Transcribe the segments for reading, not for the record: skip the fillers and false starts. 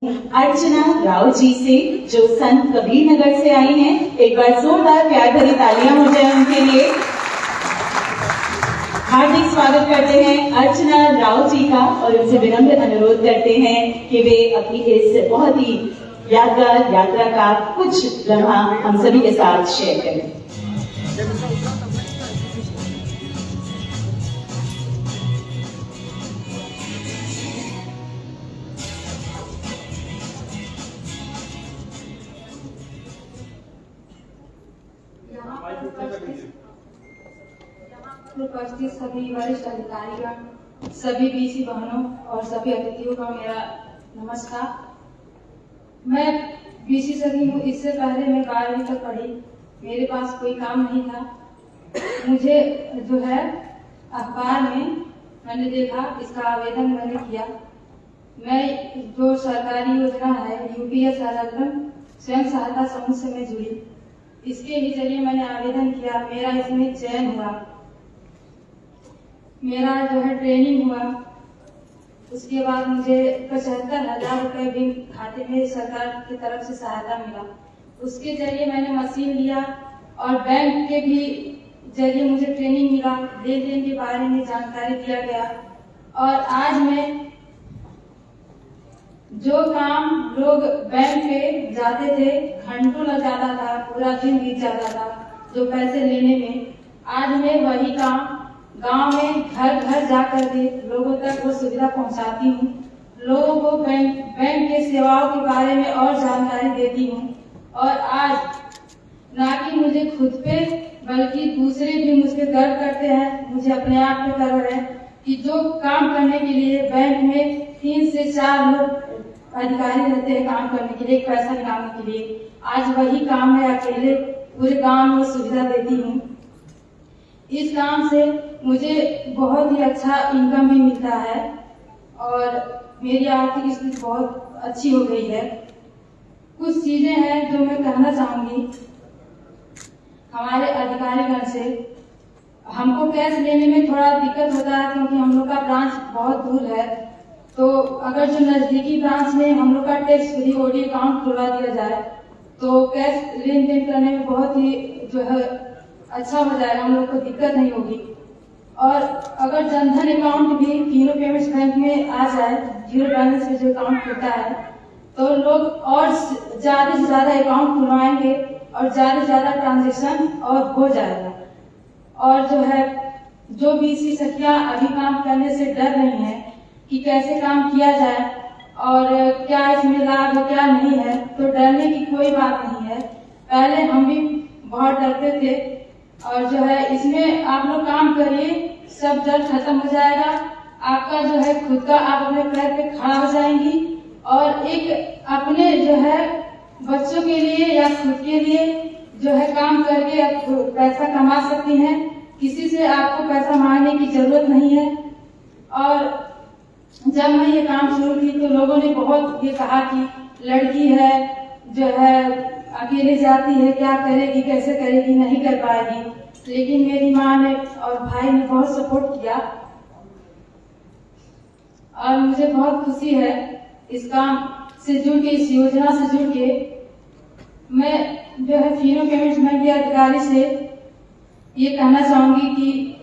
अर्चना राव जी से जो संत कबीर नगर से आई हैं। एक बार जोरदार प्यार भरी तालियां हो जाए उनके लिए। हार्दिक स्वागत करते हैं अर्चना राव जी का और उनसे विनम्र अनुरोध करते हैं कि वे अपनी इस बहुत ही यादगार यात्रा का कुछ लम्हा हम सभी के साथ शेयर करें। उपस्थित सभी वरिष्ठ अधिकारीगण, सभी बीसी बहनों और सभी अतिथियों का मेरा नमस्कार। मैं बीसी सदी हूँ। इससे पहले मैं 12वीं तक पढ़ी। मेरे पास कोई काम नहीं था। मुझे जो है अखबार में मैंने देखा, इसका आवेदन मैंने किया। मैं जो सरकारी योजना है यूपीएस स्वयं सहायता समूह से मैं जुड़ी। इसके ही जरिए मैंने आवेदन किया। मेरा इसमें चयन हुआ। मेरा जो है ट्रेनिंग हुआ। उसके बाद मुझे 75,000 रुपए भी खाते में सरकार की तरफ से सहायता मिला। उसके जरिए मैंने मशीन लिया और बैंक के भी जरिए मुझे ट्रेनिंग मिला। लेन देन के बारे में जानकारी दिया गया। और आज मैं जो काम लोग बैंक पे जाते थे, घंटों लग जाता था, पूरा दिन बीत जाता था जो पैसे लेने में, आज मैं वही काम गांव में घर घर जाकर के लोगों तक वो सुविधा पहुंचाती हूँ। लोगों को बैंक के सेवाओं के बारे में और जानकारी देती हूँ। और आज ना कि मुझे खुद पे बल्कि दूसरे भी मुझ पे गर्व करते हैं। मुझे अपने आप पे गर्व है कि जो काम करने के लिए बैंक में 3 से 4 लोग अधिकारी रहते हैं काम करने के लिए, पैसा निकालने के लिए, आज वही काम मैं अकेले पूरे गांव में सुविधा देती हूँ। इस काम से मुझे बहुत ही अच्छा इनकम भी मिलता है और मेरी आर्थिक स्थिति बहुत अच्छी हो गई है। कुछ चीजें हैं जो मैं कहना चाहूंगी हमारे अधिकारीगण से। हमको कैश लेने में थोड़ा दिक्कत होता है क्योंकि हम लोग का ब्रांच बहुत दूर है। तो अगर जो नजदीकी ब्रांच में हम लोग का टैक्स फ्री ओडी अकाउंट खुलवा दिया जाए तो कैश लेन देन करने में बहुत ही जो है अच्छा हो जाएगा, हम लोग को दिक्कत नहीं होगी। और अगर जनधन अकाउंट भी फीनो पेमेंट्स बैंक में आ जाए, जीरो बैलेंस में जो अकाउंट खुलता है, तो लोग और ज्यादा से ज्यादा अकाउंट खुलवाएंगे और ज्यादा से ज्यादा ट्रांजेक्शन और हो जाएगा। और जो है जो बीसी सखियां अभी काम करने से डर रही हैं कि कैसे काम किया जाए और क्या इसमें लाभ है क्या नहीं है, तो डरने की कोई बात नहीं है। पहले हम भी बहुत डरते थे और जो है इसमें आप लोग काम करिए, सब डर खत्म हो जाएगा। आपका जो है खुद का आप अपने पैर पे खड़ा हो जाएंगी और एक अपने जो है बच्चों के लिए या खुद के लिए जो है काम करके आप पैसा कमा सकती हैं। किसी से आपको पैसा मांगने की जरूरत नहीं है। और जब मैं ये काम शुरू की तो लोगों ने बहुत ये कहा कि लड़की है जो है अकेले जाती है, क्या करेगी, कैसे करेगी, नहीं कर पाएगी। लेकिन मेरी माँ ने और भाई ने बहुत सपोर्ट किया और मुझे बहुत खुशी है इस काम से जुड़ के, इस योजना से जुड़ के। मैं जो है फीनो पेमेंट्स बैंक के अधिकारी से ये कहना चाहूंगी कि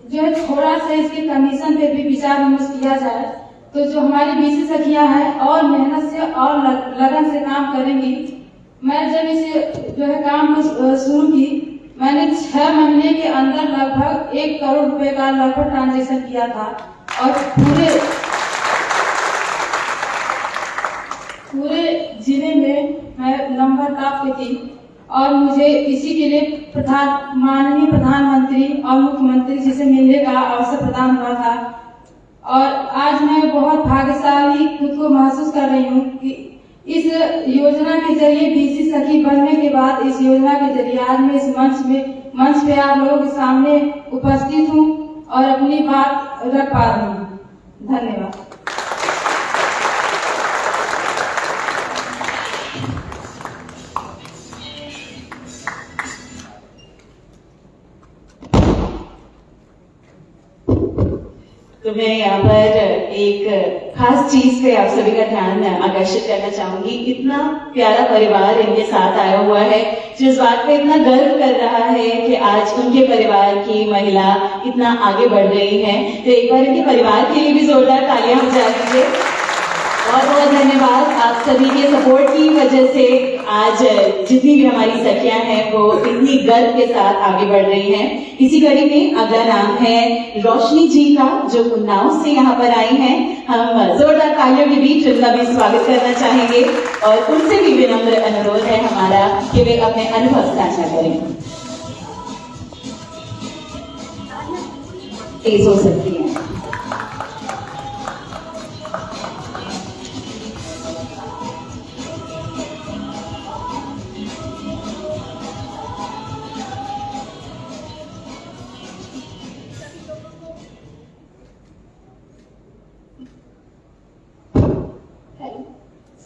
जो है थोड़ा सा इसके कमीशन पे भी विचार विमर्श किया जाए तो जो हमारी बीसी सखियां हैं और मेहनत से और लगन से काम करेंगी। मैं जब इसे जो है काम को शुरू की, मैंने 6 महीने के अंदर लगभग 1 करोड़ रुपए का लगभग ट्रांजेक्शन किया था और पूरे जिले में मैं नंबर टॉप पे थी। और मुझे इसी के लिए माननीय प्रधानमंत्री और मुख्यमंत्री जी से मिलने का अवसर प्रदान हुआ था। और आज मैं बहुत भाग्यशाली खुद को महसूस कर रही हूँ कि इस योजना के जरिए बीसी सखी बनने के बाद, इस योजना के जरिए आज मैं इस मंच पे आप लोगों के सामने उपस्थित हूँ और अपनी बात रख पा रही हूँ। धन्यवाद। तो मैं यहाँ पर एक खास चीज पे आप सभी का ध्यान आकर्षित करना चाहूंगी। इतना प्यारा परिवार इनके साथ आया हुआ है, जो इस बात पे इतना गर्व कर रहा है कि आज उनके परिवार की महिला इतना आगे बढ़ रही है। तो एक बार इनके परिवार के लिए भी जोरदार तालियां बजा दीजिए। बहुत बहुत धन्यवाद। आप सभी के सपोर्ट की वजह से आज जितनी भी हमारी सखियां हैं वो इतनी गर्व के साथ आगे बढ़ रही हैं। इसी कड़ी में अगला नाम है रोशनी जी का, जो उन्नाव से यहाँ पर आई हैं। हम जोरदार तालियों के बीच उनका भी स्वागत करना चाहेंगे और उनसे भी विनम्र अनुरोध है हमारा कि वे अपने अनुभव साझा करें। तेज हो सकती है।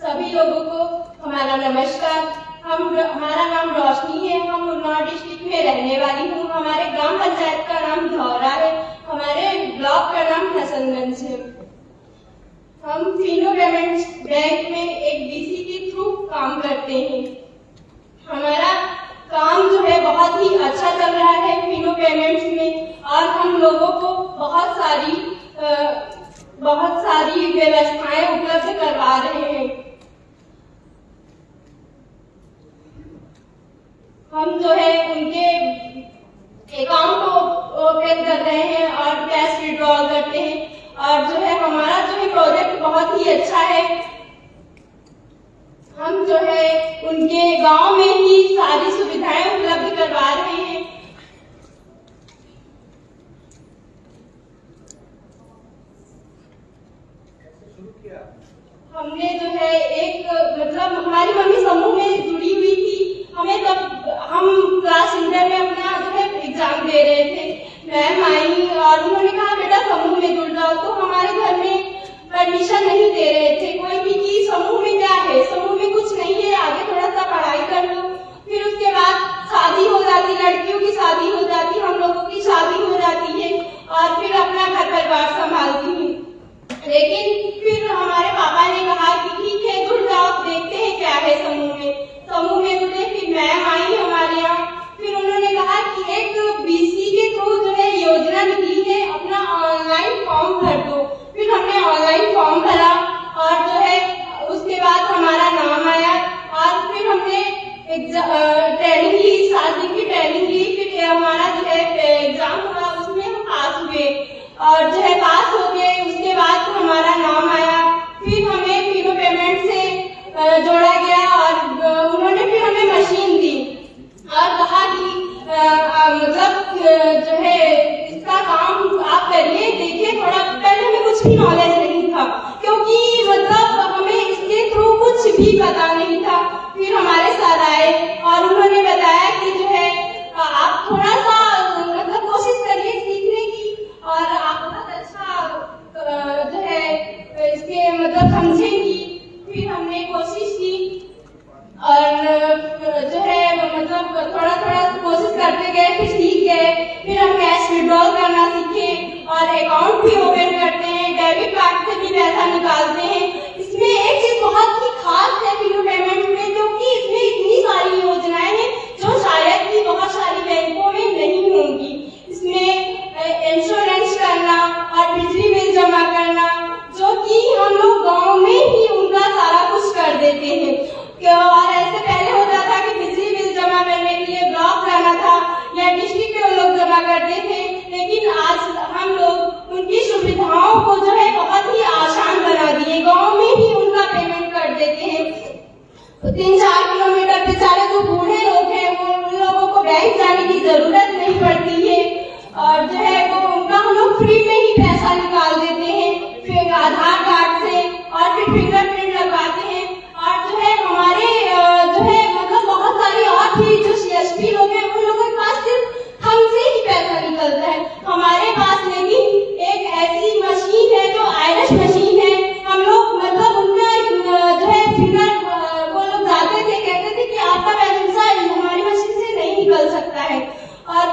सभी लोगों को हमारा नमस्कार। हमारा नाम रोशनी है। हम उन्नाव डिस्ट्रिक्ट में रहने वाली हूँ। हमारे ग्राम पंचायत का नाम धौरा है। हमारे ब्लॉक का नाम हसनगंज है। हम फिनो पेमेंट्स बैंक में एक डीसी के थ्रू काम करते हैं। हमारा काम जो है बहुत ही अच्छा चल रहा है फिनो पेमेंट्स में, और हम लोगों को बहुत सारी व्यवस्थाएं उपलब्ध करवा रहे हैं। हम जो है उनके अकाउंट को ओपन कर रहे हैं और कैश विड्रॉल करते हैं, और जो है हमारा जो है प्रोजेक्ट बहुत ही अच्छा है। हम जो है उनके गांव में ही सारी सुविधाएं उपलब्ध करवा रहे हैं। हमने जो है एक हमारी मम्मी समूह में जुड़ी हुई थी। हमें तब हम क्लास इंटर में अपना जो है एग्जाम दे रहे थे, मैम आई और उन्होंने कहा बेटा समूह में जुड़ जाओ। तो हमारे घर में परमिशन नहीं दे रहे थे कोई भी कि समूह में क्या है, समूह में कुछ नहीं है, आगे थोड़ा सा पढ़ाई कर लो। फिर उसके बाद शादी हो जाती, लड़कियों की शादी हो जाती, हम लोगों की शादी हो जाती है और फिर अपना घर परिवार संभालती हूँ। लेकिन फिर हमारे पापा ने कहा कि ठीक है जुड़ जाओ, देखते हैं क्या है समूह में। समूह में जुड़े, फिर मैम आई हमारे यहाँ। फिर उन्होंने कहा कि एक बीसी के थ्रू जो है योजना निकली है, अपना ऑनलाइन फॉर्म भर दो। फिर हमने ऑनलाइन फॉर्म भरा और जो है उसके बाद हमारा नाम आया, और फिर हमने ट्रेनिंग ली, 7 दिन की ट्रेनिंग ली। फिर हमारा जो है एग्जाम हुआ, उसमें हम पास हुए और जो है पास हो गए। उसके बाद हमारा नाम आया, फिर हमें फिनो पेमेंट से जोड़ा गया और उन्होंने फिर हमें मशीन दी और कहा कि जो है इसका काम आप करिए, देखिए। थोड़ा पहले हमें कुछ भी नॉलेज नहीं था, क्योंकि हमें इसके थ्रू कुछ भी पता नहीं था। फिर हमारे सर आए और उन्होंने बताया कि जो है आप थोड़ा सा कोशिश करिए सीखने की, और आप बहुत अच्छा जो है इसके समझेंगी। फिर हमने कोशिश की और जो है थोड़ा थोड़ा कोशिश करते गए, फिर सीख गए। फिर हम कैश विड्रॉल करना सीखे और अकाउंट भी ओपन करते हैं, डेबिट कार्ड से भी पैसा निकालते हैं। इसमें एक चीज बहुत ही खास है फिनो पेमेंट में, क्योंकि इसमें इतनी सारी योजनाएं हैं जो शायद ही बहुत सारी बैंकों में नहीं होंगी। इसमें इंश्योरेंस करना और बिजली बिल जमा करना, जो कि हम लोग गांव में ही उनका सारा कुछ कर देते हैं। और ऐसे पहले होता था कि बिजली बिल जमा करने के लिए ब्लॉक जाना था या डिस्ट्रिक्ट में लोग जमा करते थे, लेकिन आज हम लोग उनकी सुविधाओं को जो है बहुत ही आसान बना दिए, गांव में ही उनका पेमेंट कर देते हैं। 3-4 किलोमीटर बेचारे जो बूढ़े लोग हैं उन लोगों को बैंक जाने की जरूरत नहीं पड़ती है, और जो है वो उनका हम लोग फ्री में ही पैसा निकाल देते हैं, फिर आधार कार्ड से, और फिर फिंगरप्रिंट लगवाते हैं। और जो है हमारे जो है बहुत सारी और भी जो CSP लोग हैं उन लोगों के पास सिर्फ हमसे ही पैसा निकलता है। हमारे पास लेकिन एक ऐसी मशीन है जो आयरस मशीन है। हम लोग उनका जो है फिंगर वो लोग जाते थे, कहते थे कि आपका पैसा हमारी मशीन से नहीं निकल सकता है। और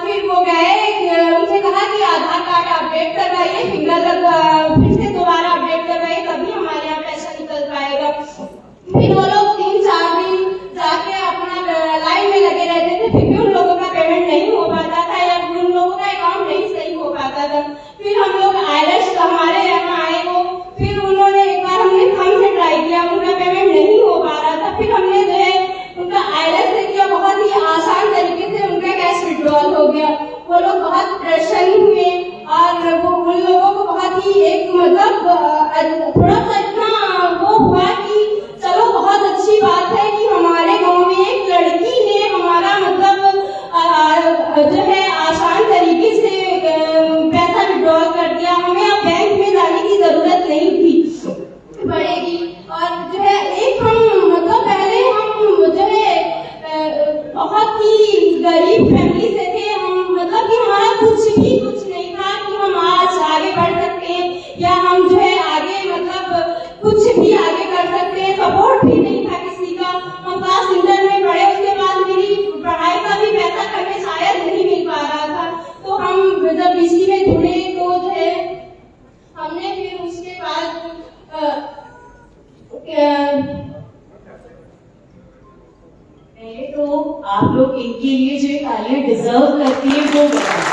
फिर वो लोग 3-4 दिन जाके अपना लाइन में लगे रहते थे, फिर भी उन लोगों का पेमेंट नहीं हो पाता था या फिर उन लोगों का अकाउंट नहीं सही हो पाता था। फिर हम लोग आयरस हमारे यहाँ आए वो, फिर उन्होंने एक बार हमने थंब से ट्राई किया, उनका पेमेंट नहीं हो पा रहा था। फिर हमने जो है उनका आयरस से किया, बहुत ही आसान तरीके से उनका कैश विड्रॉल हो गया। वो लोग बहुत प्रसन्न हुए और वो उन लोगों को बहुत ही एक मतलब थोड़ा सा इतना वो हुआ कि चलो बहुत अच्छी बात है कि हमारे गांव में एक लड़की ने हमारा मतलब जो है आसान तरीके से पैसा विड्रॉल कर दिया, हमें अब बैंक में जाने की जरूरत नहीं थी पड़ेगी। और जो है एक हम मतलब पहले हम जो है बहुत ही गरीब फैमिली से थे, हम मतलब कि हमारा कुछ नहीं था कि हम आज आगे बढ़ सकते हैं या हम जो है आगे मतलब कुछ भी आगे कर सकते हैं, सपोर्ट भी नहीं था किसी का। हम क्लास इंटर में पढ़े, उसके बाद मेरी पढ़ाई का भी पैसा हमें शायद नहीं मिल पा रहा था। तो हम जब बीसी में जुड़े तो जो है हमने फिर उसके बाद तो आप लोग इनके लिए जो तालियां डिजर्व करती है वो बताएं।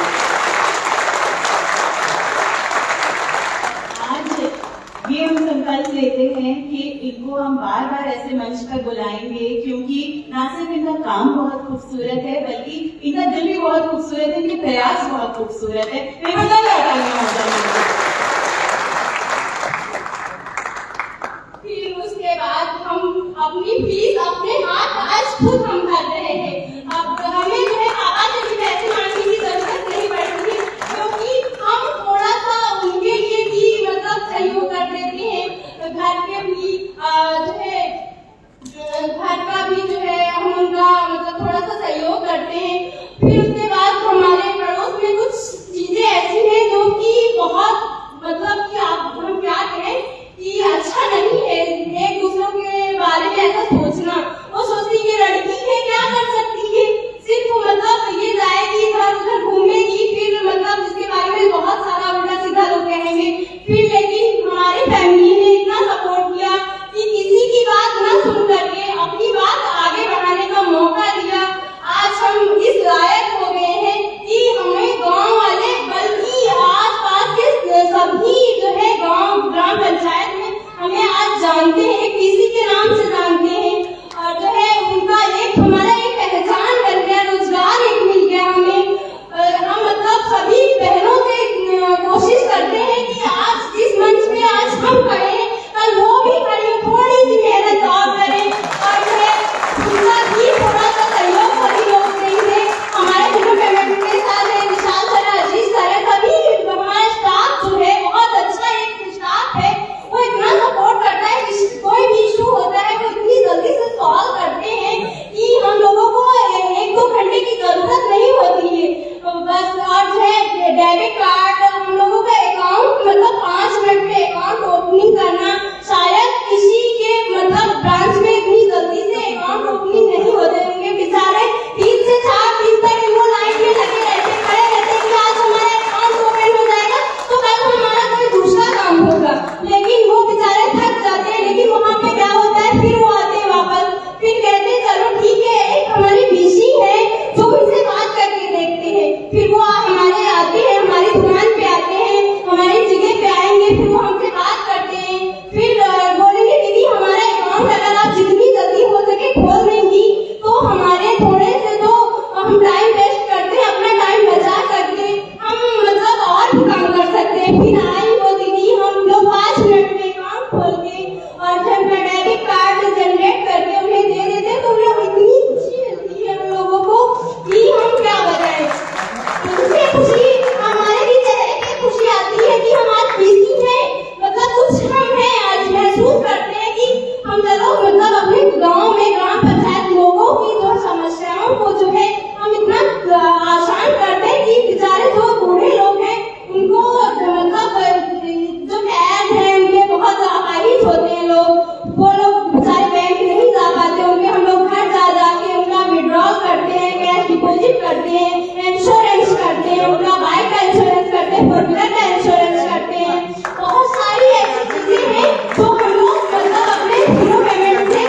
आज ये हम संकल्प लेते हैं कि इनको हम बार बार ऐसे मंच पर बुलाएंगे, क्योंकि ना सिर्फ इनका काम बहुत खूबसूरत है बल्कि इनका दिल भी बहुत खूबसूरत है, इनके प्रयास बहुत खूबसूरत है। फिर उसके बाद हम अपनी फीस अपने हाथ आज खुद हम भर रहे हैं। अब हमें जो है पापा से भी पैसे मांगने की जरूरत नहीं पड़ती है, क्योंकि हम थोड़ा सा उनके लिए भी मतलब सहयोग कर देते हैं। घर के भी जो है घर का भी जो है हम उनका मतलब थोड़ा सा सहयोग करते हैं। फिर उसके बाद हमारे पड़ोस में कुछ चीजें ऐसी हैं जो कि बहुत मतलब कि आप हम क्या कहें कि अच्छा नहीं है एक दूसरों के बारे में ऐसा सोचना। वो सोचती है लड़की है क्या कर सकती है, सिर्फ मतलब ये जाएगी इधर उधर घूमेगी, फिर मतलब इसके बारे में बहुत सारा उल्टा सीधा लोग कहेंगे। फिर लेकिन हमारी फैमिली ने इतना सपोर्ट किया कि किसी की बात न सुन करके अपनी बात आगे बढ़ाने का मौका दिया। आज हम इस लायक हो गए हैं कि हमें गांव वाले बल्कि आस पास के सभी जो है गांव ग्राम पंचायत में हमें आज जानते हैं, किसी के नाम से जानते हैं। और जो है उनका एक हमारा एक पहचान बन गया, रोजगार एक मिल गया हमें। हम मतलब सभी बहनों से कोशिश करते हैं कि आज जिस मंच पे आज हम खड़े हैं कल वो भी खड़ी हो, थोड़ी सी मेहनत और करें और जो है उनका भी थोड़ा सा सहयोग सभी लोग देंगे। हमारे जो पेमेंट के साथ है विशाल सर, अजीत सर है, सभी हमारा स्टाफ जो है बहुत अच्छा एक स्टाफ है। वो इतना सपोर्ट करता है, कोई भी इशू होता है वो इतनी जल्दी से सॉल्व करते हैं कि हम लोगों को 1-2 घंटे की जरूरत नहीं होती है बस। और जो है डेबिट कार्ड हम लोगों का अकाउंट मतलब 5 मिनट में अकाउंट ओपनिंग करना, शायद किसी के मतलब ब्रांच में इतनी जल्दी से अकाउंट ओपनिंग नहीं होते होंगे। बेचारे 3 से 4 दिन तक वो लाइन में लगे रहते, खड़े रहते कि आज हमारा अकाउंट ओपन हो जाएगा तो कल हमारा कोई दूसरा काम होगा। लेकिन वो बेचारे थक जाते हैं, लेकिन वहाँ पे क्या होता है फिर वो आते हैं वापस, फिर कहते हैं चलो ठीक है एक हमारी बीसी है तो उनसे बात करके देखते हैं। फिर वो हमारे आते हैं, हमारी दुकान पे आते हैं, हमारी जगह पे आएंगे, फिर वो हमसे बात करते हैं। फिर बोलेंगे दीदी हमारा अकाउंट अगर आप जितनी जल्दी हो सके खोल देंगी तो हमारे थोड़े से जो हम टाइम वेस्ट करते हैं अपना टाइम बचा करके हम मतलब और भी काम कर सकते हैं। फिर आई वो दीदी हम लोग 5 मिनट में अकाउंट खोल के और जब डेबिट कार्ड जनरेट करके उन्हें दे देते हैं तो उन लोग इतनी खुशी मिलती है उन लोगों को कि हम क्या बताएं। उनसे खुशी हमारे भी चेहरे पे खुशी आती है कि हम आज बिजी हैं, मतलब कुछ हम हैं आज महसूस करते हैं कि हम चलो मतलब अपने गांव में ग्राम पंचायत लोगों की जो समस्याओं को जो है हम इतना आसान करते हैं कि बेचारे जो बूढ़े लोग हैं उनको मतलब जो कैद है उनके बहुत अपाहिज होते हैं लोग, वो लोग बेचारे बैंक नहीं जा पाते, उनके हम लोग घर जा जाके उनका विड्रॉल करते हैं, कैश डिपॉजिट करते हैं, इंश्योरेंस करते हैं, उनका बाइक का इंश्योरेंस करते हैं, 4 व्हीलर का इंश्योरेंस करते हैं। बहुत सारी ऐसी चीजें हैं जो हम लोग मतलब अपने जीरो पेमेंट से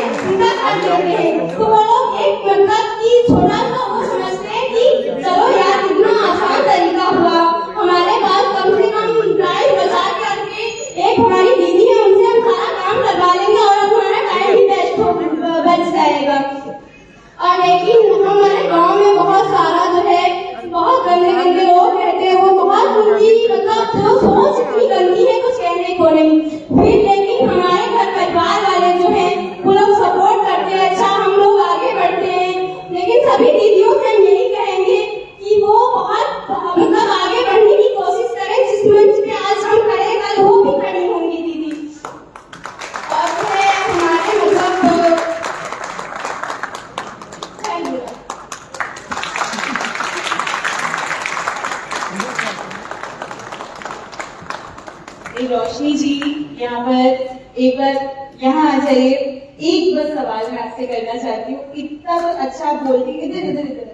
एक बार यहाँ आ जाइए। एक बस सवाल मैं आपसे करना चाहती हूँ, इतना तो अच्छा बोलती, इधर इधर इधर,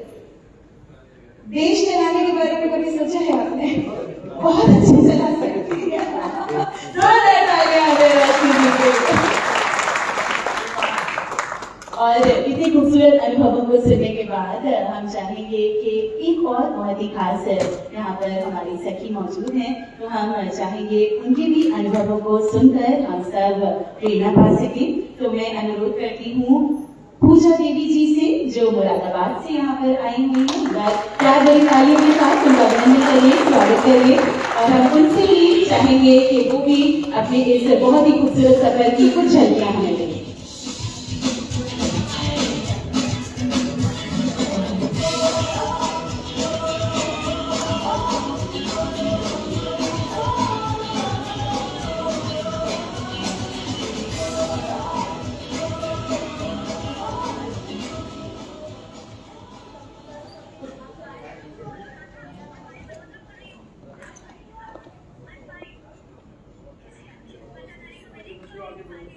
देश चलाने के बारे में कभी सोचा है आपने? बहुत अच्छे चला सकती है। जोरदार तालियां हमें रश्मि जी के लिए। और इतने खूबसूरत अनुभवों को सुनने के बाद हम चाहेंगे कि एक और बहुत ही खास यहाँ पर हमारी सखी मौजूद हैं, तो हम चाहेंगे उनके भी अनुभवों को सुनकर हम सब प्रेरणा पा सकें। तो मैं अनुरोध करती हूँ पूजा देवी जी से, जो मुरादाबाद से यहाँ पर आई हुई हैं, प्यार भरी तालियों के साथ उनका अभिनंदन करिए, स्वागत करिए। और हम उनसे भी चाहेंगे कि वो भी अपने इस बहुत ही खूबसूरत सफर की कुछ झलकियां हमें दें।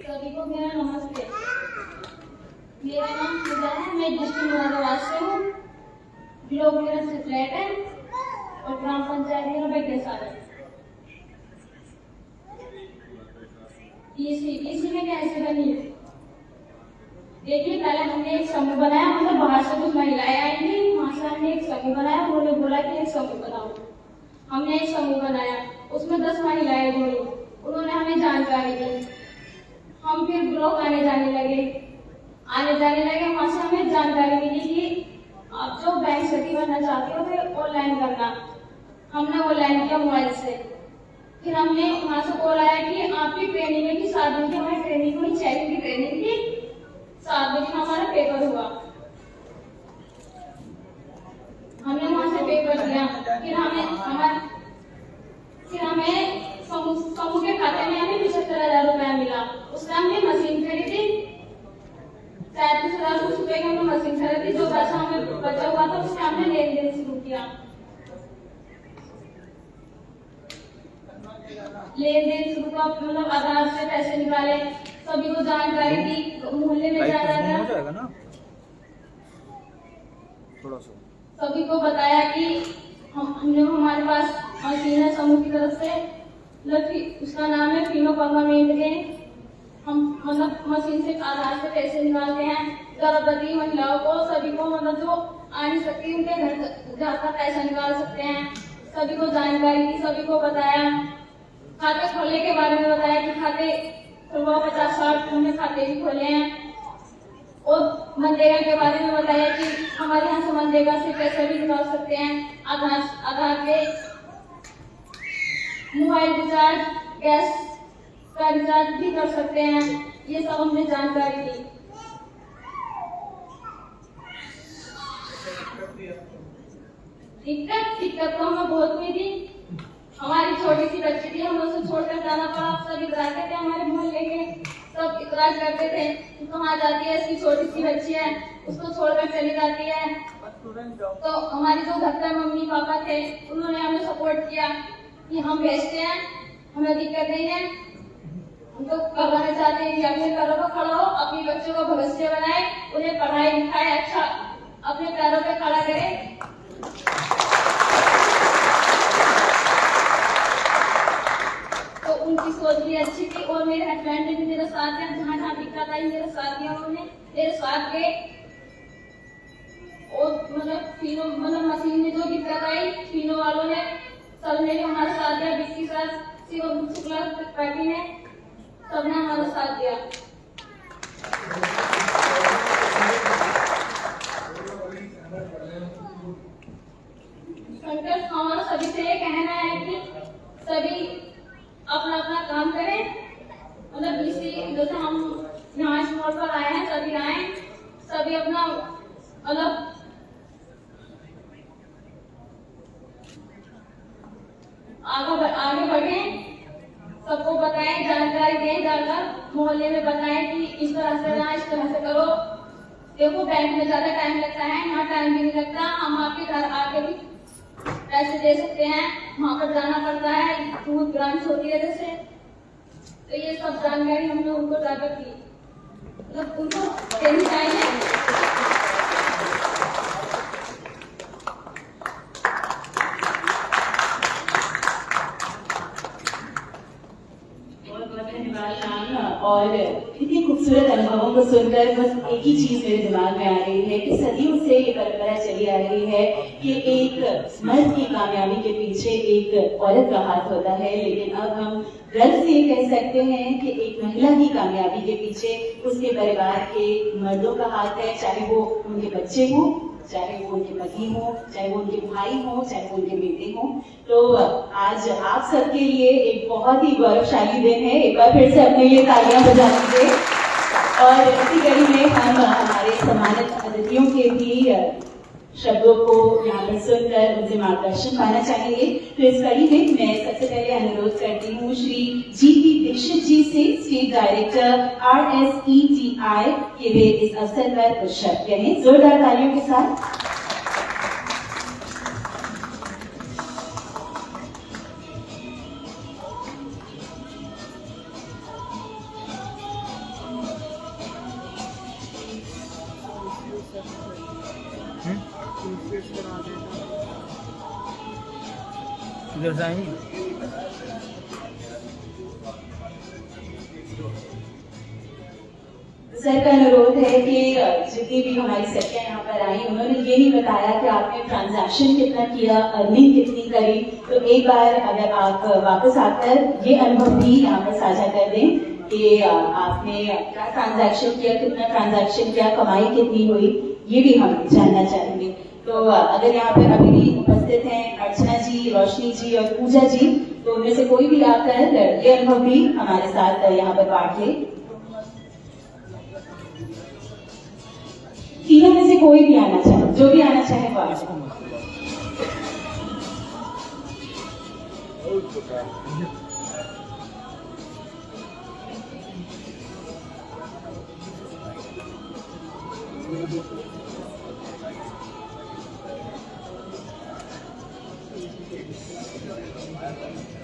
सभी को मेरा नमस्ते। मेरा नाम पूजा है, मैं डिस्ट्रिक्ट मुरादाबाद से हूँ। ब्लॉक मेरा से फ्लैट है और ग्राम पंचायत मेरा बेटेसार है। इसी में कैसे बनी? देखिए, पहले हमने एक समूह बनाया, मतलब बाहर से कुछ महिलाएं आई थी, वहां से हमने एक समूह बनाया। उन्होंने बोला कि एक समूह बनाओ। हमने एक समूह बनाया, उसमें 10 महिलाएं जुड़ी। उन्होंने हमें जानकारी दी। हम फिर ब्लॉक आने जाने लगे। वहां से हमें जानकारी मिली कि आप जो बैंक सखी बनना चाहते हो फिर ऑनलाइन करना। हमने ऑनलाइन किया मोबाइल से। फिर हमने वहां से कॉल आया कि आपकी ट्रेनिंग है कि 7 दिन की हमारी ट्रेनिंग हुई, चेकिंग की ट्रेनिंग थी। 7 दिन हमारा पेपर हुआ। हमने वहां से पेपर दिया। फिर हमें समूह के खाते में हमें 75,000 रुपया मिला। उसमें हमने मशीन खरीदी, 37,000 रुपए की हमने मशीन खरीदी। जो पैसा हमें बचा हुआ था उससे हमने लेन देन शुरू किया। मतलब आधार से पैसे निकाले, सभी को जानकारी दी, मोहल्ले में जाना था, सभी को बताया कि हमने हमारे पास मशीन है समूह की तरफ से, उसका नाम है फिनो परमानेंट के। हम मतलब मशीन से आधार से पैसे निकालते हैं। गर्भवती महिलाओं को, सभी को, मतलब जो आ नहीं सकती उनके घर जाकर पैसा निकाल सकते हैं। सभी को जानकारी दी, सभी को बताया। खाते खोलने के बारे में बताया कि खाते 50-60 हमने खाते भी खोले हैं। और मनरेगा के बारे में बताया कि हमारे यहाँ से मनरेगा से पैसे भी निकाल सकते हैं। आधार पे मोबाइल रिचार्ज, गैस का रिचार्ज भी कर सकते हैं। ये सब हमने जानकारी दी। दिक्कत तो हमें बहुत हुई थी। हमारी छोटी सी बच्ची थी, हम उसे छोड़कर जाना पड़ा। सब इतराते थे, हमारे मोहल्ले के सब इतराज करते थे, कहाँ जाती है, इसकी छोटी सी बच्ची है, उसको छोड़कर चली जाती है। तो हमारी जो घर पर मम्मी पापा थे, उन्होंने हमें सपोर्ट किया कि हम भेजते हैं, हमें दिक्कत नहीं है। हम तो करवाना चाहते हैं कि अपने पैरों पर खड़ा हो, अपने बच्चों का भविष्य बनाए, उन्हें पढ़ाई लिखाए, अच्छा अपने पैरों पर खड़ा करे। तो उनकी सोच भी अच्छी थी। और मेरे हस्बैंड ने भी मेरे साथ दिया, जहाँ जहाँ दिक्कत आई मेरे साथ दिया, उन्होंने मेरे साथ गए। और मतलब मशीन में जो दिक्कत आई, फिनो वालों ने, सबने भी हमारा साथ दिया। विक्की सर, शिवम शुक्ला पार्टी ने, सबने हमारा साथ दिया। संकट हमारा सभी से ये कहना है कि सभी अपना अपना काम करें। मतलब इसी जैसे हम यहाँ स्टॉल पर आए हैं, सभी आए, सभी अपना मतलब आगे बढ़े, सबको बताएं, जानकारी दें, जाकर मोहल्ले में बताएं कि इस तरह से ना, इस तरह से करो। देखो, बैंक में ज्यादा टाइम लगता है, यहाँ टाइम भी नहीं लगता। हम आपके घर आके भी पैसे दे सकते हैं, वहां पर जाना पड़ता है, दूध ब्रांच होती है जैसे। तो ये सब जानकारी हमने उनको जाकर दी, मतलब उनको देनी चाहिए। और इतने खूबसूरत अनुभवों को सुनकर बस एक ही चीज मेरे दिमाग में आ रही है कि सदियों से ये परंपरा चली आ रही है कि एक मर्द की कामयाबी के पीछे एक औरत का हाथ होता है, लेकिन अब हम गर्व से ये कह सकते हैं कि एक महिला की कामयाबी के पीछे उसके परिवार के मर्दों का हाथ है, चाहे वो उनके बच्चे हों, चाहे वो उनके पति हो, चाहे वो उनके भाई हो, चाहे वो उनके बेटे हो। तो आज आप सबके लिए एक बहुत ही गौरवशाली दिन है। एक बार फिर से अपने लिए तालियां बजा दीजिए। और इसी कड़ी में हम हमारे सम्मानित अतिथियों के भी शब्दों को यहाँ पर सुनकर उनसे मार्गदर्शन पाना चाहेंगे। तो इस कड़ी में मैं सबसे पहले अनुरोध करती हूँ श्री GP दीक्षित जी से, स्टेट डायरेक्टर RSETI, कि वे इस अवसर पर कुछ शब्द कहें जोरदार तालियों के साथ। किधर से आएंगी? सर का अनुरोध है कि जितनी भी हमारी सखियां यहाँ पर आई, उन्होंने ये नहीं बताया कि आपने ट्रांजैक्शन कितना किया, अर्निंग कितनी करी। तो एक बार अगर आप वापस आकर ये अनुभव भी यहाँ पर साझा कर दें कि आपने क्या ट्रांजैक्शन किया, कितना ट्रांजैक्शन किया, कमाई कितनी हुई, ये भी हम जानना चाहेंगे। तो अगर यहाँ पर अभी भी उपस्थित हैं अर्चना जी, रोशनी जी और पूजा जी, तो उनमें से कोई भी आकर ये अनुभव भी हमारे साथ यहाँ पर बांट ले। तीनों में से कोई भी आना चाहे, जो भी आना चाहे वो आ जाए।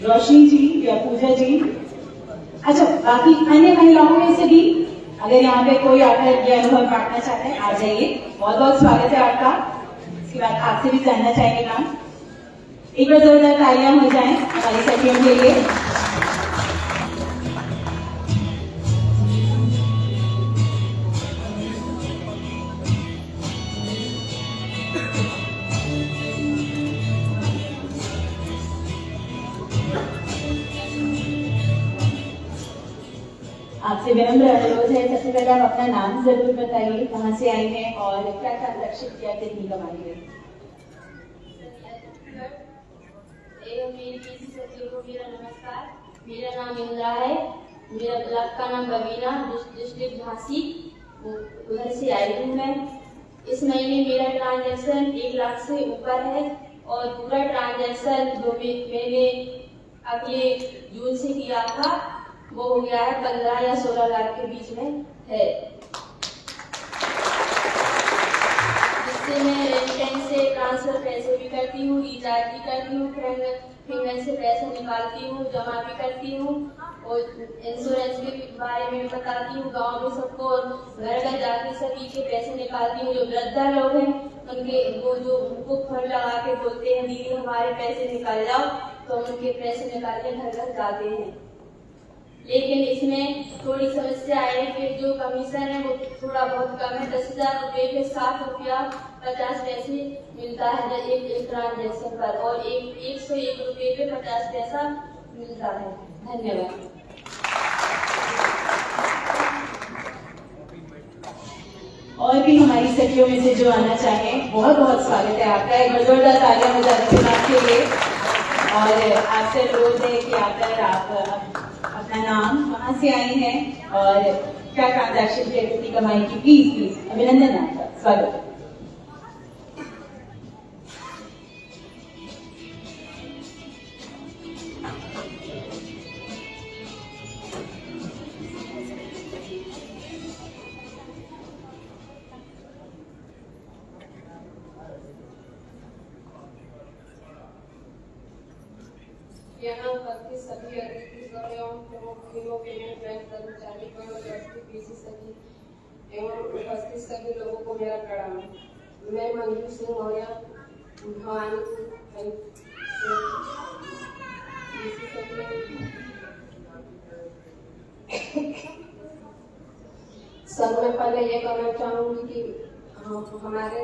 रोशनी जी या पूजा जी, अच्छा बाकी अन्य महिलाओं में से भी अगर यहाँ पे कोई आकर ये अनुभव बांटना चाहते हैं, आ जाइए। बहुत बहुत स्वागत है आपका। इसके बाद आपसे भी जानना चाहेंगे मैम। एक बार जोरदार तालियां हो जाएं हमारी सखियों के लिए। आपसे विनम्र अनुरोध है, सबसे पहले आप अपना नाम जरूर बताइए, कहाँ से आए हैं और क्या ट्रांजैक्शन किया, कितनी कमाई है। मेरा नमस्कार, मेरा नाम इंद्रा है, मेरा ब्लॉक का नाम बवीना, डिस्ट्रिक्ट झांसी, उधर से आई हूँ मैं। इस महीने मेरा ट्रांजैक्शन 1 लाख से ऊपर है और पूरा ट्रांजैक्शन जो मैंने अगले जून से किया था वो हो गया है 15 या 16 लाख के बीच में है, जिससे मैं रेमिटेंस से ट्रांसफर पैसे भी करती हूँ, रिचार्ज भी करती हूँ, फिंगर से पैसे निकालती हूँ, जमा भी करती हूँ और इंश्योरेंस के बारे में बताती हूँ। गांव में सबको घर घर जाके सभी के पैसे निकालती हूँ। जो वृद्धा लोग हैं उनके वो जो उनको फंड लगा के बोलते हैं दीदी हमारे पैसे निकाल जाओ, तो उनके पैसे निकाल के घर घर जाते हैं। लेकिन इसमें थोड़ी समस्या है कि जो कमीशन है वो थोड़ा बहुत कम है। 10,000 रुपये पे 7 रुपया 50 पैसे मिलता है एक ट्रांजेक्शन पर और 101 रुपये पे 50 पैसा मिलता है। धन्यवाद। और भी हमारी सखियों में से जो आना चाहे, बहुत बहुत स्वागत है आपका। एक जोरदार तालियां हो जाती है आपके लिए। और आपसे अनुरोध है कि आकर आप अपना नाम, कहाँ से आई हैं और क्या ट्रांजैक्शन की कितनी कमाई की, प्लीज अभिनंदन आपका, स्वागत है। यहाँ पर के सभी अतिथि छत्तीसगढ़ एवं फिल्मों के बैंक कर्मचारी पीसी सभी एवं उपस्थित सभी लोगों को मेरा प्रणाम। मैं मंजू सिंह मौर्य भवानीपुर सर मैं पहले ये कहना चाहूँगी कि हमारा ये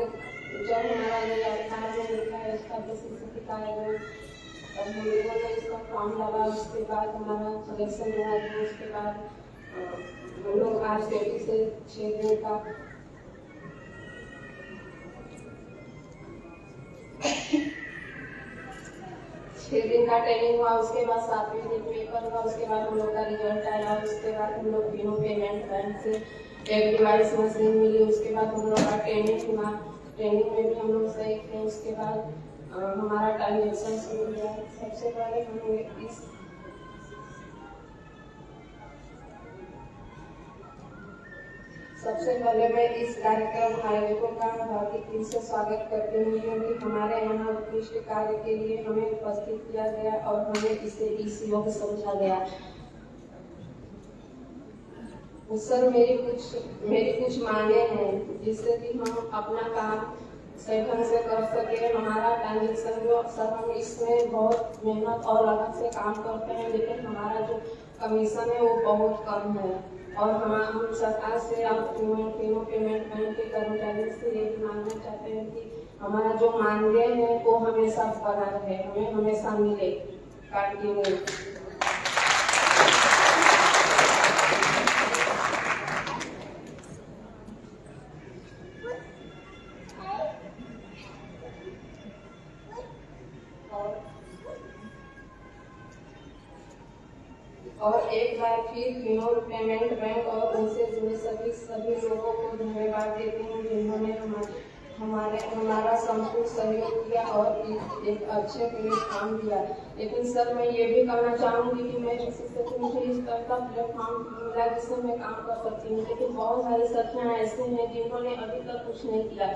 18 में लिखा है उसका बेसिक आएगा और हम लोगों ने इसका फॉर्म डाला। उसके बाद हमारा सिलेक्शन हुआ, उसके बाद हम लोग RCT से 6 दिन का ट्रेनिंग हुआ। उसके बाद 7वें दिन पेपर हुआ। उसके बाद हम लोग का रिजल्ट आया। उसके बाद हम लोग बिना पेमेंट बैंक से एक डिवाइस मशीन मिली। उसके बाद हम लोग का ट्रेनिंग हुआ। ट्रेनिंग में भी हम लोग सही थे। उसके बाद हमारा ट्रांजेक्शन शुरू हुआ। सबसे पहले मैं इस कार्यक्रम आयोजकों का हार्दिक दिल से स्वागत करती हूँ, क्योंकि हमारे यहाँ उत्कृष्ट कार्य के लिए हमें उपस्थित किया गया और हमें इसे इस योग्य समझा गया। सर मेरी कुछ मांगे हैं जिससे कि हम अपना काम सही ढंग से कर सके। हमारा ट्रांजेक्शन जो अक्सर हम इसमें बहुत मेहनत और लगन से काम करते हैं, लेकिन हमारा जो कमीशन है वो बहुत कम है। और हम सरकार से अब तीनों पेमेंट बैंक के कर्मचारी से ये मांगना चाहते हैं कि हमारा जो मानदेय है वो हमेशा बना रहे, हमें हमेशा मिले कंटिन्यू। और एक बार फिर फिनोल पेमेंट बैंक और उनसे जुड़े सभी लोगों को धन्यवाद देती हूँ, जिन्होंने हमारा संपूर्ण सहयोग किया और एक अच्छे प्लेटफॉर्म दिया। लेकिन सर मैं ये भी कहना चाहूँगी कि मैं किसी से मुझे इस तरह का प्लेटफॉर्म मिला जिससे मैं काम कर सकती हूँ, लेकिन बहुत सारी साथियाँ ऐसे हैं जिन्होंने अभी तक कुछ नहीं किया।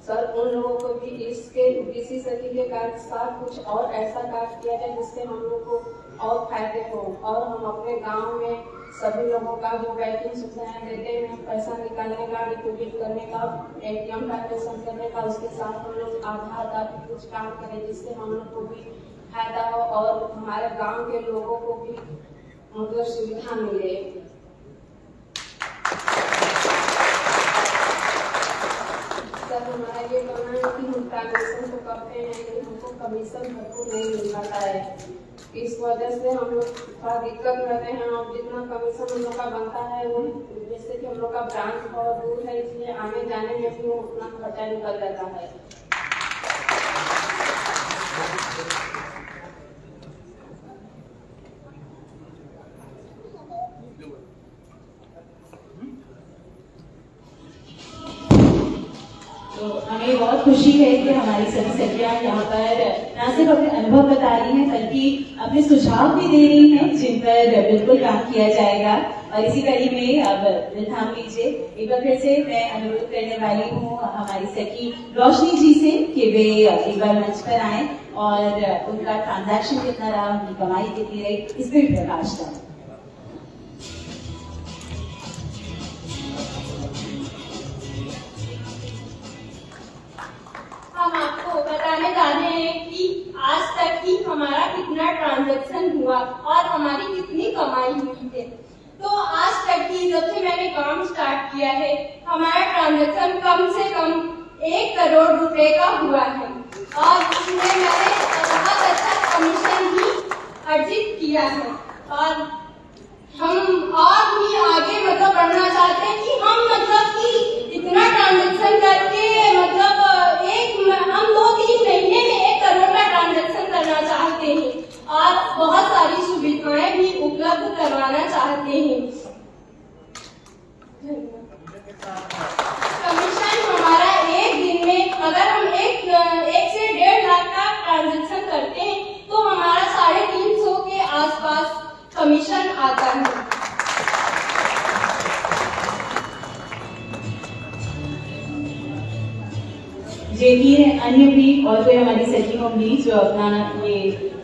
सर उन लोगों को भी इसी सखी के कार्य साथ कुछ और ऐसा कार्य किया जाए जिससे हम लोग को और फायदे हो और हम अपने गांव में सभी लोगों का जो बैंकिंग सुविधाएं देते हैं, पैसा निकालने का, डिपॉजिट करने का, ATM ट्रांजेक्शन करने का, उसके साथ हम लोग आधार कार्ड कुछ काम करें जिससे हम लोग को भी फायदा हो और हमारे गांव के लोगों को भी मतलब सुविधा मिले। सर हमारा ये कहना है कि हम ट्रांजेक्शन तो करते हैं लेकिन हमको कमीशन भरपूर नहीं मिल पाता है। इस वजह से हम लोग थोड़ा दिक्कत रहते हैं और जितना कमीशन हम लोग का बनता है वो जैसे कि हम लोग का ब्रांच बहुत दूर है, इसलिए आने जाने में भी उतना खर्चा निकल जाता है। तो हमें बहुत खुशी है कि हमारी सभी सखियां यहाँ पर न सिर्फ अपने अनुभव बता रही हैं बल्कि अपने सुझाव भी दे रही हैं जिन पर बिल्कुल काम किया जाएगा। और इसी कड़ी में अब थाम लीजिए, एक बार फिर से मैं अनुरोध करने वाली हूँ हमारी सखी रोशनी जी से कि वे एक बार मंच पर आए और उनका ट्रांजैक्शन कितना रहा, उनकी कमाई कितनी रही, इस पर प्रकाश डालें। हम आपको बताने जा रहे हैं कि आज तक की हमारा कितना ट्रांजैक्शन हुआ और हमारी कितनी कमाई हुई है। तो आज तक की जब से मैंने काम स्टार्ट किया है हमारा ट्रांजैक्शन कम से कम 1 करोड़ रुपए का हुआ है और उसमें मैंने बहुत अच्छा कमीशन भी अर्जित किया है। और हम और भी आगे मतलब बढ़ना चाहते हैं कि हम मतलब कि इतना ट्रांजैक्शन करके मतलब हम 2-3 महीने में 1 करोड़ का ट्रांजैक्शन करना चाहते हैं और बहुत सारी सुविधाएं भी उपलब्ध करवाना चाहते हैं। कमीशन हमारा एक दिन में अगर हम 1 से 1.5 लाख का ट्रांजैक्शन करते हैं तो हमारा 350 के आसपास कमीशन आता है। यकीन अन्य भी और कोई हमारी सखी होंगी जो अपना ये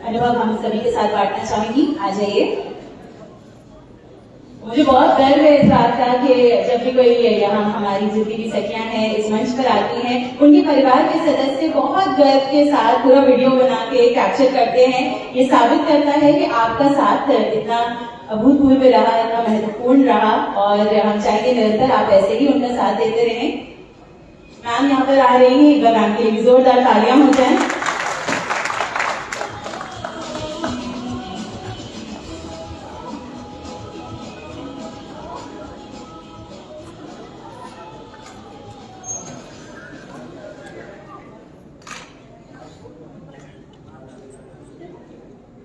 अनुभव हम सभी के साथ बांटना चाहेंगी। आ जाइए। मुझे बहुत गर्व है इस बात का कि जब भी कोई यहाँ हमारी जितनी भी सखियां हैं इस मंच पर आती हैं, उनके परिवार के सदस्य बहुत गर्व के साथ पूरा वीडियो बना के कैप्चर करते हैं। ये साबित करता है कि आपका साथ इतना अभूतपूर्व रहा, इतना महत्वपूर्ण रहा और हम चाहेंगे निरंतर आप ऐसे ही उनका साथ देते रहें। मैम यहाँ पर आ रही है, एक बार मैम के लिए भी जोरदार तालियां हो जाएं।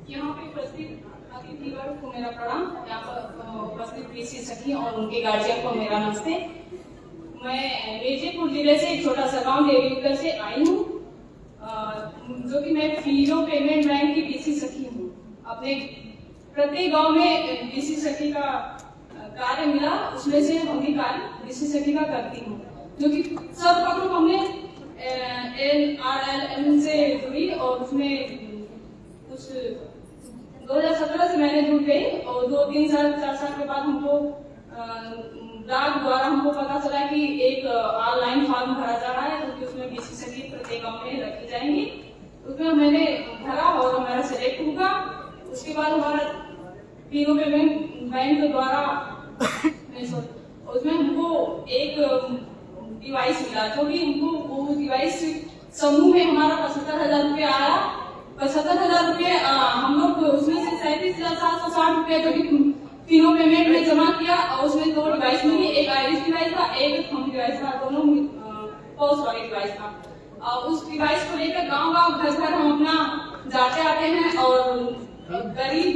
यहाँ पे उपस्थित अतिथिगण को मेरा प्रणाम। यहाँ पर उपस्थित पीसी सखी और उनके गार्जियन को मेरा नमस्ते। मैं मिर्जापुर जिले से एक छोटा सा गांव डेरी उत्तर से आई हूँ, जो कि मैं फिनो पेमेंट बैंक की पीसी सखी हूँ। अपने प्रत्येक गांव में पीसी सखी का कार्य मिला, उसमें से हम भी कार्य पीसी सखी का करती हूँ, जो कि सर्वप्रथम हमने NRLM से जुड़ी और उसमें कुछ 2017 से मैंने जुड़ गई और 2-3 साल 4 साल के बाद हमको डाक द्वारा हमको पता चला कि एक ऑनलाइन फॉर्म भरा जा रहा है, क्योंकि उसमें बीसी सखी प्रत्येक गांव में रखी जाएंगी। उसमें मैंने भरा और हमारा सिलेक्ट हुआ। उसके बाद हमारा फिनो पेमेंट बैंक द्वारा उसमें हमको एक डिवाइस मिला, जो कि हमको वो डिवाइस समूह में हमारा 75,000 रुपये आया। 75,000 रुपये हम लोग उसमें से 37,760 रुपये जो कि फिनो पेमेंट में जमा किया और उसमें 2 डिवाइस मिली, एक आइरिस डिवाइस था, एक थंब डिवाइस था, दोनों पॉज वाली डिवाइस था। और उस डिवाइस को लेकर गांव-गांव घर-घर हम अपना जाते आते हैं और गरीब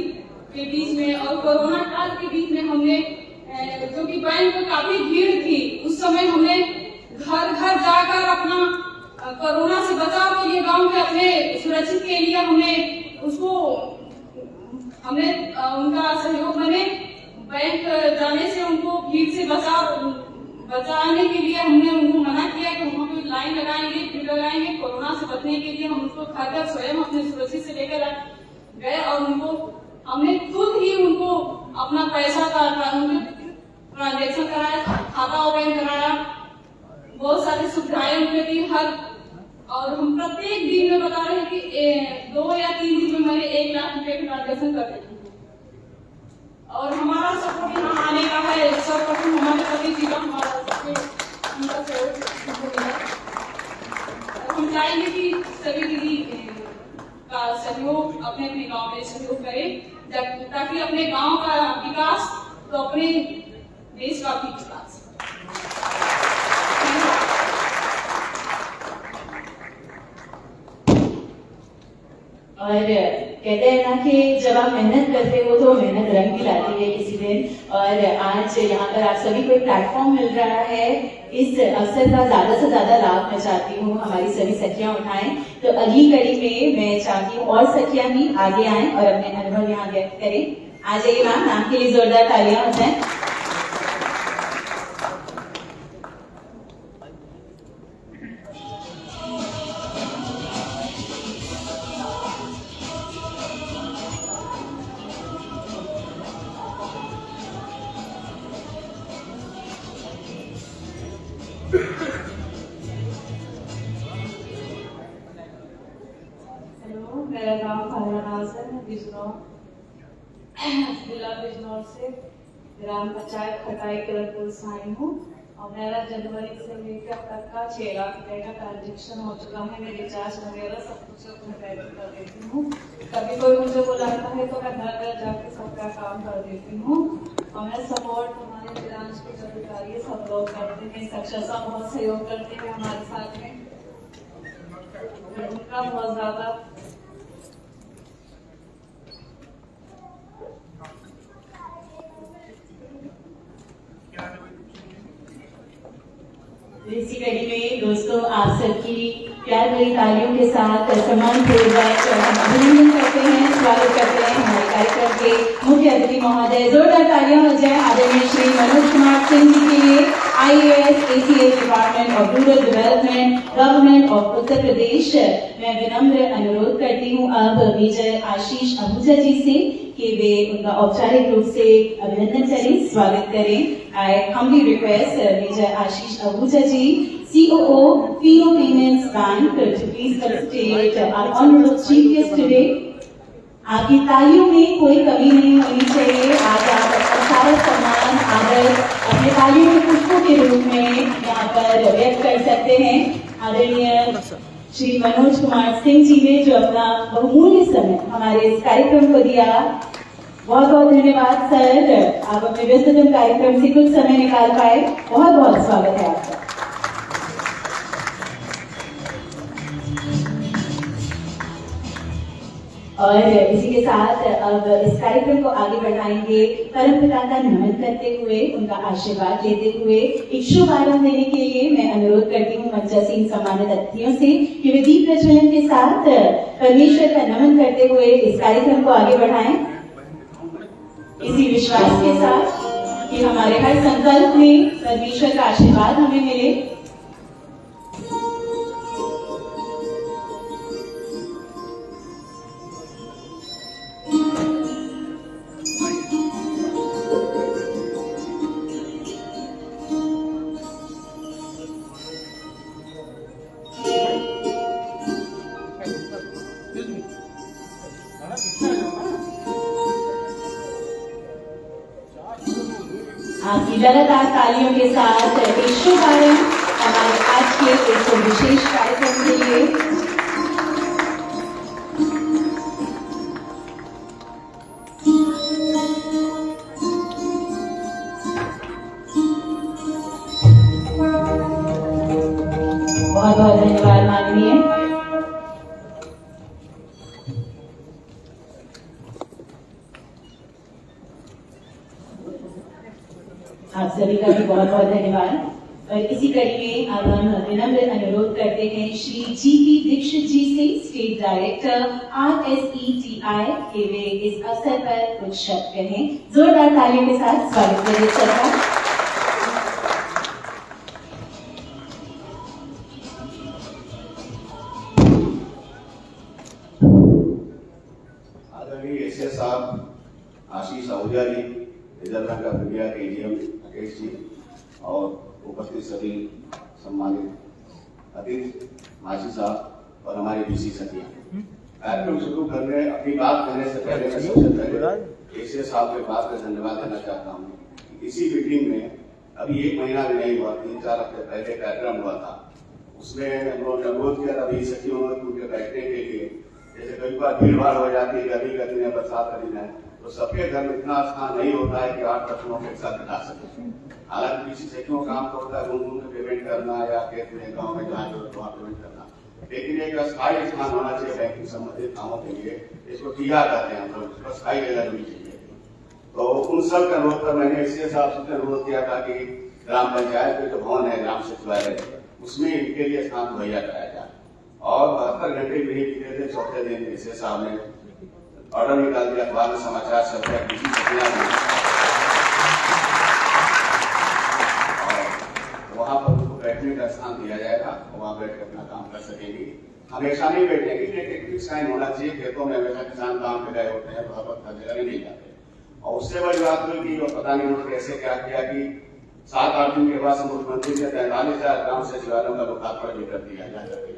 के बीच में और कोरोना काल के बीच में हमने, जो कि बैंक में काफी भीड़ थी, उस समय हमने घर-घर जाकर अपना कोरोना से बचाव के लिए गांव में अपने सुरक्षित के लिए हमने उनका सहयोग बने। बैंक जाने से उनको भीड़ से बचाने के लिए हमने उनको मना किया कि वहाँ पे लाइन लगाएंगे, भीड़ लगाएंगे। कोरोना से बचने के लिए हम उसको घर स्वयं अपने सुरक्षित से लेकर गए और उनको हमने खुद ही उनको अपना पैसा का ट्रांजेक्शन कराया, खाता ओपन कराया, बहुत सारी सुविधाएं उनके दी और हम प्रत्येक दिन में बता रहे हैं कि 2 या 3 दिन में मैंने 1 लाख रुपए का ट्रांजेक्शन कर देती हूँ। और हमारा सपोर्ट यहाँ आने का है, सपोर्ट हमारे पति जी का हमारा उनका सहयोग मिला। हम चाहेंगे कि सभी दीदी का सहयोग अपने अपने गांव में सहयोग करें, ताकि अपने गांव का विकास तो अपने देश का भी विकास। और कहते हैं ना कि जब आप मेहनत करते हो तो मेहनत रंग भी लाती है किसी दिन। और आज यहाँ पर आप सभी को एक प्लेटफॉर्म मिल रहा है, इस अवसर का ज्यादा से ज्यादा लाभ मैं चाहती हूँ हमारी सभी सखियां उठाएं। तो अगली कड़ी में मैं चाहती हूँ और सखियां भी आगे आएं और अपने अनुभव यहाँ व्यक्त करें। आ जाइए मैम, नाम के लिए जोरदार तालियां हो जाएं। हेलो, मेरा नाम फारिया है, मैं बिजनौर जिला बिजनौर से ग्राम पंचायत खटाई कलरपुर से आई हूँ और मेरा जनवरी से लेकर अब तक का 6 लाख रुपए का ट्रांजेक्शन हो चुका है। मैं रिचार्ज वगैरह सब कुछ अपने बैंक कर देती हूँ। कभी कोई मुझे बुलाता है तो मैं घर घर जाके सबका काम कर देती हूँ और मैं सपोर्ट हमारे ब्रांच के जो अधिकारी सब लोग करते हैं, सक्षसा बहुत सहयोग करते हैं हमारे साथ में, उनका बहुत ज्यादा इसी कड़ी में दोस्तों आप सबकी प्यार भरी तालियों के साथ सम्मानपूर्वक हम अभिनंदन करते हैं, स्वागत करते हैं हमारे कार्यक्रम के मुख्य अतिथि महोदय। जोरदार तालियां हो जाए आदरणीय श्री मनोज कुमार सिंह जी के लिए। IAS ACS department of rural development government of Uttar Pradesh. मैं विनम्र अनुरोध करती हूँ अब मेजर आशीष आहूजा जी से कि वे उनका औपचारिक रूप से अभिनंदन करें, स्वागत करें। आई humbly request major Ashish Ahuja ji, COO Fino Payments Bank, to please felicitate our honorable chief guest today. आपकी तालियों में कोई कमी नहीं होनी चाहिए। आज आप अपना सारा सम्मान आदर अपने तालियों के पुष्पों के रूप में यहाँ पर व्यक्त कर सकते हैं। आदरणीय श्री मनोज कुमार सिंह जी ने जो अपना बहुमूल्य समय हमारे इस कार्यक्रम को दिया, बहुत बहुत धन्यवाद सर। आप अपने व्यस्ततम कार्यक्रम से कुछ समय निकाल पाए, बहुत बहुत स्वागत है आपका। और इसी के साथ अब इस कार्यक्रम को आगे बढ़ाएंगे परमपिता का नमन करते हुए, उनका आशीर्वाद लेते हुए एक शुभ आरंभ देने के लिए मैं अनुरोध करती हूँ मंचासीन सम्मानित अतिथियों से कि वे दीप प्रज्वलन के साथ परमेश्वर का नमन करते हुए इस कार्यक्रम को आगे बढ़ाएं, इसी विश्वास के साथ कि हमारे हर संकल्प में परमेश्वर का आशीर्वाद हमें मिले। आपकी लगातार तालियों के साथ एक शुभ आरंभ हमारे आज के इस विशेष कार्यक्रम के लिए। बहुत बहुत धन्यवाद माननीय। आप सभी का भी बहुत बहुत धन्यवाद। और इसी कड़ी में अब हम विनम्र अनुरोध करते हैं श्री GP दीक्षित जी से, स्टेट डायरेक्टर RSETI, के वे इस अवसर पर कुछ शब्द कहें। जोरदार तालियों के साथ स्वागत करें सर का। आदरणीय एसएस साहब आशीष आहूजा जी, रिजर्व बैंक ऑफ इंडिया के AGM राकेश जी और उपस्थित सभी सम्मानित अतिथि माची साहब और हमारे BC सचिव, कार्यक्रम शुरू करने अपनी बात करने से पहले मैं सबसे पहले एसएस साहब के बात का धन्यवाद देना चाहता हूँ। इसी मीटिंग में अभी 1 महीना भी नहीं हुआ, 3-4 हफ्ते पहले कार्यक्रम हुआ था, उसमें हम लोगों ने अनुरोध किया था BC सचिवों ने उनके बैठने के लिए। जैसे कई बार भीड़ भाड़ हो जाती है, गर्मी का दिन है, बरसात का दिन है, तो सबके घर में इतना स्थान नहीं होता है कि 8-10 लोगों के साथ बिठा सके। हालांकि किसी सचिवों का काम तो होता है घूम के पेमेंट करना या खेत में गाँव में जहाँ जरूरत वहाँ पेमेंट करना, लेकिन एक अस्थायी स्थान होना चाहिए बैंकिंग संबंधित कामों के लिए। इसको टीहा कहते हैं हम लोग, अस्थायी जगह होनी चाहिए। तो उन सब का अनुरोध पर मैंने एसएस साहब से अनुरोध किया था कि ग्राम पंचायत में जो भवन है ग्राम सचिवालय, उसमें इनके लिए स्थान मुहैया कराया जाए। और 72 घंटे भी नहीं बीते थे, चौथे दिन एसएस साहब ने ऑर्डर निकाल दिया, अखबार में समाचार छप गया किसी सचिवालय में, और वहां पर उनको बैठने का स्थान दिया जाएगा, वहां बैठ कर अपना काम कर सकेंगे। हमेशा नहीं बैठेंगे, लेकिन फिक्स टाइम होना चाहिए। खेतों में हमेशा किसान काम पे गए होते हैं, बहुत हर जगह नहीं जाते। और उससे बड़ी बात हुई कि पता नहीं उन्होंने कैसे क्या किया कि 7-8 दिन के बाद मुख्यमंत्री ने 43,000 ग्राम सचिवालयों का लोकार्पण भी कर दिया जाकर के।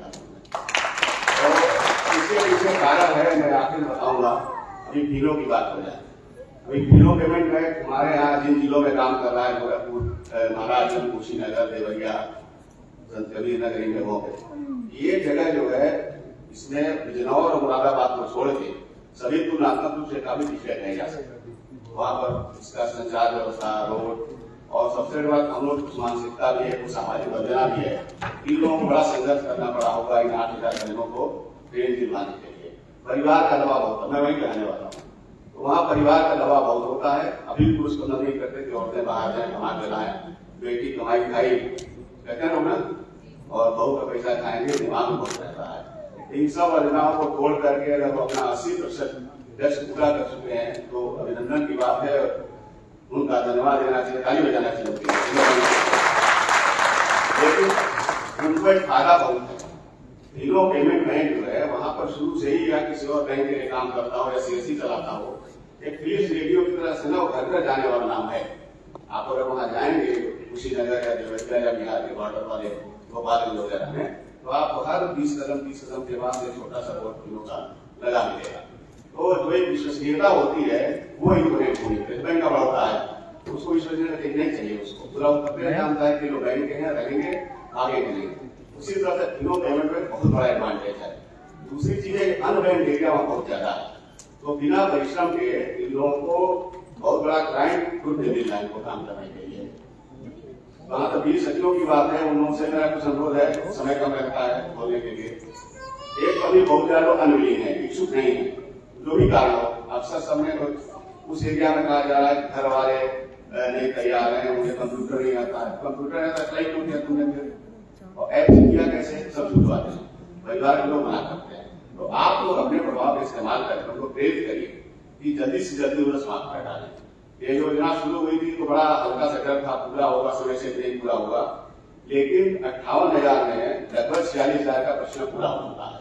तो इसके पीछे कारण है, मैं आखिर बताऊंगा। अभी बिलों की बात हो जाए, अभी बिलों पेमेंट में हमारे यहाँ जिन जिलों में काम कर रहा है, गोरखपुर, महाराजगंज, कुशीनगर, देवरिया, संत कबीर नगरी में हो गए, ये जगह जो है इसमें बिजनौर और मुरादाबाद को छोड़ के सभी तुलनात्मक रूप से काफी पिछड़े रह जा सकते। वहां पर इसका संचार व्यवस्था, रोड और सबसे बड़ी बात हम लोग कुछ मानसिकता भी है, कुछ सामाजिक बदलाव भी है। इन लोगों को बड़ा संघर्ष करना पड़ा होगा इन 8,000 गरीबों को ट्रेन दिलवाने के लिए। परिवार का दबाव होता है, मैं वही कहने वाला हूँ। तो वहाँ परिवार का दबाव बहुत होता है। अभी पुरुष को नहीं करते कि औरतें बाहर जाए, कमा के लाए, बेटी कमाई खाई कहते हैं ना, और बहू का पैसा खाएंगे, दिमाग में बहुत रहता है। इन सब योजनाओं को तोड़ करके अगर वो अपना 80% लक्ष्य पूरा कर चुके हैं तो अभिनंदन की बात है, उनका धन्यवाद देना चाहिए, ताली बजाना चाहिए। उसमें फायदा बहुत है। तीनों पेमेंट बैंक जो है वहां पर शुरू से ही या किसी और बैंक के लिए काम करता हो या सीएससी चलाता हो, एक फिलिप्स रेडियो की तरह से ना वो घर घर जाने वाला नाम है। आप अगर वहां जाएंगे कुशीनगर या देवरिया या बिहार के बॉर्डर वाले गोपालगंज वगैरह में, तो आप हर 20 कदम 30 कदम के बाद एक छोटा सा वोट किलो का लगा मिलेगा। तो जो एक विश्वसनीयता होती है वो इम्पोर्टेंट होनी है। बैंक का बढ़ता है उसको विश्वसनीयता नहीं चाहिए, उसको पूरा अपने जानता है कि लोग बैंक हैं रहेंगे आगे चलेंगे। उसी तरह से तीनों पेमेंट में बहुत बड़ा एडवांटेज है। दूसरी चीज है अनबैंक एरिया वहां बहुत ज्यादा है, तो बिना परिश्रम के इन लोगों को बहुत बड़ा क्लाइंट खुद दे मिल रहा है इनको काम करने के लिए। वहां तक भी सचिवों की बात है, उन लोगों से मेरा कुछ अनुरोध है, समय कम रहता है बोलने के लिए। एक कभी बहुत ज्यादा लोग अनविलिंग है, इच्छुक नहीं है, जो भी कारण हो। अक्सर समय उस एरिया में कहा जा रहा है घर वाले नहीं तैयार है, मुझे कंप्यूटर नहीं आता है। कंप्यूटर है तो अप्लाई क्यों किया तुमने फिर, और ऐप किया कैसे, सब छुटवाते हैं, परिवार के लोग मना करते हैं। तो आप लोग अपने प्रभाव का इस्तेमाल करके उनको प्रेरित करिए कि जल्दी से जल्दी वो समाप्त कर डालें। ये योजना शुरू हुई थी तो बड़ा हल्का सा डर था, पूरा होगा समय से नहीं पूरा होगा, लेकिन 58,000 में लगभग 46,000 का प्रश्न पूरा हो चुका है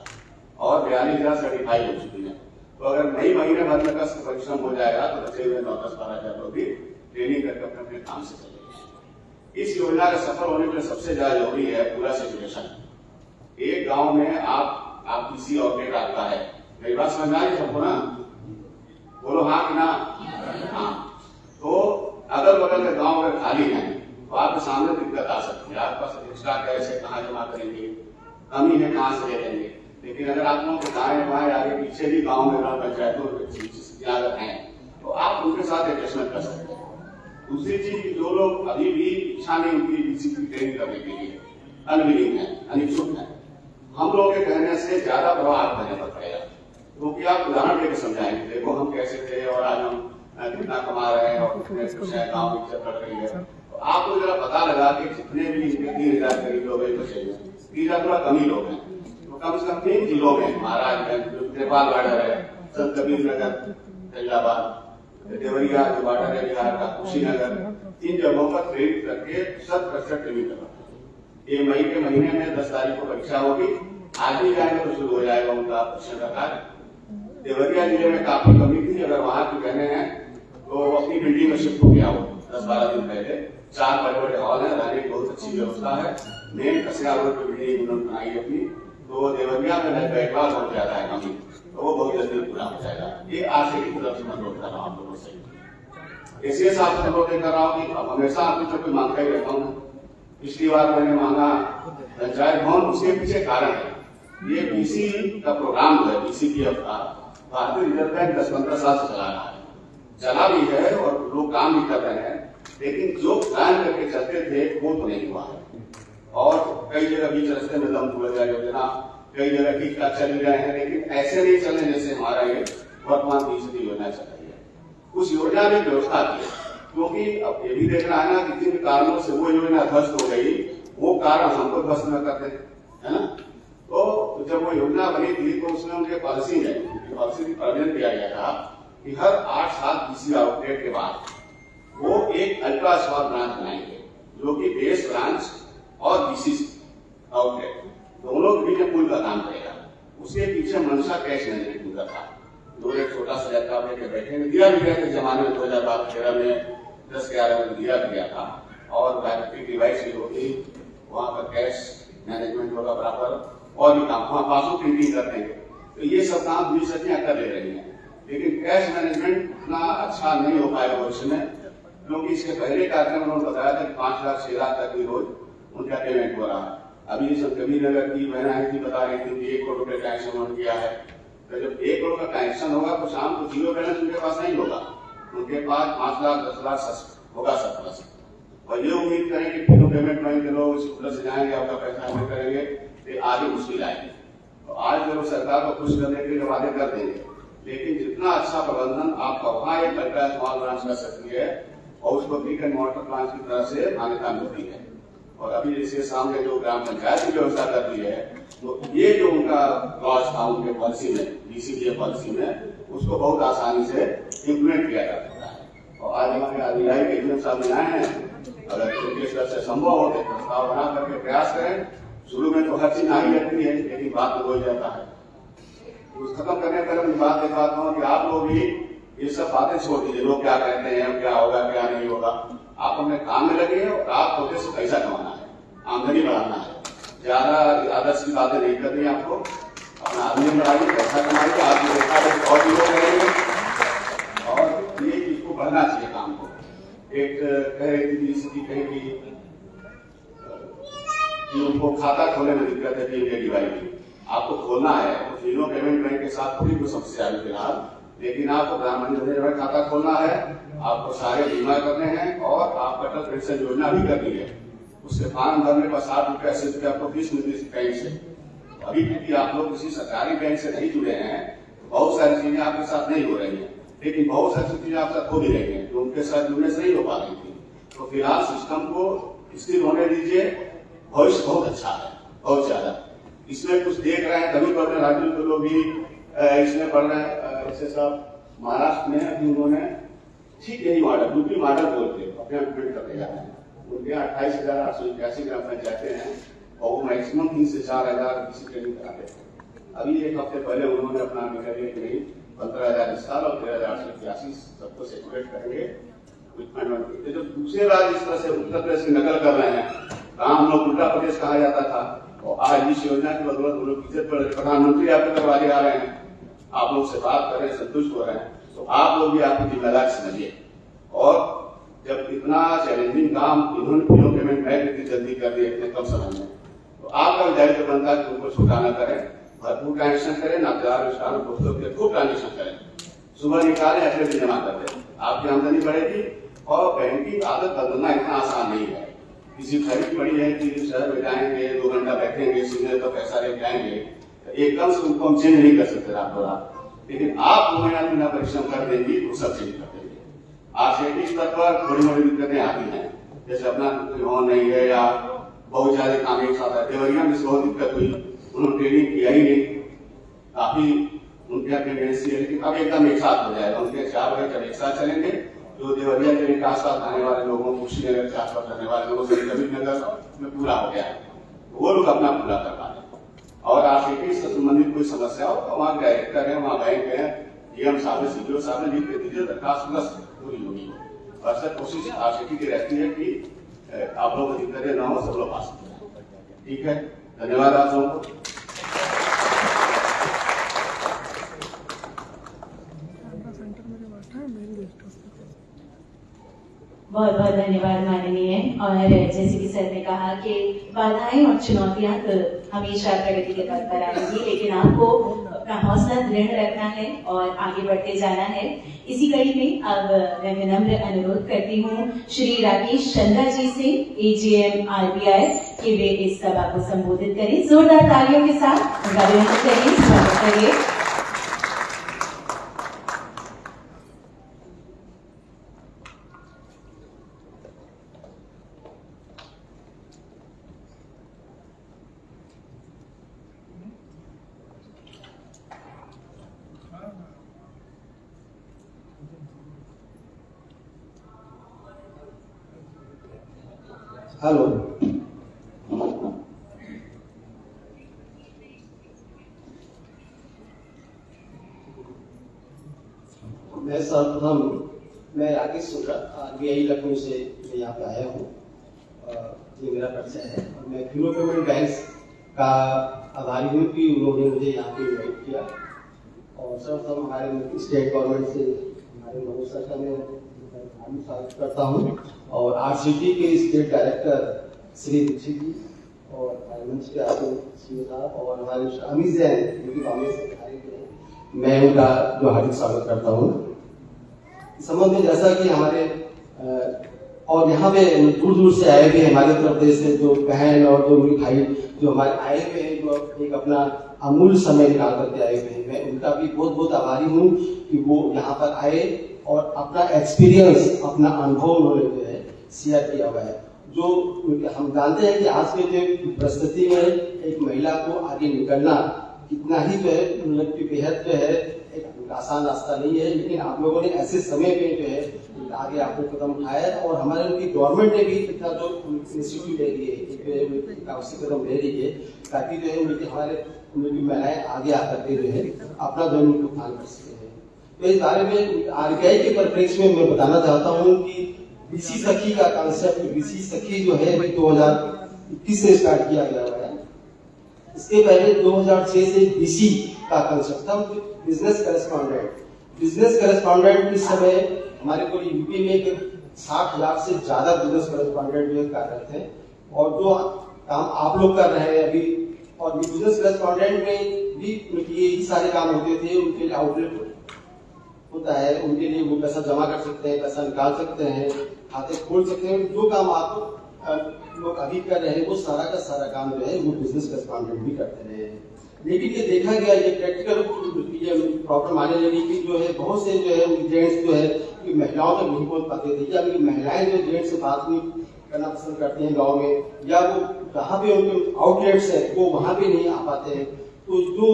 और 42,000 सर्टिफाइड हो चुकी है। तो अगर मई महीने भर में कष्ट परिश्रम हो जाएगा तो बचे हुए 9-10-12,000 लोग भी ट्रेनिंग करके अपने अपने काम से चलेंगे। इस योजना का सफल होने के लिए सबसे ज्यादा जरूरी है पूरा सिचुएशन। एक गांव में आप किसी आउटलेट आता है, मेरी बात समझ में आई सबको ना, बोलो हाँ कि ना? हाँ। तो अगल बगल के गांव अगर खाली है तो आपके सामने दिक्कत आ सकती है। आपके पास स्टॉक कैसे कहाँ जमा करेंगे, कमी है कहाँ से ले लेंगे। लेकिन अगर आप लोगों को दाएं बाएं आगे पीछे भी गाँव में ग्राम पंचायतों अगर हैं तो आप उनके साथ एडजस्टमेंट कर सकते हैं। दूसरी चीज, जो लोग अभी भी इच्छा नहीं उनकी डीसी की ट्रेनिंग करने के लिए अनविलिंग है, अनिच्छुक है, हम लोगों के कहने से ज्यादा प्रभाव करने पर पड़ेगा। क्योंकि आप उदाहरण देकर समझाएंगे, देखो हम कैसे थे और आज हम कितना कमा रहे हैं और कितने खुश हैं, गाँव की इज्जत बढ़ रही है। तो आपको जरा पता लगा कि जितने भी इनके 3,000 करीब लोग हैं, 3,000 थोड़ा कम ही लोग हैं, तो कम से कम 3 जिलों में, महाराजगंज, नेपाल बॉर्डर है, संत कबीर नगर, फैजाबाद, देवरिया जो बॉर्डर है बिहार का, कुशीनगर, इन जगहों पर प्रेरित करके 100% ट्रेनिंग करवाते हैं। ये मई के महीने में 10 तारीख को परीक्षा होगी, आज ही जाएंगे तो शुरू हो जाएगा उनका प्रशिक्षण का कार्य। देवरिया जिले में काफी कमी थी, अगर वहां के कहने हैं तो अपनी बिल्डिंग में शिफ्ट हो गया हो 10-12 दिन पहले। 4 बड़े-बड़े हॉल है, रहने की बहुत अच्छी व्यवस्था है, मेन कसिया रोड पर बिल्डिंग उन्होंने बनाई अपनी। तो देवरिया में बैकलॉग बहुत ज्यादा है कमी, तो वो बहुत जल्दी पूरा हो जाएगा। ये आज की तरफ से मैं अनुरोध कर रहा हूँ आप लोगों से। इसलिए साथ अनुरोध कर रहा हूँ कि हमेशा आपकी तरफ मांगता ही रहता हूँ। पिछली बार मैंने मांगा पंचायत भवन, उसके पीछे कारण है ये बीसी का प्रोग्राम जो है, BCPF का भारतीय रिजर्व बैंक 10-15 साल से चला रहा है, चला भी है और लोग काम भी कर रहे हैं, लेकिन जो प्लान करके चलते थे वो तो नहीं हुआ है। और कई जगह बीच रास्ते में दम तोड़ गया योजना, कई जगह ठीक ठाक चल रहे हैं, लेकिन ऐसे नहीं चल रहे जैसे हमारा ये वर्तमान BCP योजना चल रही है। उस योजना में व्यवस्था की, क्योंकि अब ये भी देखना है ना कि जिन कारणों से वो योजना ध्वस्त हो गई, वो कारण हमको ध्वस्त न करते, है ना। तो जब वो योजना बनी थी तो उसमें उनके पॉलिसी की प्रावधान किया गया था कि हर 8 साल BC आउटलेट के बाद वो एक अल्ट्रा स्मॉल ब्रांच बनाएंगे, जो कि बेस ब्रांच और BC आउटलेट दोनों के बीच में पुल का काम करेगा। उसके पीछे मनसा कैश मैनेजमेंट का था, जो एक छोटा सा लैपटॉप लेकर बैठे, दिया भी गया था जमाने में 2012-13 में, 10-11 में दिया भी गया था। और बैटरी डिवाइस भी होगी, वहां पर कैश मैनेजमेंट होगा बराबर, और भी काम वहां पासबुक प्रिंटिंग कर देंगे। तो ये सब काम दूसरी सचियां कर ले रही हैं, लेकिन कैश मैनेजमेंट उतना अच्छा नहीं हो पाएगा भविष्य में, क्योंकि इसके पहले कार्यक्रम उन्होंने बताया था कि 5 लाख 6 लाख तक की रोज उनका पेमेंट हो रहा है। अभी कबीर नगर की बहन आई थी, बता रही थी कि 1 करोड़ रुपये ट्रांजेक्शन उन्होंने किया है। तो जब 1 करोड़ का ट्रांजेक्शन होगा तो शाम को 0 बैलेंस उनके पास नहीं होगा, उनके पास 5 लाख 10 लाख होगा सरप्लस। और ये उम्मीद करें कि तीनों पेमेंट बैंक के लोग स्कूटर से जाएंगे, आपका पैसा हमें करेंगे, तो आगे मुश्किल आएगी। तो आज जो सरकार को खुश करने के लिए वादे कर देंगे, लेकिन जितना अच्छा प्रबंधन आपका वहां एक अल्ट्रा स्मॉल ब्रांच कर सकती है और उसको ब्रिक एंड मॉर्टर ब्रांच की तरह से मान्यता मिलती है। और अभी इसके सामने जो ग्राम पंचायत की व्यवस्था कर दी है, तो ये जो उनका क्लॉज था उनके पॉलिसी में, BCPF पॉलिसी में, उसको बहुत आसानी से इम्प्लीमेंट किया जा सकता है। और आज हमारे अधिकारी के सामने आए हैं, अगर इनके स्तर से संभव हो तो प्रस्ताव बना करके प्रयास करें, शुरू में तो हर चीज आई रहती है, लेकिन बात तो हो जाता है। उस खत्म करने पर मैं बात एक बात कहूँ कि आप लोग भी ये सब बातें छोड़ दीजिए, लोग क्या कहते हैं, क्या होगा क्या नहीं होगा। आप अपने काम में लगे और आप होते से पैसा कमाना है, आमदनी बढ़ाना है। ज्यादा आदर्श की बातें नहीं करनी है आपको, अपना आमदनी बढ़ाइए, पैसा कमाइए, आपकी देखा है और भी लोग रहेंगे और ये इसको बढ़ना चाहिए काम को। एक कह रही थी इसकी कहेगी कि उनको खाता खोलने में दिक्कत है PMKDY की, आपको खोलना है तो फिनो पेमेंट बैंक के साथ थोड़ी कोई समस्या है फिलहाल, लेकिन आपको प्रधानमंत्री योजना में खाता खोलना है, आपको सारे बीमा करने हैं और आप अटल पेंशन योजना भी करनी है। उसके फॉर्म भरने पर 60 रुपया 80 रुपया आपको फीस मिलती है बैंक से। अभी क्योंकि आप लोग किसी सरकारी बैंक से नहीं जुड़े हैं तो बहुत सारी चीजें आपके साथ नहीं हो रही है, लेकिन बहुत सारी चीजें आपके साथ हो भी रही है जो उनके साथ जुड़ने से नहीं हो पा रही थी। तो फिलहाल सिस्टम को स्थिर होने दीजिए, भविष्य बहुत अच्छा है, बहुत ज्यादा। इसमें कुछ देख रहे हैं तभी पढ़ रहे, राज्यों के लोग भी इसमें पढ़ रहे हैं। जैसे सब महाराष्ट्र में अभी उन्होंने ठीक यही मॉडल, यूपी मॉडल बोलते अपने इम्प्लीमेंट करने जा रहे हैं। उनके 28,881 ग्राम पंचायतें हैं और वो मैक्सिमम 3 से 4,000 किसी ट्रेनिंग कराते हैं। अभी एक हफ्ते पहले उन्होंने अपना निकल लिया कि नहीं 15,000 इस साल और 13,881 सबको सेपरेट करेंगे। जो दूसरे राज्य इस तरह से उत्तर प्रदेश की नकल कर रहे हैं, कहाँ हम लोग उत्तर प्रदेश कहा जाता था और आज इस योजना की बदौलत हम लोग पीछे पड़ रहे, प्रधानमंत्री आपके करवाने आ रहे हैं, आप लोग से बात कर रहे हैं, संतुष्ट हो रहे हैं, तो आप लोग भी आपकी जिम्मेदारी समझिए। और जब इतना चैलेंजिंग काम इन्होंने फिनो पेमेंट बैंक इतनी जल्दी कर दिया इतने कम समय में, तो आपका दायित्व बनता है कि उनको छोटा न करें, भरपूर ट्रांजेक्शन करें, नातेदार रिश्तेदारों दोस्तों के खूब ट्रांजेक्शन करें, सुबह निकालें अगले दिन जमा कर दें, आपकी आमदनी बढ़ेगी। और बैंक की आदत बदलना इतना आसान नहीं है। किसी खरीद पड़ी है कि शहर में जाएंगे 2 घंटा बैठेंगे, सीधे तो पैसा लेके आएंगे, तो एकदम से उनको हम चेंज नहीं कर सकते रातों रात, लेकिन आप 2 महीना बिना परिश्रम कर देंगी तो सब चेंज कर देंगे। आज के स्तर पर थोड़ी मोड़ी दिक्कतें आती हैं, जैसे अपना लोन नहीं है या बहुत ज्यादा काम एक साथ है। देवरिया में बहुत दिक्कत हुई, उन्होंने ट्रेनिंग किया ही नहीं, काफी उनके अटेंडेंसी है, लेकिन अब एकदम एक साथ हो जाएगा। उनके 4 बजे जब एक साथ चलेंगे, जो देवरिया के आसपास आने वाले लोगों, कुशीनगर के आसपास रहने वाले लोगों से कबीरनगर में पूरा हो गया है, वो लोग अपना पूरा कर पा रहे। और आरसीटी से संबंधित कोई समस्या हो तो वहाँ डायरेक्टर है, वहाँ बैंक है, डीएम साहब है, सीडीओ साहब है, लिख के दीजिए, दरखास्त पूरी होगी। और सर कोशिश आरसीटी की रहती है कि आप लोगों को दिक्कतें ना हो, सब लोग पास हो। ठीक है, धन्यवाद आप लोगों को। बहुत बहुत धन्यवाद माननीय। और जैसे कि सर ने कहा कि बाधाएं और चुनौतियां तो हमेशा प्रगति के पथ पर आएंगी, लेकिन आपको अपना हौसला दृढ़ रखना है और आगे बढ़ते जाना है। इसी कड़ी में अब मैं विनम्र अनुरोध करती हूँ श्री राकेश चंद्रा जी से, AGM RBI, कि वे इस सभा को संबोधित करें। जोरदार तालियों के साथ उनका अभिनंदन करिए, स्वागत करिए। हेलो, मैं सर्वप्रथम मैं राकेश शुक्ला RBI लखनऊ से यहाँ पे आया हूँ। ये मेरा परिचय है और मैं फिनो पेमेंट बैंक का आभारी हूँ कि उन्होंने मुझे यहाँ पे इन्वाइट किया। और सर्वप्रथम हमारे स्टेट गवर्नमेंट से हमारे मनोज सर का मैं स्वागत करता हूँ और RCT के स्टेट डायरेक्टर श्री दीक्षित जी और मंच के आगे सीओ साहब और हमारे अमित जैन जो कि बॉम्बे से आए थे, मैं उनका जो हार्दिक स्वागत करता हूँ। इस संबंध में जैसा कि हमारे और यहाँ पे दूर दूर से आए हुए हमारे उत्तर प्रदेश से जो बहन और जो मेरी भाई जो हमारे आए हुए हैं, जो एक अपना अमूल्य समय निकाल करके आए हुए हैं, मैं उनका भी बहुत बहुत आभारी हूँ कि वो यहाँ पर आए और अपना एक्सपीरियंस, अपना अनुभव उन्होंने जो है शेयर किया हुआ है। जो हम जानते हैं कि आज के जो परिस्थिति में एक महिला को आगे निकलना कितना ही जो है बेहद जो है एक आसान रास्ता नहीं है, लेकिन आप लोगों ने ऐसे समय पे जो है आगे आपने कदम उठाया है और हमारे उनकी गवर्नमेंट ने भी इतना जो इंस्टीट्यूट ले लिए आवश्यक कदम ले रही है ताकि जो है उनकी हमारे उनकी महिलाएं आगे आकर के जो है अपना जो उत्थान कर सकते हैं। तो इस बारे में आरबीआई के परिप्रेक्ष्य में मैं बताना चाहता हूँ कि बीसी सखी का कांसेप्ट बीसी सखी जो है 2021 से स्टार्ट किया गया है। इसके पहले 2006 से बीसी का कांसेप्ट था बिजनेस करेस्पॉन्डेंट। बिजनेस करेस्पॉन्डेंट इस समय हमारे को यूपी में 60,000 से ज्यादा बिजनेस करेस्पॉन्डेंट जो कार्यरत है और जो काम आप लोग कर रहे हैं अभी और बिजनेस करेस्पॉन्डेंट में भी यही सारे काम होते थे। उनके लिए आउटलेट होता है, उनके लिए वो पैसा जमा कर सकते हैं, पैसा निकाल सकते हैं, खाते खोल सकते हैं। जो काम आप लोग अभी कर रहे हैं वो सारा का सारा काम जो है वो बिजनेस करेस्पॉन्डेंट भी करते रहे हैं। लेकिन ये देखा गया ये प्रैक्टिकल प्रॉब्लम आने लगी कि जो है बहुत से जो है जेंट्स जो है कि महिलाओं तक नहीं पहुंच पाते थे या महिलाएं जो जेंट्स से बात नहीं करना पसंद करती हैं गाँव में या वो जहाँ पे उनके आउटलेट्स है वो वहाँ पे नहीं आ पाते हैं। तो जो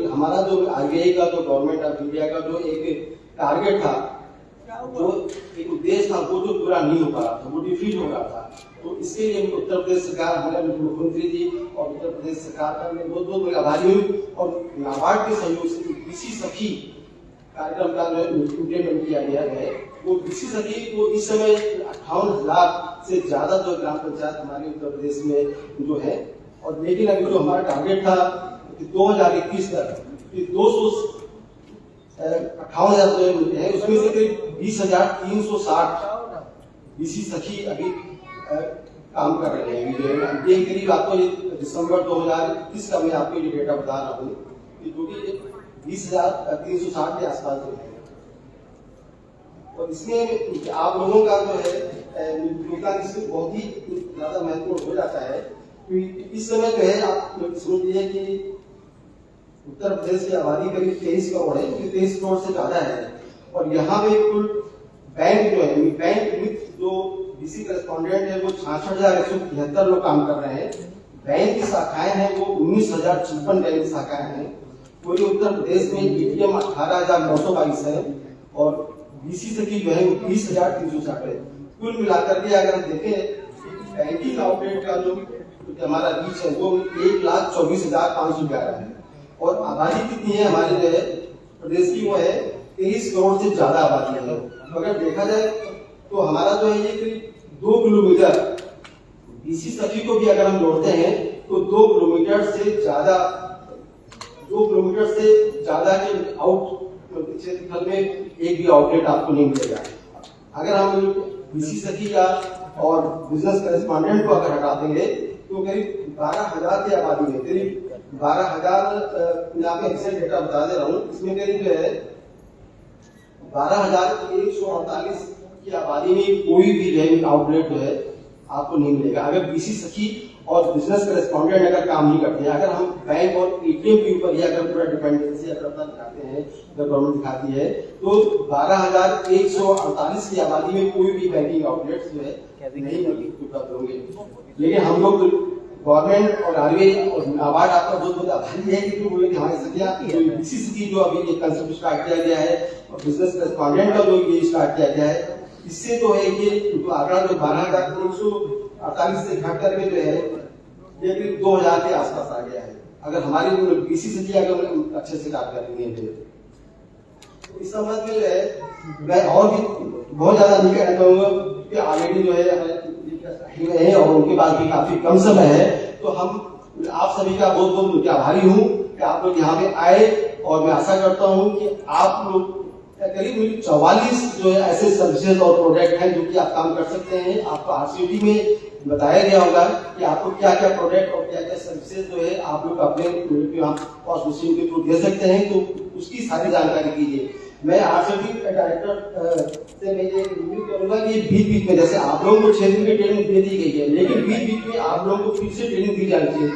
हमारा जो आरबीआई का जो गवर्नमेंट ऑफ इंडिया का जो एक टारगेट था जो एक उद्देश्य था वो जो पूरा नहीं हो पा रहा था, वो डिफीट हो रहा था। तो इसके लिए उत्तर प्रदेश सरकार हमारे मुख्यमंत्री जी और उत्तर प्रदेश सरकार का मैं बहुत बहुत आभारी हूँ और नाबार्ड के सहयोग से बीसी सखी कार्यक्रम का जो इम्प्लीमेंट किया गया है वो बीसी सखी को इस समय 58,000 से ज्यादा जो ग्राम पंचायत हमारे उत्तर प्रदेश में जो है। और लेकिन अभी जो हमारा टारगेट था 2021 तक 258,000 जो है उसमें से करीब 20,360 बीसी सखी अभी काम कर रहे हैं। ये करीब आपको दिसंबर 2021 का मैं आपको ये डेटा बता रहा हूँ कि जो कि 20,360 के आसपास जो है। और इसमें आप लोगों का जो है योगदान इसमें बहुत ही ज्यादा महत्वपूर्ण हो जाता है। इस समय जो है आप समझ लीजिए कि उत्तर प्रदेश की आबादी करीब 23 करोड़ है, 23 करोड़ से ज्यादा है। और यहाँ पे कुल बैंक जो है बैंक विथ जो बीसी करेस्पॉन्डेंट है वो 66,173 लोग काम कर रहे हैं। बैंक की शाखाएं हैं वो 19,056 बैंक की शाखाएं हैं। पूरे उत्तर प्रदेश में एटीएम 18,922 है और बीसी सखी जो है 20,360 है। कुल मिलाकर के अगर हम देखें बैंकिंग आउटलेट का जो हमारा रीच है वो 1,24,511 है और आबादी कितनी है हमारे जो है प्रदेश की वो है 23 करोड़ से ज्यादा आबादी है। अगर देखा जाए तो हमारा जो है ये करीब 2 किलोमीटर बीसी सखी को भी अगर हम जोड़ते हैं तो 2 किलोमीटर से ज्यादा के आउट क्षेत्रफल में एक भी आउटलेट आपको नहीं मिलेगा। अगर हम बीसी सखी का और बिजनेस करेस्पॉन्डेंट को अगर हटा देंगे तो करीब 12,000 की आबादी में करीब 12,000 मैं आपको एक्सेल डेटा बता दे रहा हूँ। इसमें करीब जो है 12,148 की आबादी में कोई भी जो आउटलेट जो है आपको नहीं मिलेगा अगर बीसी सखी और बिजनेस करेस्पॉन्डेंट अगर काम नहीं करते हैं। अगर हम बैंक और एटीएम के ऊपर ही अगर पूरा डिपेंडेंसी अगर अपना दिखाते हैं अगर गवर्नमेंट दिखाती है तो 12,148 की आबादी में कोई भी बैंकिंग आउटलेट जो है नहीं उपलब्ध होंगे। लेकिन हम लोग गवर्नमेंट और आरबीआई और नाबार्ड आपका बहुत बहुत आभारी है कि बोले कि हमारी सखियां बीसी सखी जो अभी एक कंसेप्ट स्टार्ट किया गया है और बिजनेस करेस्पॉन्डेंट का जो ये स्टार्ट किया गया है इससे जो है ये जो आंकड़ा जो 12,148 से घट करके जो है ये करीब 2,000 के आसपास आ गया है। अगर हमारी बीसी सखी अगर अच्छे से काम करेंगे तो इस संबंध में जो है मैं और भी बहुत ज्यादा नहीं कहना चाहूंगा कि ऑलरेडी जो है और उनके पास भी काफी कम समय है। तो हम आप सभी का बहुत बहुत आभारी हूँ कि आप लोग यहाँ पे आए और मैं आशा करता हूँ कि आप लोग करीब 44 जो है ऐसे सर्विसेज और प्रोडक्ट हैं जो कि आप काम कर सकते हैं। आपको आरसीटी में बताया गया होगा कि आपको क्या क्या प्रोडक्ट और क्या क्या सर्विसेज जो है आप लोग अपने पॉस मशीन के थ्रू दे सकते हैं। तो उसकी सारी जानकारी कीजिए। मैं आरसीटी आर्टिकल से मैं ये रिव्यू करूंगा कि बीच में जैसे आप लोगों को क्षेत्र में ट्रेनिंग दे दी गई है, लेकिन बीच में आप लोगों को फिर से ट्रेनिंग दी जानी चाहिए।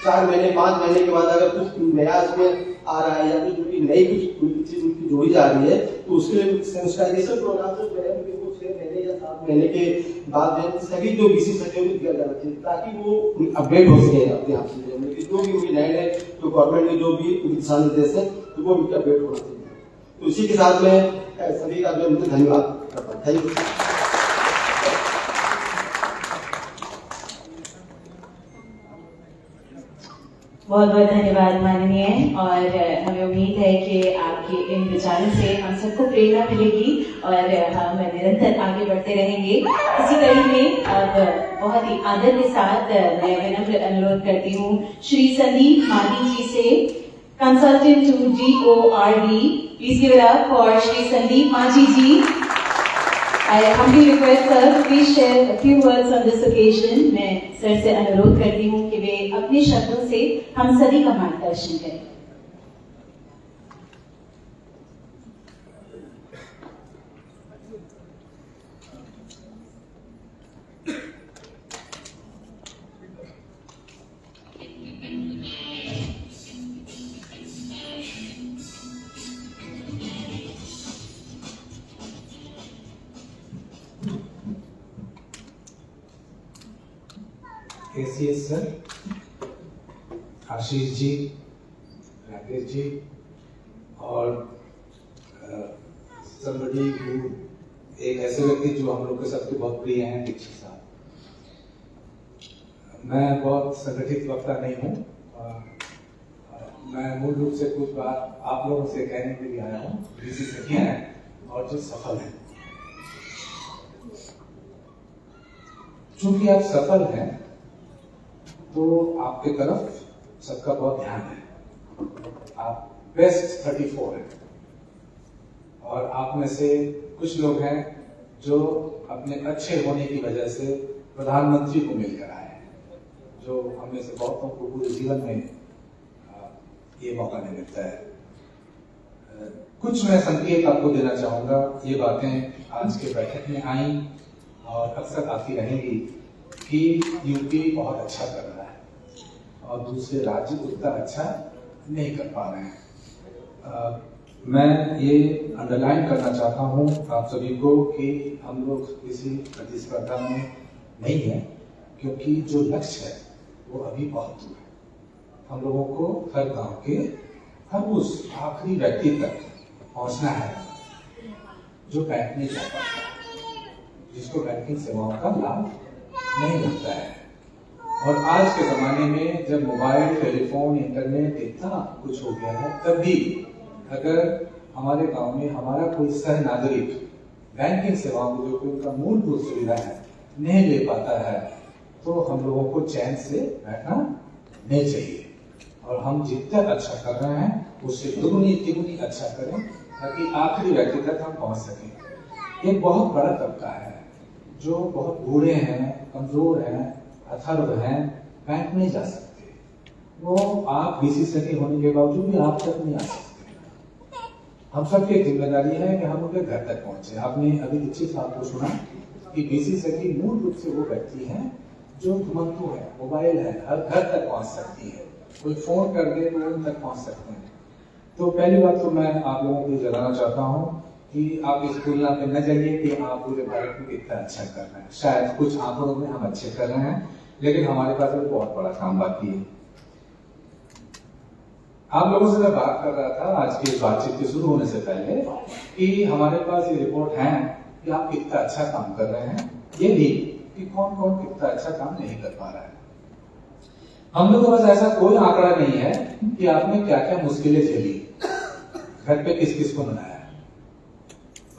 4 महीने 5 महीने के बाद अगर कुछ नया इसमें आ रहा है या कुछ नई कुछ चीज उनकी जोड़ी जा रही है तो उसके लिए सेंसिटाइजेशन प्रोग्राम जो है उनको 6 महीने या 7 महीने के बाद जो सभी जो बीसी सखियों को दिया जाना चाहिए ताकि वो अपडेट हो सके अपने आप से। जो भी नए जो गवर्नमेंट के जो भी दिशा निर्देश है तो वो भी अपडेट होना चाहिए। तो इसी के साथ में सभी का जो धन्यवाद। Thank you. बहुत बहुत धन्यवाद माननीय, और हमें उम्मीद है कि आपके इन विचारों से हम सबको प्रेरणा मिलेगी और हम निरंतर आगे बढ़ते रहेंगे। इसी कड़ी में अब बहुत ही आदर के साथ मैं विनम्र अनुरोध करती हूँ श्री संदीप माली जी से, consultant to DORD। Please give it up for Shri Sandeep Mali ji. I humbly request sir to please share a few words on this occasion। मैं सर से अनुरोध करती हूँ कि वे अपने शब्दों से हम सभी का मार्गदर्शन करें। KCS सर, आशीष जी, राकेश जी, और somebody who, एक ऐसे व्यक्ति जो हम लोग के सबके बहुत प्रिय हैं, दीक्षित साहब। मैं बहुत संगठित वक्ता नहीं हूँ, मैं मूल रूप से कुछ बात आप लोगों से कहने के लिए आया हूँ। किसी सखियां हैं और जो सफल हैं, चूंकि आप सफल हैं तो आपके तरफ सबका बहुत ध्यान है। आप बेस्ट 34 हैं, और आप में से कुछ लोग हैं जो अपने अच्छे होने की वजह से प्रधानमंत्री को मिलकर आए हैं, जो हमें से बहुतों को पूरे जीवन में ये मौका नहीं मिलता है। कुछ मैं संकेत आपको देना चाहूंगा। ये बातें आज के बैठक में आई और अक्सर आती रहेंगी कि यूपी बहुत अच्छा कर रहा है और दूसरे राज्य उतना अच्छा नहीं कर पा रहे हैं। मैं ये अंडरलाइन करना चाहता हूँ आप सभी को कि हम लोग किसी प्रतिस्पर्धा में नहीं है, क्योंकि जो लक्ष्य है वो अभी बहुत दूर है। हम लोगों को हर गांव के हर उस आखिरी व्यक्ति तक पहुंचना है जो बैंक नहीं जा पाता, जिसको बैंकिंग सेवाओं का लाभ नहीं मिलता है। और आज के जमाने में जब मोबाइल, टेलीफोन, इंटरनेट इतना कुछ हो गया है, तब भी अगर हमारे गांव में हमारा कोई सह नागरिक बैंकिंग सेवाओं को, जो कि उनका मूलभूत सुविधा है, नहीं ले पाता है, तो हम लोगों को चैन से बैठना नहीं चाहिए। और हम जितना अच्छा कर रहे हैं उससे दुगुनी तिगुनी अच्छा करें, ताकि आखिरी व्यक्ति तक हम पहुंच सकें। एक बहुत बड़ा तबका है जो बहुत बूढ़े हैं, कमजोर हैं, अथर्व हैं, बैंक नहीं जा सकते। वो आप बीसी सखी होने के बावजूद भी आप तक नहीं आ सकते। हम सबकी जिम्मेदारी है कि हम उनके घर तक पहुंचे। आपने अभी दीक्षित साहब को सुना कि बीसी सखी मूल रूप से वो व्यक्ति है जो घुमंतु है, मोबाइल है, हर घर तक पहुंच सकती है, कोई फोन कर दे तो उन तक पहुंच सकते हैं। तो पहली बात तो मैं आप लोगों को जताना चाहता हूँ कि आप इस तुलना पे न जाइए कि आप पूरे भारत में कितना अच्छा कर रहे हैं। शायद कुछ आंकड़ों में हम अच्छे कर रहे हैं, लेकिन हमारे पास एक बहुत बड़ा काम बाकी है। आप लोगों से मैं बात कर रहा था आज की बातचीत के शुरू होने से पहले कि हमारे पास ये रिपोर्ट है कि आप कितना अच्छा काम कर रहे हैं, ये भी कि कौन कौन कितना अच्छा काम नहीं कर पा रहा है। हम लोगों के पास ऐसा कोई आंकड़ा नहीं है कि आपने क्या क्या मुश्किलें झेली, घर पे किस किस को मनाया,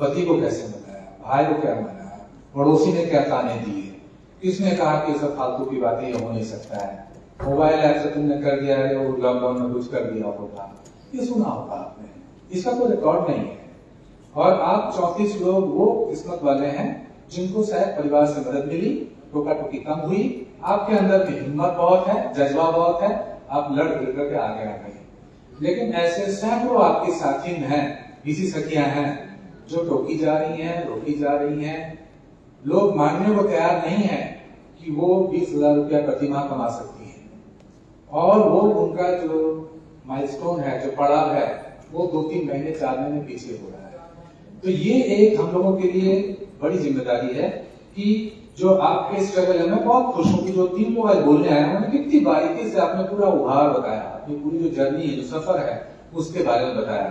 पति को कैसे मनाया, भाई को क्या मनाया, पड़ोसी ने क्या ताने दिए, किसने कहा कि सब फालतू की बातें ये हो नहीं सकता है, मोबाइल ऐप से तुमने कर दिया है, वो लॉकडाउन में कुछ कर दिया होगा, ये सुना होगा आपने। इसका कोई रिकॉर्ड नहीं है। और आप 34 लोग वो किस्मत वाले हैं जिनको शायद परिवार से मदद मिली, टोका टोकी कम हुई, आपके अंदर की हिम्मत बहुत है, जज्बा बहुत है, आप लड़ भिड़ करके आगे आ गए। लेकिन ऐसे सैकड़ों आपके साथी हैं, बीसी सखियां हैं जो टोकी जा रही हैं, रोकी जा रही हैं। लोग मानने को तैयार नहीं है कि वो 20,000 रुपया प्रति माह कमा सकती है, और वो उनका जो माइलस्टोन है, जो पड़ाव है, वो 2-3 महीने 4 महीने पीछे हो रहा है। तो ये एक हम लोगों के लिए बड़ी जिम्मेदारी है कि जो आपके स्ट्रगल है, मैं बहुत खुश हूँ कि जो 3 लोग आज बोलने आए उन्होंने कितनी बारीकी से आपने पूरा उभार बताया, अपनी पूरी जो जर्नी है, जो सफर है, उसके बारे में बताया।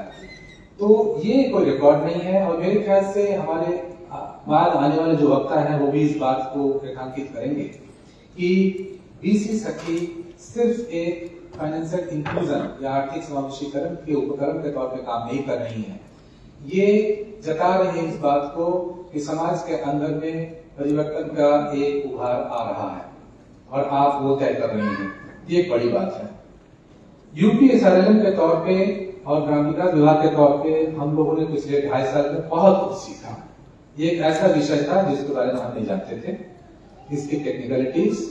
तो ये कोई रिकॉर्ड नहीं है, और मेरे ख्याल से हमारे बाद आने वाले जो वक्ता हैं वो भी इस बात को रेखांकित करेंगे कि बीसी सखी सिर्फ एक फाइनेंशियल इंक्लूजन या आर्थिक समावेशीकरण के उपकरण के तौर पे काम नहीं कर रही है, ये जता रही है इस बात को कि समाज के अंदर में परिवर्तन का एक उभार आ रहा है और आप वो तय कर रही हैं। ये एक बड़ी बात है। यूपीएसआरएलएम के तौर पे और ग्राम विकास विभाग के तौर पे हम लोगों ने पिछले 2.5 साल में बहुत कुछ सीखा। ये एक ऐसा विषय था जिसके बारे में हम नहीं जानते थे। इसकी टेक्निकलिटीज,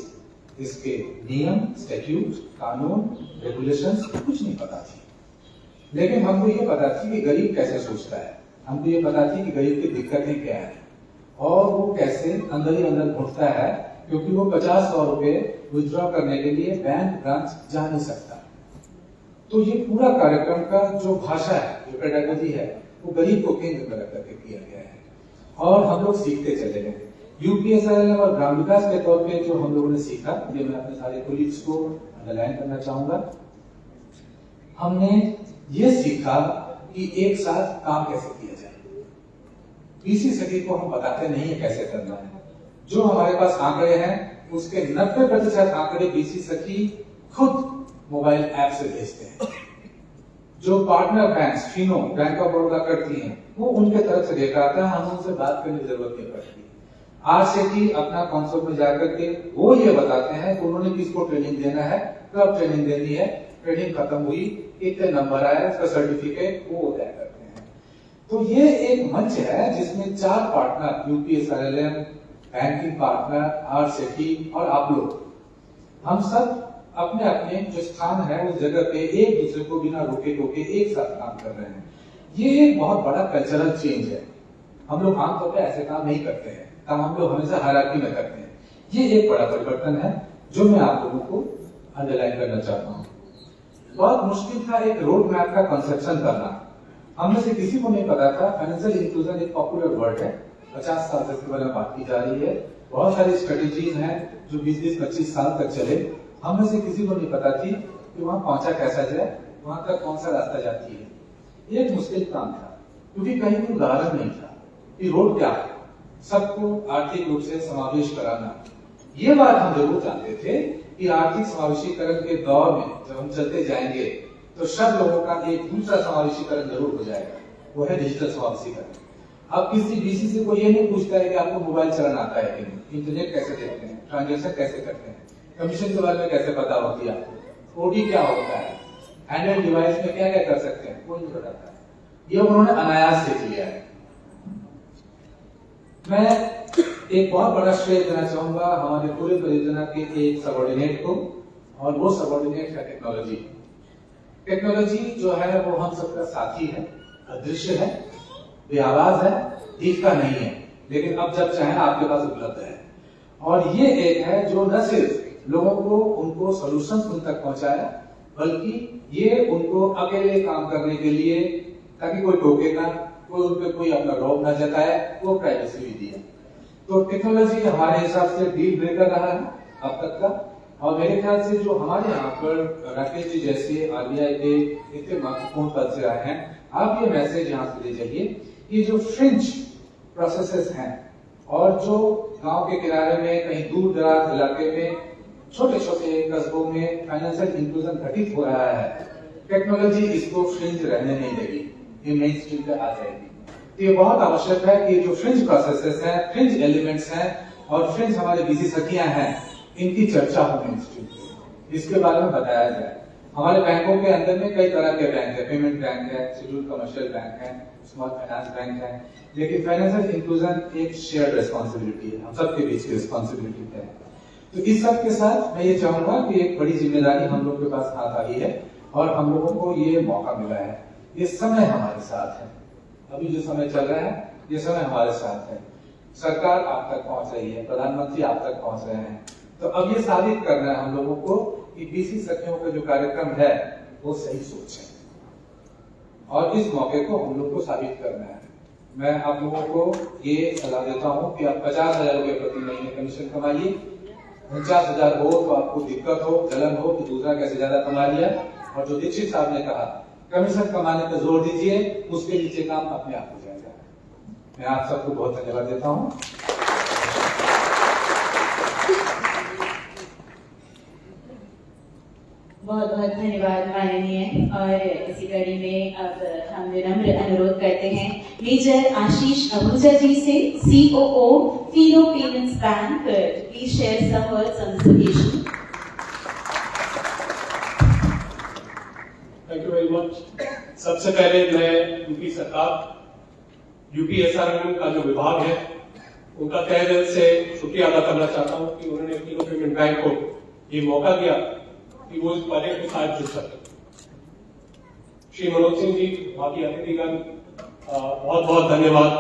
इसके नियम, स्टैट्यूट, कानून, रेगुलेशंस कुछ नहीं पता थी, लेकिन हमको ये पता थी कि गरीब कैसे सोचता है, हमको ये पता थी कि गरीब की दिक्कतें क्या है और वो कैसे अंदर ही अंदर घुटता है, क्योंकि वो 50-100 रुपए विथड्रॉ करने के लिए बैंक ब्रांच जा नहीं सकता। तो ये पूरा कार्यक्रम का जो भाषा है, जो पेडागोजी है, वो गरीब को केंद्र में रख करके किया गया है और हम लोग सीखते चले गए। यूपीएसआरएलएम और ग्राम विकास के तौर पे जो हम लोगों ने सीखा, ये मैं अपने सारे कोलीग्स को अंडरलाइन करना चाहूंगा। हमने ये सीखा कि एक साथ काम कैसे किया जाए। बीसी सखी को हम बताते नहीं है कैसे करना है। जो हमारे पास आंकड़े हैं उसके 90% आंकड़े बीसी सखी खुद मोबाइल ऐप से भेजते हैं। जो partner bank Fino, bank of Baroda करती हैं, वो उनके तरफ से डेटा आता है, हम उनसे बात करने की जरूरत नहीं पड़ती। आरसीटी अपना कंसोल में जाकर के वो ये बताते हैं कि उन्होंने किसको ट्रेनिंग देना है, कब ट्रेनिंग देनी है, ट्रेनिंग खत्म हुई, इतने नंबर आया, उसका सर्टिफिकेट वो तय करते हैं। तो ये एक मंच है जिसमें 4 पार्टनर, यूपीएसआरएलएम, बैंकिंग पार्टनर, आरसीटी और आप लोग, हम सब अपने अपने जो स्थान है उस जगह पे एक दूसरे को बिना रोके टोके एक साथ काम कर रहे हैं। ये एक बहुत बड़ा कल्चरल चेंज है। हम लोग आमतौर पे ऐसे काम नहीं करते हैं, काम हम लोग हमेशा हायरार्की में करते हैं। ये एक बड़ा परिवर्तन है जो मैं आप लोगों को अंडरलाइन करना चाहता हूँ। बहुत मुश्किल था एक रोड मैप का कंसेप्शन करना। हम में से किसी को नहीं पता था फाइनेंशियल इंक्लूजन एक पॉपुलर वर्ड है, 50 साल से इसके बारे में बात की जा रही है। बहुत सारी स्ट्रेटेजीज हैं जो 20-25 साल तक चले। हम में से किसी को नहीं पता थी कि वहां पहुंचा कैसा जाए, वहां तक कौन सा रास्ता जाती है। ये एक मुश्किल काम था क्योंकि कहीं कोई उदाहरण नहीं था कि रोड क्या है, सबको आर्थिक रूप से समावेश कराना। ये बात हम जरूर जानते थे कि आर्थिक समावेशीकरण के दौर में जब हम चलते जाएंगे तो सब लोगों का एक दूसरा समावेशीकरण जरूर हो जाएगा, वो है डिजिटल समावेशीकरण। अब किसी बीसी से कोई ये नहीं पूछता है कि आपको मोबाइल चलाना आता है कि नहीं, इंटरनेट कैसे देखते हैं, ट्रांजेक्शन कैसे करते हैं, कमीशन के बारे में कैसे पता होती है आपको, ओडी क्या होता है, हैंडहेल्ड डिवाइस में क्या क्या कर सकते हैं, कोई नहीं बताता है। ये उन्होंने अनायास से किया है। मैं एक बहुत बड़ा श्रेय देना चाहूंगा हमारे पूरे परियोजना के एक सबऑर्डिनेट को, और वो सबऑर्डिनेट है टेक्नोलॉजी। टेक्नोलॉजी जो है वो हम सबका साथी है, अदृश्य है, बेआवाज है, दिखता नहीं है, लेकिन अब जब चाहे आपके पास उपलब्ध है। और ये एक है जो न सिर्फ लोगों को उनको सॉल्यूशंस उन तक पहुंचाया, बल्कि ये उनको अकेले काम करने के लिए, ताकि कोई टोके ना, कोई उन पे कोई अपना रौब ना जताए, वो प्राइवेसी भी दिया। तो टेक्नोलॉजी हमारे हिसाब से डील ब्रेकर रहा है अब तक का। और मेरे ख्याल से जो हमारे यहाँ पर राकेश जी जैसे आरबीआई के इतने महत्वपूर्ण पद से आए हैं, आप ये मैसेज यहाँ से ले जाइए कि जो फ्रिंज प्रोसेसेस हैं और जो गांव के किनारे में, कहीं दूर दराज इलाके में, छोटे छोटे कस्बों में फाइनेंशियल इंक्लूजन घटित हो रहा है, टेक्नोलॉजी इसको फ्रिंज रहने नहीं देगी, ये मेन स्ट्रीम पे आ जाएगी। तो ये बहुत आवश्यक है कि जो फ्रिंज प्रोसेसेस हैं, फ्रिंज एलिमेंट्स हैं और फ्रिंज हमारे बीसी सखियां हैं, इनकी चर्चा हो मेन स्ट्रीम पे, इसके बारे में बताया जाए। हमारे बैंकों के अंदर में कई तरह के बैंक है, पेमेंट बैंक है, शेड्यूल्ड कमर्शियल बैंक है, स्मॉल फाइनेंस बैंक है, लेकिन फाइनेंशियल इंक्लूजन एक शेयर्ड रिस्पॉन्सिबिलिटी है, हम सबके बीच की रिस्पॉन्सिबिलिटी है। तो इस सब के साथ मैं ये चाहूंगा कि एक बड़ी जिम्मेदारी हम लोग के पास हाथ आई है और हम लोगों को ये मौका मिला है, ये समय हमारे साथ है। अभी जो समय चल रहा है ये समय हमारे साथ है। सरकार आप तक पहुंच रही है, प्रधानमंत्री आप तक पहुंच रहे हैं, तो अब ये साबित करना है हम लोगों को कि बीसी सखियों का जो कार्यक्रम है वो सही सोच है, और इस मौके को हम लोग को साबित करना है। मैं आप लोगों को ये सलाह देता हूँ कि आप 50,000 रुपए प्रति महीने कमीशन कमाइए। 49,000 हो तो आपको दिक्कत हो, जलन हो कि दूसरा कैसे ज्यादा कमा लिया, और जो दीक्षित साहब ने कहा कमीशन कमाने पर जोर दीजिए, उसके नीचे काम अपने आप हो जाएगा। मैं आप सबको बहुत धन्यवाद देता हूँ। बहुत बहुत धन्यवाद माननीय। और इसी कड़ी में अब हम विनम्र अनुरोध करते हैं मेजर आशीष आहूजा जी से, COO Fino payments bank, please share some words on this occasion. Thank you very much. सबसे पहले मैं यूपी सरकार, UPSRM का जो विभाग है, उनका तहे दिल से शुक्रिया अदा करना चाहता हूं कि उन्होंने फीनो पेमेंट बैंक को ये मौका दिया कि वो इस प्रोजेक्ट के साथ जुड़ सके। श्री मनोज सिंह जी, बाकी अतिथिगण, बहुत बहुत धन्यवाद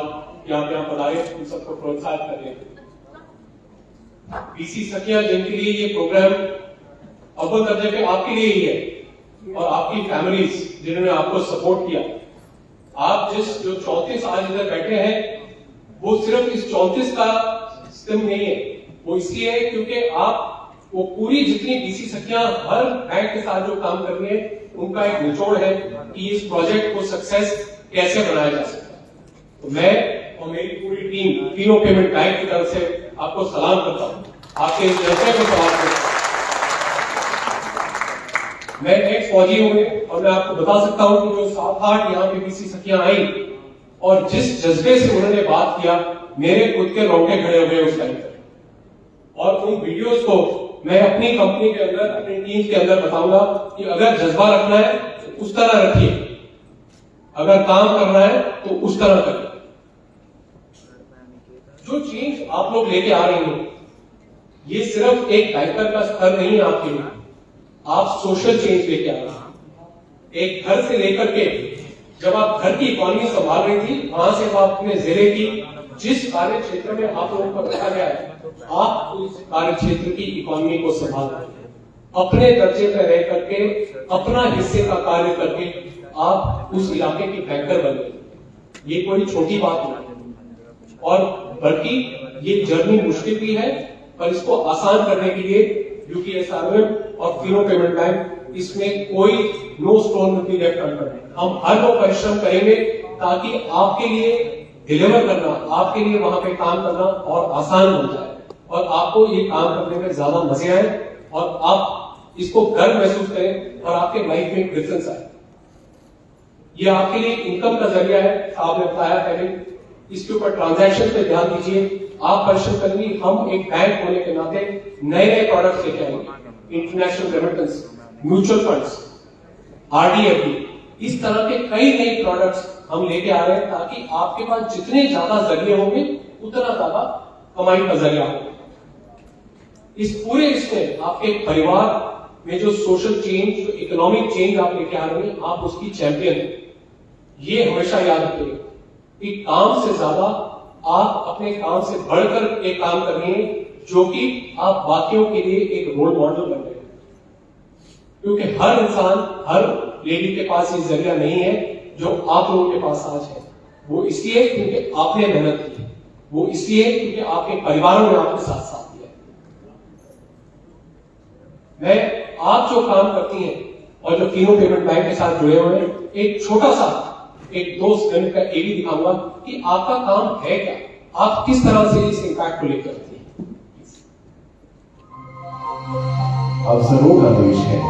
कि आप यहाँ पधारे, उन सबको प्रोत्साहित कर रहे हैं। BC सखिया जिनके लिए ये प्रोग्राम अव्वल दर्जे पे आपके लिए ही है और आपकी फैमिलीज जिन्होंने आपको सपोर्ट किया। आप जो 34 आज इधर बैठे हैं, वो सिर्फ इस 34 का सिस्टम नहीं है, वो इसलिए है क्योंकि आप वो पूरी जितनी BC सखियां हर बैंक के साथ जो काम कर रही है, उनका एक निचोड़ है कि इस प्रोजेक्ट को सक्सेस कैसे बनाया जा सकता है। तो मैं और मेरी पूरी टीम फीनो पेमेंट बैंक की तरफ से आपको सलाम करता हूँ, आपके इस जज्बे को सलाम करता हूँ। मैं एक फौजी हूँ और मैं आपको बता सकता हूँ कि जो 7-8 यहाँ पे BC सखियां आई और जिस जज्बे से उन्होंने बात किया, मेरे खुद के रोंगटे खड़े हो गए उस टाइम पर। और उन वीडियोस को मैं अपनी कंपनी के अंदर, अपनी टीम के अंदर बताऊंगा कि अगर जज्बा रखना है तो उस तरह रखिए, अगर काम करना है तो उस तरह करिए। जो चेंज आप लोग लेके आ रहे हैं, ये सिर्फ एक बैंकर का स्तर नहीं है आपके लिए, आप सोशल चेंज लेके आ रहे हैं। एक घर से लेकर के जब आप घर की इकोनॉमी संभाल रही थी, वहां से आप अपने जिले की जिस कार्य क्षेत्र में आप लोगों को रखा गया है, आप उस कार्य क्षेत्र की इकोनॉमी को संभाल रहे हैं। अपने दर्जे पर रह करके, अपना हिस्से का कार्य करके आप उस इलाके के बैंकर बन गए। ये कोई छोटी बात नहीं, और बल्कि ये जर्नी मुश्किल भी है, पर इसको आसान करने के लिए UPSRM और फीनो पेमेंट बैंक, इसमें कोई no stone will be left unturned. हम हर वो परिश्रम करेंगे ताकि आपके लिए डिलीवर करना, आपके लिए वहां पे काम करना और आसान हो जाए और आपको ये काम करने में ज्यादा मजे आए और आप इसको गर्व महसूस करें और आपके लाइफ में एक डिफरेंस आए। ये आपके लिए इनकम का जरिया है, साहब ने बताया पहले। इसके ऊपर ट्रांजैक्शन पे ध्यान दीजिए, आप परिश्रम करेंगे। हम एक बैंक होने के नाते नए नए प्रोडक्ट्स लेके आएंगे, international remittance, mutual funds, RD/FD, इस तरह के कई नए प्रोडक्ट्स हम लेके आ रहे हैं ताकि आपके पास जितने ज्यादा जरिए होंगे उतना ज्यादा कमाई का जरिया होगा। इस पूरे इसमें आपके परिवार में जो सोशल चेंज, जो इकोनॉमिक चेंज आप लेके आ रहे हैं, आप उसकी चैंपियन हैं। ये हमेशा याद रखिएगा कि काम से ज्यादा आप अपने काम से बढ़कर एक काम कर रहे हैं, जो कि आप बाकियों के लिए एक रोल मॉडल बन रहे हैं। क्योंकि हर इंसान, हर लेडी के पास ये जरिया नहीं है जो आप लोगों के पास आज है। वो इसलिए क्योंकि आपने मेहनत की, वो इसलिए क्योंकि आपके परिवारों ने आपके साथ साथ दिया। मैं आप जो काम करती हैं और जो फीनो पेमेंट बैंक के साथ जुड़े हुए हैं, एक छोटा सा एक 2 सेकंड का एडी दिखाऊंगा कि आपका काम है क्या, आप किस तरह से इस इंपैक्ट को लेकर करती हैं। अवसरों का देश है,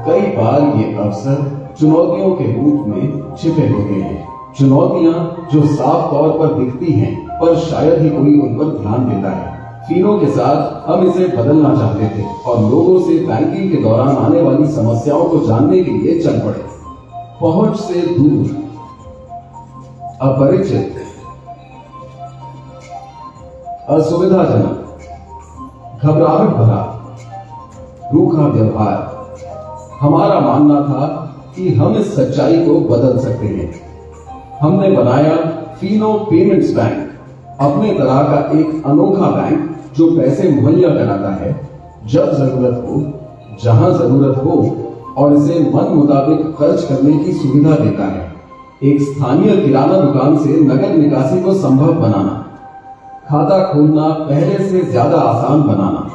कई बार ये अवसर चुनौतियों के रूप में छिपे होते हैं। चुनौतियां जो साफ तौर पर दिखती हैं, पर शायद ही कोई उन पर ध्यान देता है। फीनो के साथ हम इसे बदलना चाहते थे और लोगों से बैंकिंग के दौरान आने वाली समस्याओं को जानने के लिए चल पड़े। पहुंच से दूर, अपरिचित, असुविधाजनक, घबराहट भरा, रूखा व्यवहार। हमारा मानना था कि हम इस सच्चाई को बदल सकते हैं। हमने बनाया फीनो पेमेंट्स बैंक, अपने तरह का एक अनोखा बैंक जो पैसे मुहैया कराता है जब जरूरत हो, जहां जरूरत हो, और इसे मन मुताबिक खर्च करने की सुविधा देता है। एक स्थानीय किराना दुकान से नगद निकासी को संभव बनाना, खाता खोलना पहले से ज्यादा आसान बनाना।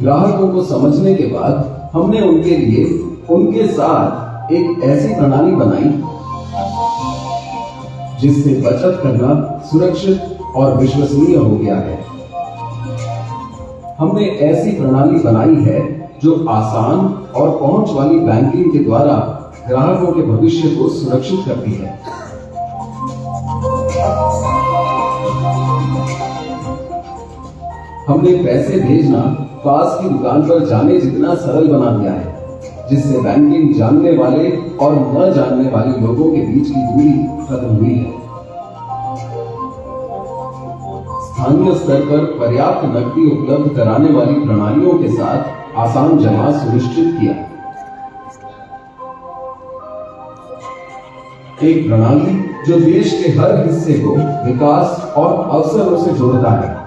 ग्राहकों को समझने के बाद हमने उनके लिए उनके साथ एक ऐसी प्रणाली बनाई जिससे बचत करना सुरक्षित और विश्वसनीय हो गया है। हमने ऐसी प्रणाली बनाई है जो आसान और पहुंच वाली बैंकिंग के द्वारा ग्राहकों के भविष्य को सुरक्षित करती है। हमने पैसे भेजना पास की दुकान पर जाने जितना सरल बना दिया है, जिससे बैंकिंग जानने वाले और न जानने वाले लोगों के बीच की दूरी खत्म हुई है। स्थानीय स्तर पर पर्याप्त नकदी उपलब्ध कराने वाली प्रणालियों के साथ आसान जमा सुनिश्चित किया। एक प्रणाली जो देश के हर हिस्से को विकास और अवसरों से जोड़ता है।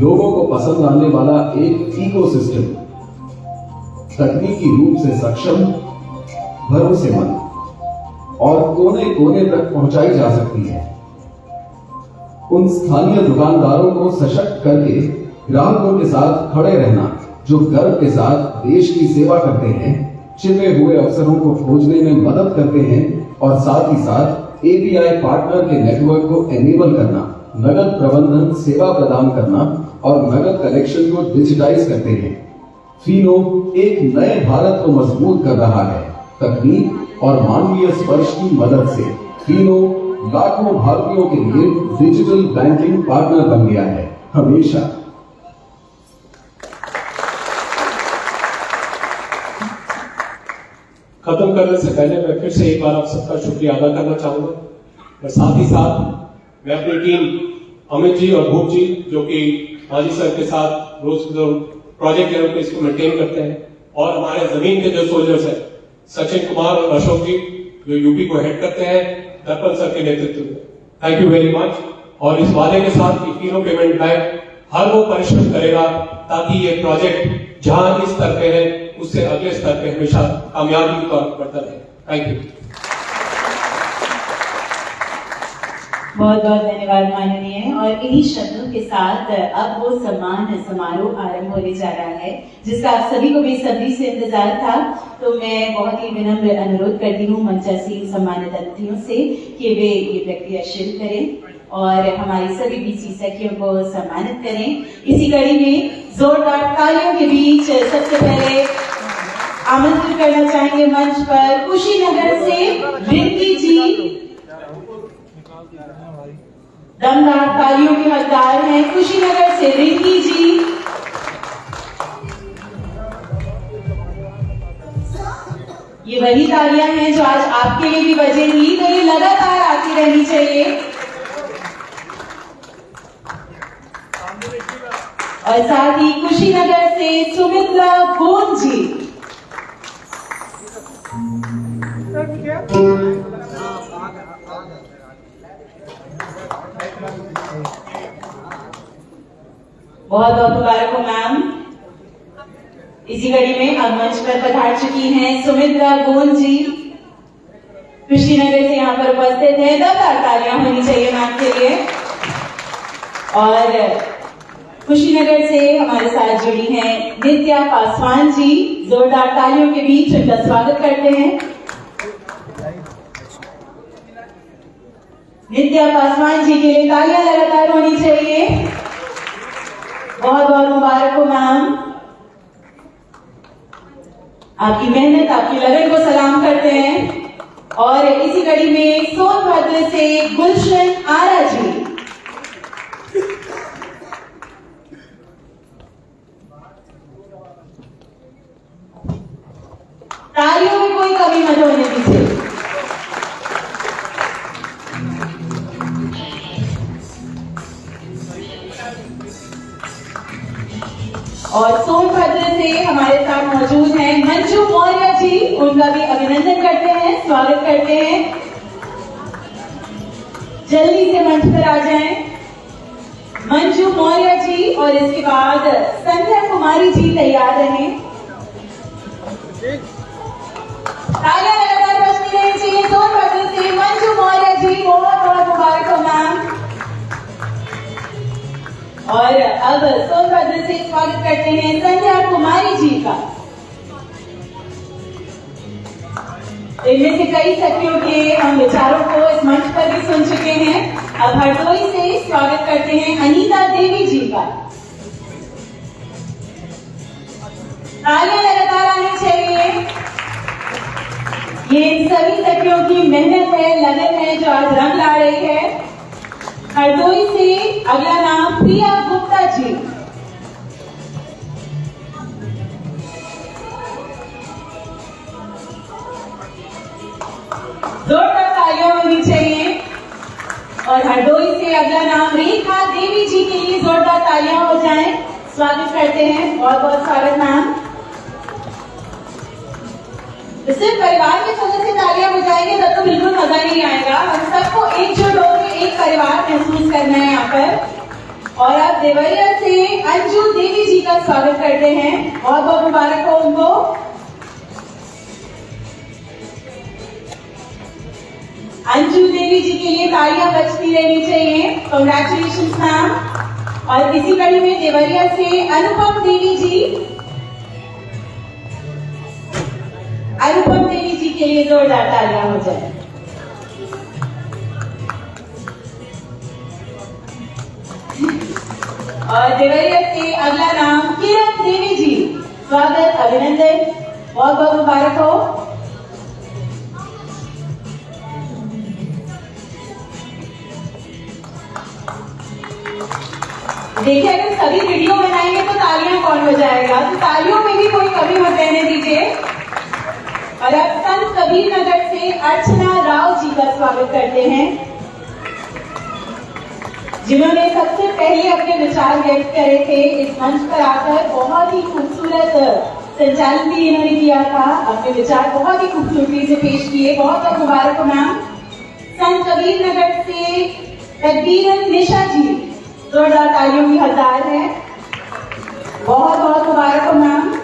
लोगों को पसंद आने वाला एक इकोसिस्टम, तकनीकी रूप से सक्षम, भरोसेमंद और कोने कोने तक पहुंचाई जा सकती है। उन स्थानीय दुकानदारों को सशक्त करके ग्राहकों के साथ खड़े रहना जो गर्व के साथ देश की सेवा करते हैं, छिपे हुए अवसरों को खोजने में मदद करते हैं और साथ ही साथ एपीआई पार्टनर के नेटवर्क को एनेबल करना, नगद प्रबंधन सेवा प्रदान करना और नगद कलेक्शन को डिजिटाइज करते हैं। फीनो एक नए भारत को मजबूत कर रहा है। तकनीक और मानवीय स्पर्श की मदद से फीनो लाखों भारतीयों के लिए डिजिटल बैंकिंग पार्टनर बन गया है, हमेशा। खत्म करने से पहले मैं फिर से एक बार आप सबका शुक्रिया अदा करना चाहूंगा और साथ ही साथ मैं अपनी टीम अमित जी और भूप जी जो कि माजी सर के साथ रोज प्रोजेक्ट लेवल पे इसको मेंटेन करते हैं और हमारे जमीन के जो सोल्जर्स हैं सचिन कुमार और अशोक जी जो यूपी को हेड करते हैं दर्पण सर के नेतृत्व में, थैंक यू वेरी मच। और इस वादे के साथ कि फीनो पेमेंट बैंक हर वो परिश्रम करेगा ताकि ये प्रोजेक्ट जहां इस स्तर पे है उससे अगले स्तर पे हमेशा कामयाबी की तरफ बढ़ता रहे। Thank you. बहुत बहुत धन्यवाद माननीय। और इन्हीं शब्दों के साथ अब वो सम्मान समारोह आरंभ होने जा रहा है जिसका आप सभी को बेसब्री से इंतजार था। तो मैं बहुत ही विनम्र अनुरोध करती हूँ मंचासीन सम्मानित अतिथियों से कि वे ये प्रक्रिया शुरू करें और हमारी सभी बीसी सखियों को सम्मानित करें। इसी कड़ी में जोरदार तालियों के बीच सबसे पहले आमंत्रित करना चाहेंगे मंच पर कुशीनगर से रिंकी जी। दमदार तालियों के हकदार हैं कुशीनगर से रिंकी जी। ये वही तालियां हैं जो आज आपके लिए भी बजेंगी, तो ये लगातार आती रहनी चाहिए। और साथ ही कुशीनगर से सुमित्रा गोंद जी। बहुत बहुत मुबारक हो मैम। इसी कड़ी में अब मंच पर पधार चुकी हैं सुमित्रा गोंद जी, कुशीनगर से यहाँ पर उपस्थित हैं। जोरदार तालियां होनी चाहिए मैम के लिए। और कुशीनगर से हमारे साथ जुड़ी हैं नित्या पासवान जी। जोरदार तालियों के बीच उनका स्वागत करते हैं। नित्या पासवान जी के लिए तालियां लगातार होनी चाहिए। बहुत बहुत मुबारक हो मैम। आपकी मेहनत आपकी लगन को सलाम करते हैं। और इसी कड़ी में सोनभद्र से गुलशन आरा जी। तालियों में कोई कमी मत होने दीजिए। और सोनभद्र से हमारे साथ मौजूद हैं मंजू मौर्य जी। उनका भी अभिनंदन करते हैं, स्वागत करते हैं। जल्दी से मंच पर आ जाएं मंजू मौर्य जी। और इसके बाद संध्या कुमारी जी तैयार रहें। तालियां लगातार बजती रहनी चाहिए। सोनभद्र से मंजू मौर्य जी, बहुत बहुत मुबारक हो मैम। और अब सोनभद्र से स्वागत करते हैं संध्या कुमारी जी का। इनमें से कई सखियों के हम विचारों को इस मंच पर भी सुन चुके हैं। अब हरदोई से स्वागत करते हैं अनीता देवी जी का। तालियां लगातार आनी चाहिए। ये इन सभी सखियों की मेहनत है, लगन है जो आज रंग ला रही है। हरदोई से अगला नाम प्रिया गुप्ता जी। जोरदार तालियां होनी चाहिए। और हरदोई से अगला नाम रेखा देवी जी के लिए जोरदार तालियां हो जाएं। स्वागत करते हैं, बहुत बहुत स्वागत मैम। सिर्फ परिवार के सदस्य तालियां बजाएंगे तब तो बिल्कुल मजा नहीं आएगा। हम सबको एकजुट होकर एक परिवार महसूस करना है यहाँ पर। और अब देवरिया से अंजू देवी जी का स्वागत करते हैं, बहुत बहुत मुबारक हो उनको। अंजू देवी जी के लिए तालियां बजती रहनी चाहिए। Congratulation ma'am. और इसी कड़ी में देवरिया से अनुपम देवी जी, अनुपम देवी जी के लिए जोरदार तालियां हो जाए। और देवरिया से अगला नाम किरण देवी जी, स्वागत, अभिनंदन, बहुत बहुत मुबारक हो। देखिए, अगर सभी वीडियो बनाएंगे तो तालियां कौन बजाएगा, तो तालियों में भी कोई कमी मत रहने दीजिए। और अब संत कबीर नगर से अर्चना राव जी का स्वागत करते हैं, जिन्होंने सबसे पहले अपने विचार व्यक्त करे थे। इस मंच पर आकर बहुत ही खूबसूरत संचालन भी इन्होंने किया था, अपने विचार बहुत ही खूबसूरती से पेश किए। बहुत बहुत मुबारक हो मैम। संत कबीर नगर से तकबीरन निशा जी, जोरदार तालियों की हकदार है, बहुत बहुत मुबारक हो मैम।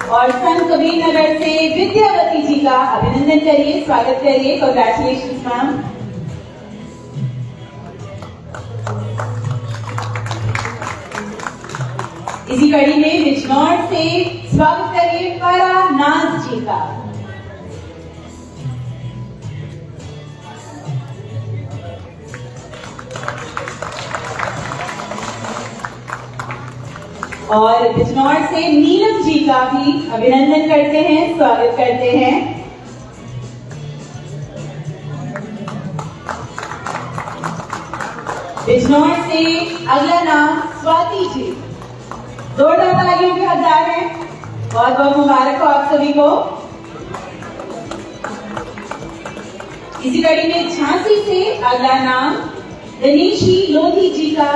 और संत कबीर नगर से विद्यावती जी का अभिनंदन करिए, स्वागत करिए, कांग्रेचुलेशन मैम। इसी कड़ी में बिजनौर से स्वागत करिए फरा नाज जी का। और बिजनौर से नीलम जी का भी अभिनंदन करते हैं, स्वागत करते हैं। बिजनौर से अगला नाम स्वाति जी, जोरदार तालियों के हकदार हैं, बहुत बहुत मुबारक हो आप सभी को। इसी कड़ी में झांसी से अगला नाम दिनेशी लोधी जी का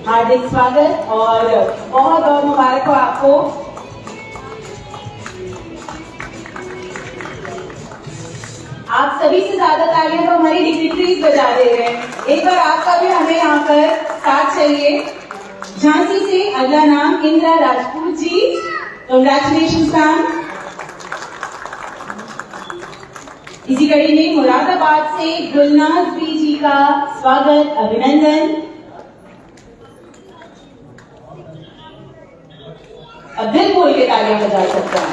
हार्दिक स्वागत और बहुत बहुत मुबारक हो आपको। आप सभी से ज्यादा तालियां तो हमारी डिग्निटरीज बजा दे रहे हैं। एक बार आपका भी हमें यहाँ पर साथ चाहिए। झांसी से अगला नाम इंदिरा राजपूत जी, कांग्रेचुलेशन मैम। इसी कड़ी में मुरादाबाद से गुलनाज बी जी का स्वागत, अभिनंदन। अब दिल बोल के तालियां बजा सकते हैं।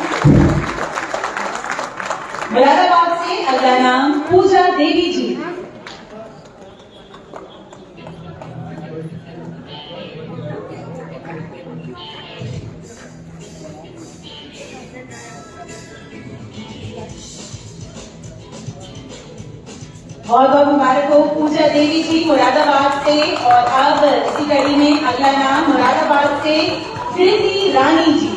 मुरादाबाद से अगला नाम पूजा देवी जी, बहुत बहुत मुबारक हो पूजा देवी जी मुरादाबाद से। और अब इसी कड़ी में अगला नाम मुरादाबाद से कृति रानी जी।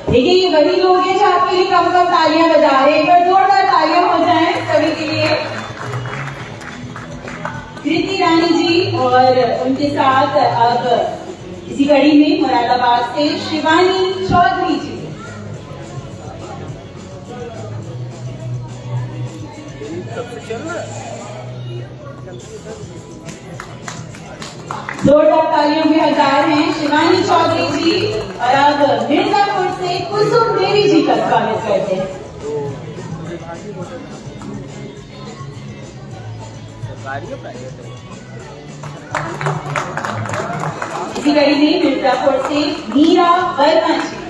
देखिए, ये वही लोग हैं जो आपके लिए कम कम तालियां बजा रहे हैं। एक बार जोरदार तालियां हो जाएं सभी के लिए। कृति रानी जी और उनके साथ अब इसी कड़ी में मुरादाबाद से शिवानी चौधरी जी। कब से चल रहा है? जोरदार तालियों के हकदार हैं शिवानी चौधरी जी। और अब मिर्जापुर से कुसुम देवी जी का स्वागत करते हैं। इसी कड़ी में मिर्जापुर से मीरा वर्मा जी।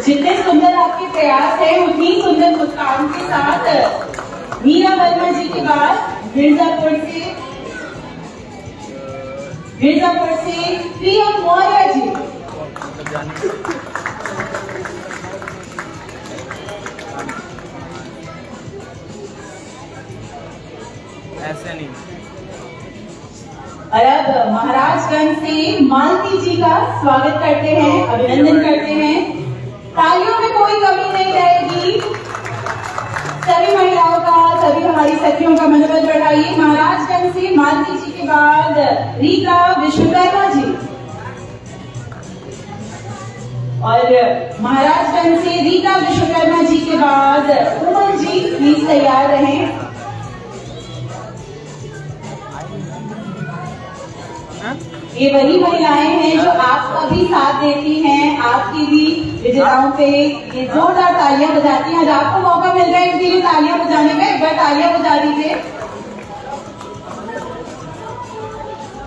जितने सुंदर आपके प्रयास है उतनी सुंदर मुस्कान के साथ मीरा वर्मा जी के बाद मिर्जापुर से प्रिया मौर्य जी। ऐसे नहीं। और अब महाराजगंज से मालती जी का स्वागत करते हैं, अभिनंदन करते हैं। तालियों में कोई कमी नहीं रहेगी। सभी महिलाओं का, सभी हमारी सखियों का मनोबल बढ़ाइए। महाराजगंज से मालती जी के बाद रीता विश्वकर्मा जी। और महाराजगंज से रीता विश्वकर्मा जी के बाद उमर जी प्लीज तैयार रहें। ये वही महिलाएं हैं जो आपका भी साथ देती हैं, आपकी भी विजेताओं पे ये जोरदार तालियां बजाती हैं। आज आपको मौका मिल रहा है इनके लिए तालियां बजाने का, एक बार तालियां बजा दीजिए।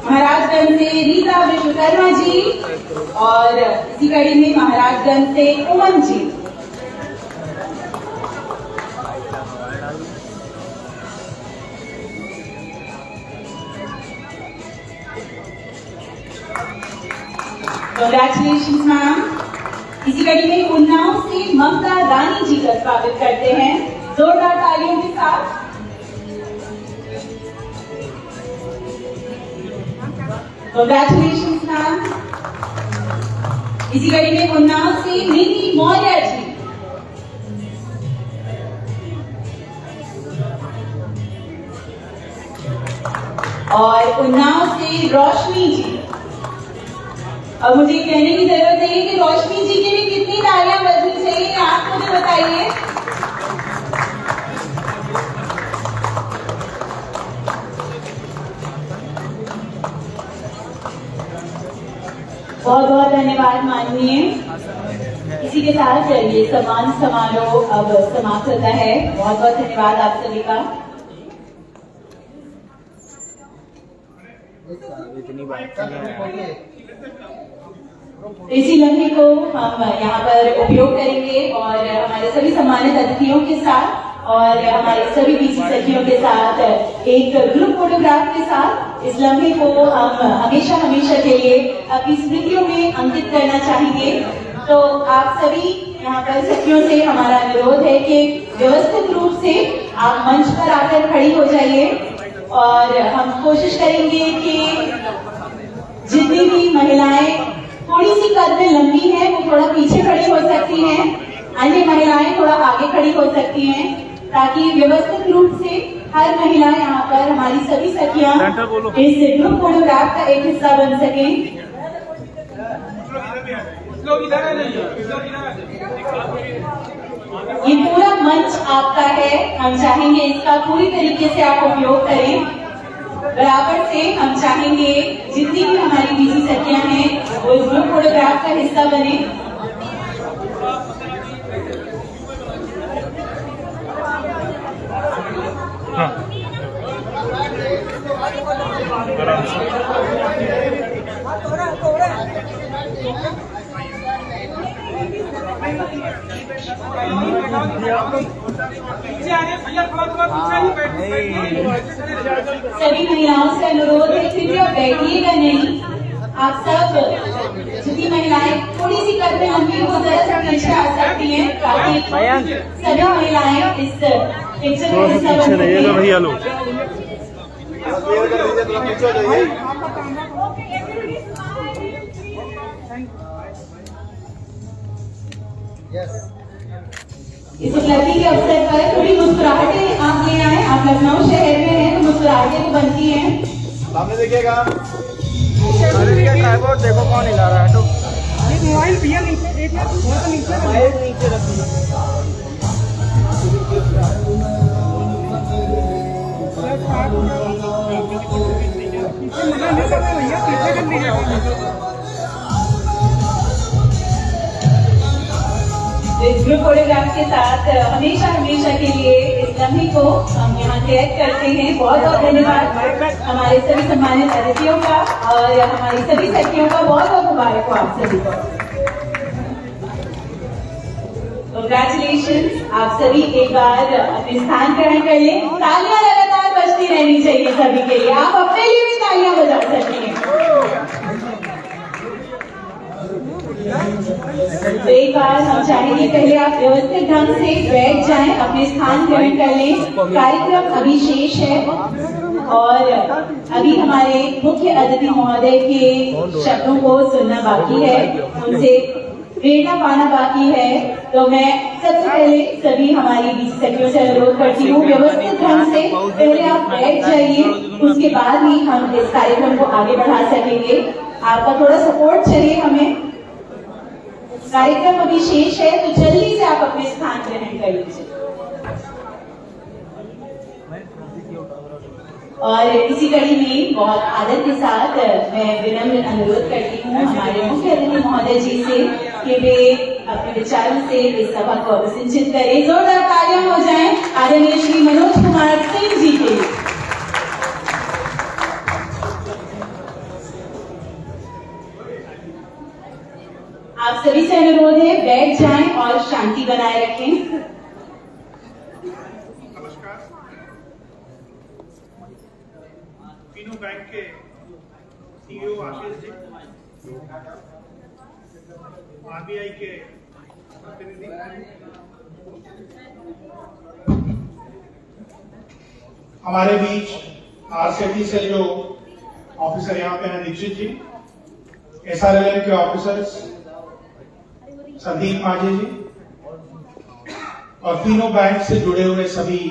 महाराजगंज से रीता विश्वकर्मा जी और इसी कड़ी में महाराजगंज से उमन जी। Congratulations ma'am. इसी कड़ी में उन्नाव से ममता रानी जी का स्वागत करते हैं जोरदार तालियों के साथ। Congratulations ma'am. इसी कड़ी में उन्नाव से निधि मौर्य जी। और उन्नाव से रोशनी जी। अब मुझे कहने की जरूरत नहीं है कि रोशनी जी की भी कितनी तालियां बजनी चाहिए, आप मुझे बताइए। बहुत बहुत धन्यवाद माननीय। इसी के साथ ये सम्मान समारोह अब समाप्त होता है। बहुत बहुत धन्यवाद आप सभी का। इसी लम्हे को हम यहाँ पर उपयोग करेंगे और हमारे सभी सम्मानित अतिथियों के साथ और हमारे सभी बीसी सखियों के साथ एक ग्रुप फोटोग्राफ के साथ इस लम्हे को हम हमेशा हमेशा के लिए अपनी स्मृतियों में अंकित करना चाहेंगे। तो आप सभी यहाँ पर सखियों से हमारा अनुरोध है कि व्यवस्थित रूप से आप मंच पर आकर खड़ी हो जाइए और हम कोशिश करेंगे कि जितनी भी महिलाएं थोड़ी सी कद में लंबी है वो थोड़ा पीछे खड़ी हो सकती हैं, अन्य महिलाएं थोड़ा आगे खड़ी हो सकती हैं, ताकि व्यवस्थित रूप से हर महिला यहाँ पर हमारी सभी सखियां इस ग्रुप फोटोग्राफ का एक हिस्सा बन सकें। ये पूरा मंच आपका है, हम चाहेंगे इसका पूरी तरीके से आप उपयोग करें। बराबर से हम चाहेंगे जितनी भी हमारी बीसी सखियां हैं वो इस ग्रुप फोटोग्राफ का हिस्सा बने। सभी महिलाओं से अनुरोध है कि आप बैठिएगा नहीं, आप सब जितनी महिलाएं थोड़ी सी कद में लंबी हो जरा पीछे आ सकती हैं ताकि सभी महिलाएं इस पिक्चर में हिस्सा बन सकें। भैया लोग इस उपलब्धि के अवसर पर थोड़ी मुस्कुराहटें आप ले आए। आप लखनऊ शहर में हैं तो मुस्कुराहटें तो बनती हैं। सामने देखिएगा। देखो कौन हिला रहा है तो इस ग्रुप कोरियोग्राफ के साथ हमेशा हमेशा के लिए इस लम्हे को हम यहाँ कैद करते हैं। बहुत बहुत धन्यवाद हमारे सभी सम्मानित अतिथियों का और हमारी सभी सखियों का बहुत बहुत मुबारक हो आप सभी को। कंग्रेचुलेशन। आप सभी एक बार अपने स्थान ग्रहण कर लें। तालियां लगातार बजती रहनी चाहिए सभी के लिए। आप अपने लिए भी तालियां बजा सकते हैं। तो एक बार हम चाहेंगे पहले आप व्यवस्थित ढंग से बैठ जाएं, अपने स्थान ग्रहण कर लें। कार्यक्रम अभी शेष है और अभी हमारे मुख्य अतिथि महोदय के शब्दों को सुनना बाकी है, उनसे प्रेरणा पाना बाकी है। तो मैं सबसे पहले सभी हमारी बीसी सखियों से अनुरोध करती हूँ व्यवस्थित ढंग से पहले आप बैठ जाइए, उसके बाद ही हम इस कार्यक्रम को आगे बढ़ा सकेंगे। आपका थोड़ा सपोर्ट चाहिए हमें। कार्यक्रम अभी शेष है तो जल्दी से आप अपने स्थान ग्रहण कर लीजिए। और इसी कड़ी में बहुत आदर के साथ मैं विनम्र अनुरोध करती हूँ हमारे मुख्य अतिथि महोदय जी से कि वे अपने विचारों से इस सभा को अभिसिंचित करें। जोरदार तालियां हो जाएं आदरणीय श्री मनोज कुमार सिंह जी के लिए। आप सभी से अनुरोध है बैठ जाएं और शांति बनाए रखें। तीनों बैंक के सीईओ आशीष जी, आरबीआई के प्रतिनिधि, हमारे बीच आरसीटी से जो ऑफिसर यहाँ पे हैं दीक्षित जी, एसआरएलएम के ऑफिसर्स संदीप माझे जी और तीनों बैंक से जुड़े हुए सभी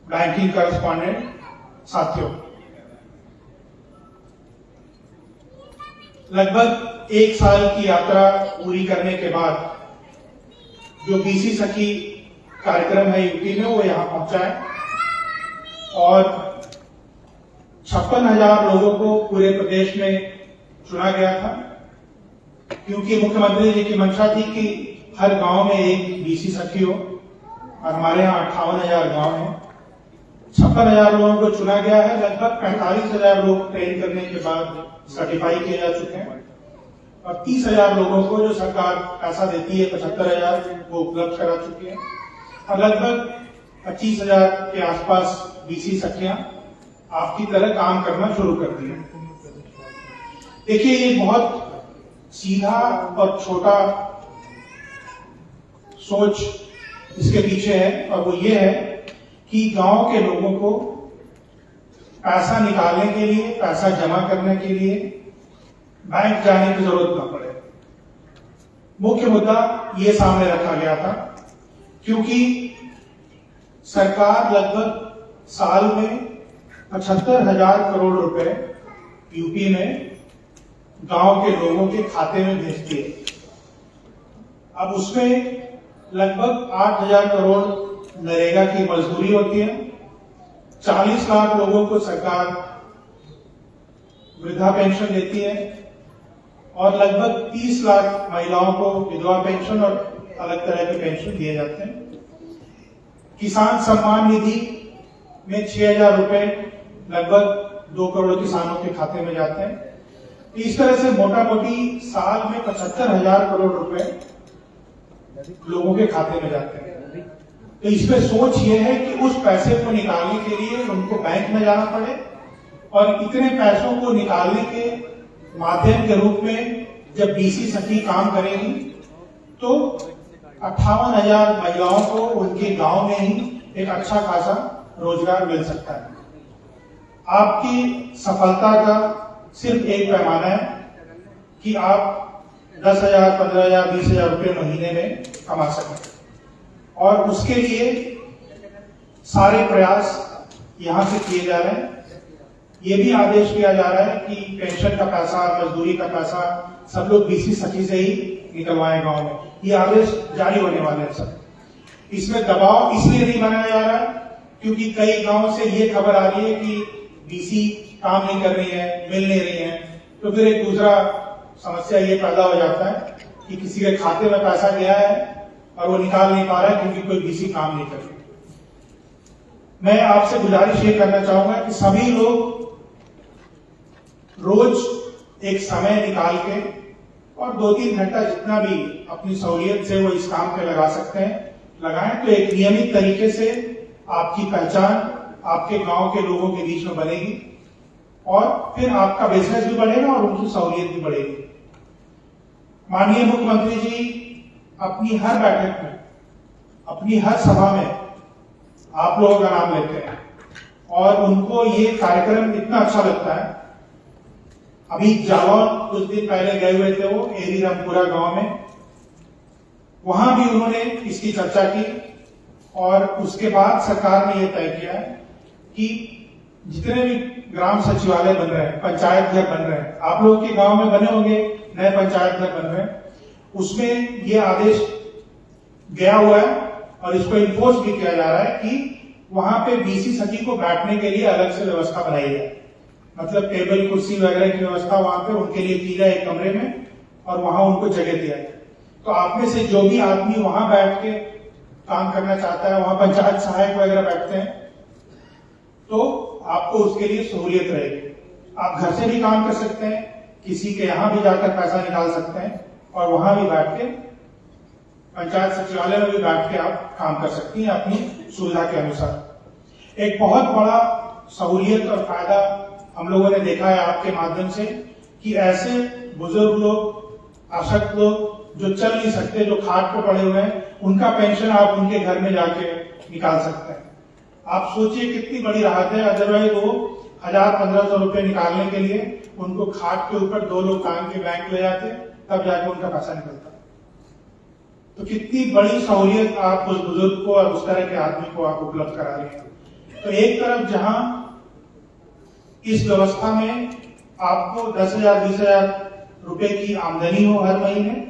बैंकिंग करस्पॉन्डेंट साथियों, लगभग एक साल की यात्रा पूरी करने के बाद जो बीसी सखी कार्यक्रम है यूपी में वो यहाँ पहुंचा है और 56,000 लोगों को पूरे प्रदेश में चुना गया था, क्योंकि मुख्यमंत्री जी की मंशा थी कि हर गांव में एक बीसी सखी हो और हमारे यहाँ 58,000 गांव हैं। 56,000 लोगों को चुना गया है। लगभग 45,000 लोग ट्रेन करने के बाद सर्टिफाई किए जा चुके हैं और 30,000 लोगों को जो सरकार पैसा देती है 75,000 वो उपलब्ध करा चुके हैं और लगभग 25,000 के आसपास बीसी सखियां आपकी तरह काम करना शुरू कर दिए। देखिए ये बहुत सीधा और छोटा सोच इसके पीछे है और वो ये है कि गांव के लोगों को पैसा निकालने के लिए, पैसा जमा करने के लिए बैंक जाने की जरूरत न पड़े। मुख्य मुद्दा ये सामने रखा गया था क्योंकि सरकार लगभग साल में 75,000 करोड़ रुपए यूपी में गांव के लोगों के खाते में भेजती है। अब उसमें लगभग 8,000 करोड़ नरेगा की मजदूरी होती है, 40 लाख लोगों को सरकार वृद्धा पेंशन देती है और लगभग 30 लाख महिलाओं को विधवा पेंशन और अलग तरह के पेंशन दिए जाते हैं। किसान सम्मान निधि में 6,000 रुपए लगभग 2 करोड़ किसानों के खाते में जाते हैं। इस तरह से मोटा मोटी साल में 75,000 करोड़ रुपए लोगों के खाते में जाते हैं। तो इसमें सोच ये है कि उस पैसे को निकालने के लिए उनको बैंक में जाना पड़े और इतने पैसों को निकालने के माध्यम के रूप में जब बीसी सखी काम करेगी तो 58,000 महिलाओं को उनके गांव में ही एक अच्छा खासा रोजगार मिल सकता है। आपकी सफलता का सिर्फ एक पैमाना है कि आप 10,000, 15,000, 20,000 रुपये महीने में कमा सकें और उसके लिए सारे प्रयास यहां से किए जा रहे हैं। ये भी आदेश किया जा रहा है कि पेंशन का पैसा, मजदूरी का पैसा सब लोग बीसी सखी से ही निकलवाएं गांव में। ये आदेश जारी होने वाले हैं सब। इसमें दबाव इसलिए नहीं बनाया जा रहा क्योंकि कई गांव से ये खबर आ रही है कि बीसी काम नहीं कर रही है, मिल नहीं रही है, तो फिर एक दूसरा समस्या ये पैदा हो जाता है कि किसी के खाते में पैसा गया है और वो निकाल नहीं पा रहा है क्योंकि कोई बीसी काम नहीं कर रही। मैं आपसे गुजारिश ये करना चाहूंगा कि सभी लोग रोज एक समय निकाल के और 2-3 घंटा जितना भी अपनी सहूलियत से वो इस काम पे लगा सकते हैं लगाएं, तो एक नियमित तरीके से आपकी पहचान आपके गांव के लोगों के बीच में बनेगी और फिर आपका बिजनेस भी बढ़ेगा और उनकी सहूलियत भी बढ़ेगी। माननीय मुख्यमंत्री जी अपनी हर बैठक में, अपनी हर सभा में आप लोगों का नाम लेते हैं और उनको ये कार्यक्रम इतना अच्छा लगता है। अभी जालौन कुछ दिन पहले गए हुए थे वो एरी रामपुरा गांव में, वहां भी उन्होंने इसकी चर्चा की और उसके बाद सरकार ने यह तय किया है कि जितने भी ग्राम सचिवालय बन रहे हैं, पंचायत घर बन रहे हैं, आप लोगों के गांव में बने होंगे नए पंचायत घर बन रहे हैं, उसमें ये आदेश गया हुआ है और इसको इन्फोर्स भी किया जा रहा है कि वहां पे बीसी सखी को बैठने के लिए अलग से व्यवस्था बनाई जाए। मतलब टेबल कुर्सी वगैरह की व्यवस्था वहां पे उनके लिए की जाए एक कमरे में और वहां उनको जगह दिया जाए। तो आप में से जो भी आदमी वहां बैठ के काम करना चाहता है, वहां पंचायत सहायक वगैरह बैठते हैं, तो आपको उसके लिए सहूलियत रहेगी। आप घर से भी काम कर सकते हैं, किसी के यहां भी जाकर पैसा निकाल सकते हैं और वहां भी बैठ के पंचायत सचिवालय में भी बैठ के आप काम कर सकती हैं अपनी सुविधा के अनुसार। एक बहुत बड़ा सहूलियत और फायदा हम लोगों ने देखा है आपके माध्यम से कि ऐसे बुजुर्ग लोग, अशक्त लोग जो चल नहीं सकते, जो खाट पे पड़े हुए हैं, उनका पेंशन आप उनके घर में जाके निकाल सकते हैं। आप सोचिए कितनी बड़ी राहत है। अदरवाइज वो 1000-1500 रुपए निकालने के लिए उनको खाट के ऊपर 2 लोग काम के बैंक ले जाते, तब जाके उनका पैसा निकलता। तो कितनी बड़ी सहूलियत आप उस बुजुर्ग को और उस तरह के आदमी को आप उपलब्ध करा रहे हैं। तो एक तरफ जहां इस व्यवस्था में आपको 10,000-20,000 रुपए की आमदनी हो हर महीने,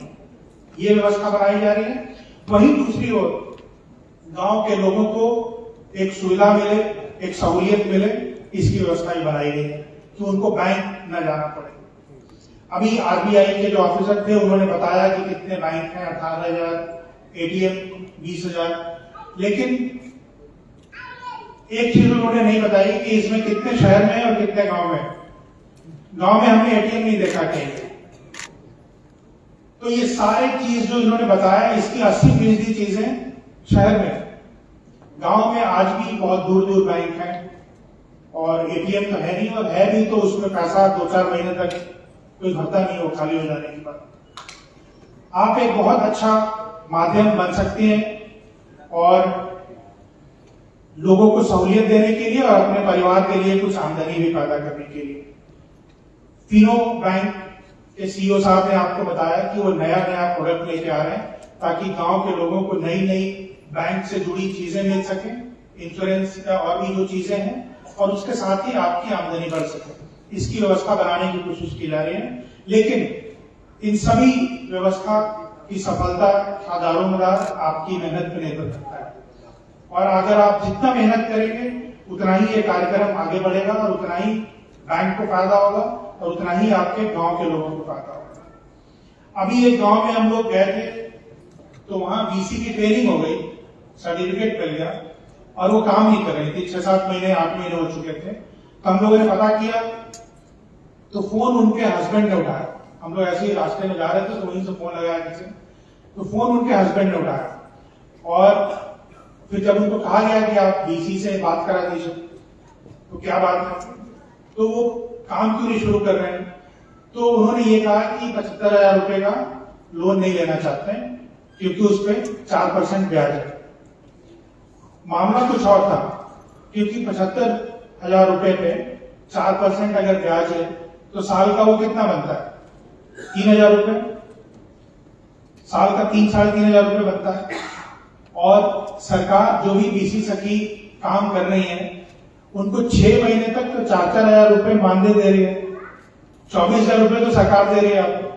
ये व्यवस्था बनाई जा रही है, वहीं दूसरी ओर गांव के लोगों को एक सुविधा मिले, एक सहूलियत मिले, इसकी व्यवस्था ही बनाई गई है कि उनको बैंक न जाना पड़े। अभी आरबीआई के जो ऑफिसर थे उन्होंने बताया कि कितने बैंक हैं, 18,000, एटीएम 20,000, लेकिन एक चीज उन्होंने नहीं बताई कि इसमें कितने शहर में और कितने गांव में। गांव में हमने एटीएम नहीं देखा कहीं। तो ये सारे चीज जो इन्होंने बताया, इसकी 80% चीजें शहर में। गांव में आज भी बहुत दूर दूर बैंक हैं और एटीएम तो है नहीं, और है भी तो उसमें पैसा 2-4 महीने तक कोई भरता नहीं हो, खाली हो जाने के बाद। आप एक बहुत अच्छा माध्यम बन सकते हैं और लोगों को सहूलियत देने के लिए और अपने परिवार के लिए कुछ आमदनी भी पैदा करने के लिए। तीनों बैंक के सीईओ साहब ने आपको बताया कि वो नया प्रोडक्ट लेके आ रहे हैं ताकि गांव के लोगों को नई नई बैंक से जुड़ी चीजें मिल सके, इंश्योरेंस का और भी जो चीजें हैं, और उसके साथ ही आपकी आमदनी बढ़ सके। इसकी व्यवस्था बनाने की कोशिश की जा रही है। लेकिन इन सभी व्यवस्था की सफलता का दारोमदार आपकी मेहनत पर निर्भर करता है, और अगर आप जितना मेहनत करेंगे उतना ही ये कार्यक्रम आगे बढ़ेगा और उतना ही बैंक को फायदा होगा और उतना ही आपके गांव के लोगों को फायदा होगा। अभी एक गांव में हम लोग गए थे तो वहां बीसी की ट्रेनिंग हो गई, सर्टिफिकेट मिल गया और वो काम नहीं कर रही थी। 6-7 महीने 8 महीने हो चुके थे। तो हम लोगों ने पता किया तो फोन उनके हस्बैंड ने उठाया। हम लोग ऐसे ही रास्ते में जा रहे थे तो वहीं से फोन लगाया किसी, तो फोन उनके हस्बैंड ने उठाया और फिर जब उनको कहा गया कि आप बीसी से बात करा दीजिए, तो क्या बात है, तो वो काम क्यों नहीं शुरू कर रहे हैं, तो उन्होंने ये कहा कि 75,000 रुपए का लोन नहीं लेना चाहते हैं क्योंकि उस पर 4% ब्याज है। मामला कुछ और था, क्योंकि 75,000 रुपए पे 4% अगर ब्याज है तो साल का वो कितना बनता है, 3,000 रुपए। साल का 3-3,500 रुपए बनता है। और सरकार जो भी बीसी सखी काम कर रही है उनको 6 महीने तक तो 4,000 रुपए मानदेय दे रही है, 24,000 रुपए तो सरकार दे रही है आपको।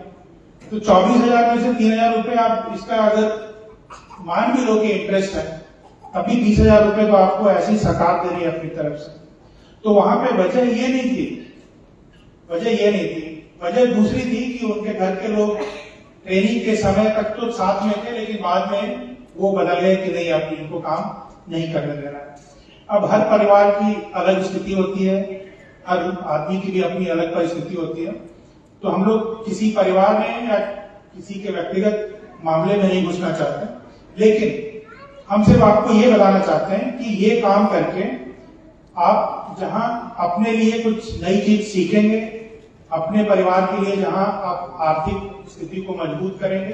तो 24,000 में से 3,000 रुपए आप इसका अगर मान भी लो कि इंटरेस्ट है, तभी 20,000 रुपए तो आपको ऐसी सरकार दे रही है अपनी तरफ से। तो वहां पे वजह ये नहीं थी, वजह दूसरी थी कि उनके घर के लोग ट्रेनिंग के समय तक तो साथ में थे, लेकिन बाद में वो बदल गए कि नहीं, अब इनको काम नहीं करने देना है। अब हर परिवार की अलग स्थिति होती है, हर आदमी की भी अपनी अलग परिस्थिति होती है। तो हम लोग किसी परिवार में या किसी के व्यक्तिगत मामले में नहीं घुसना चाहते, लेकिन हम सिर्फ आपको ये बताना चाहते हैं कि ये काम करके आप जहां अपने लिए कुछ नई चीज सीखेंगे, अपने परिवार के लिए जहां आप आर्थिक स्थिति को मजबूत करेंगे,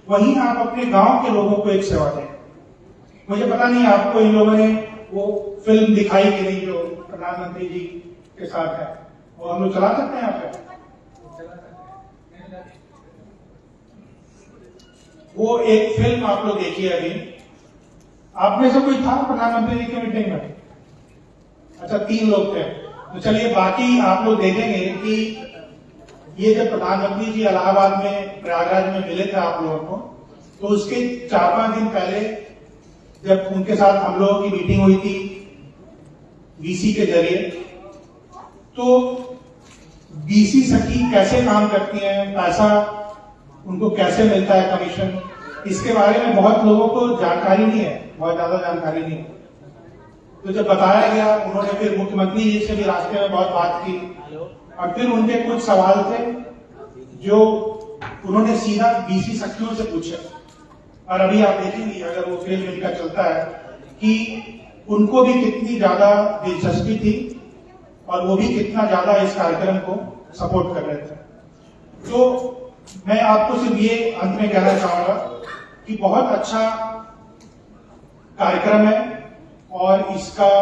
वहीं आप अपने गांव के लोगों को एक सेवा देंगे। मुझे पता नहीं आपको इन लोगों ने वो फिल्म दिखाई कि नहीं जो प्रधानमंत्री जी के साथ है, वो हम लोग चला सकते हैं यहाँ पे? वो एक फिल्म आप लोग देखिए अभी। आप में से कोई था प्रधानमंत्री जी की मीटिंग में? अच्छा, 3 लोग थे। तो चलिए, बाकी आप लोग देखेंगे कि ये जब प्रधानमंत्री जी इलाहाबाद में प्रयागराज में मिले थे आप लोगों को, तो उसके 4-5 दिन पहले जब उनके साथ हम लोगों की मीटिंग हुई थी वीसी के जरिए, तो बीसी सखी कैसे काम करती हैं, पैसा उनको कैसे मिलता है कमीशन, इसके बारे में बहुत लोगों को जानकारी नहीं है, बहुत ज्यादा जानकारी नहीं है। तो जब बताया गया, उन्होंने फिर मुख्यमंत्री जी से भी रास्ते में बहुत बात की, और फिर उनके कुछ सवाल थे जो उन्होंने सीधा बीसी सखियों से पूछे। और अभी आप देखेंगे अगर वो फिल्म इनका चलता है कि उनको भी कितनी ज्यादा दिलचस्पी थी और वो भी कितना ज्यादा इस कार्यक्रम को सपोर्ट कर रहे थे। तो मैं आपको सिर्फ ये अंत में कहना चाहूंगा कि बहुत अच्छा कार्यक्रम है और इसका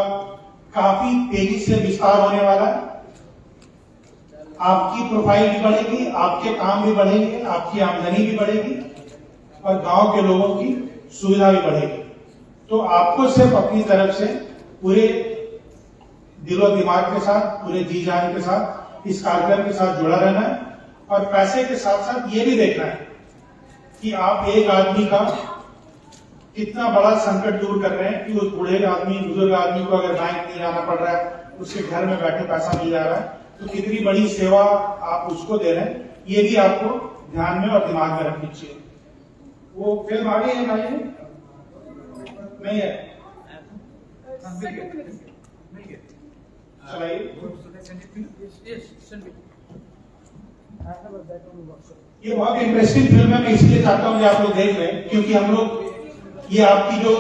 काफी तेजी से विस्तार होने वाला है। आपकी प्रोफाइल भी बढ़ेगी, आपके काम भी बढ़ेंगे, आपकी आमदनी भी बढ़ेगी और गांव के लोगों की सुविधा भी बढ़ेगी। तो आपको सिर्फ अपनी तरफ से पूरे दिलो दिमाग के साथ, पूरे जी जान के साथ इस कार्यक्रम के साथ जुड़ा रहना है और पैसे के साथ साथ ये भी देखना है कि आप एक आदमी का कितना बड़ा संकट दूर कर रहे हैं कि उस बूढ़े आदमी, बुजुर्ग आदमी को अगर बैंक नहीं जाना पड़ रहा है, उसके घर में बैठे पैसा मिल जा रहा है, तो कितनी बड़ी सेवा आप उसको दे रहे हैं, ये भी आपको ध्यान में और दिमाग में रखनी चाहिए। वो फिल्म आ गई है भाई? नहीं है? चलाइए। ये बहुत इंटरेस्टिंग फिल्म है, मैं इसलिए चाहता हूँ कि आप लोग देख लें, क्योंकि हम लोग ये आपकी जो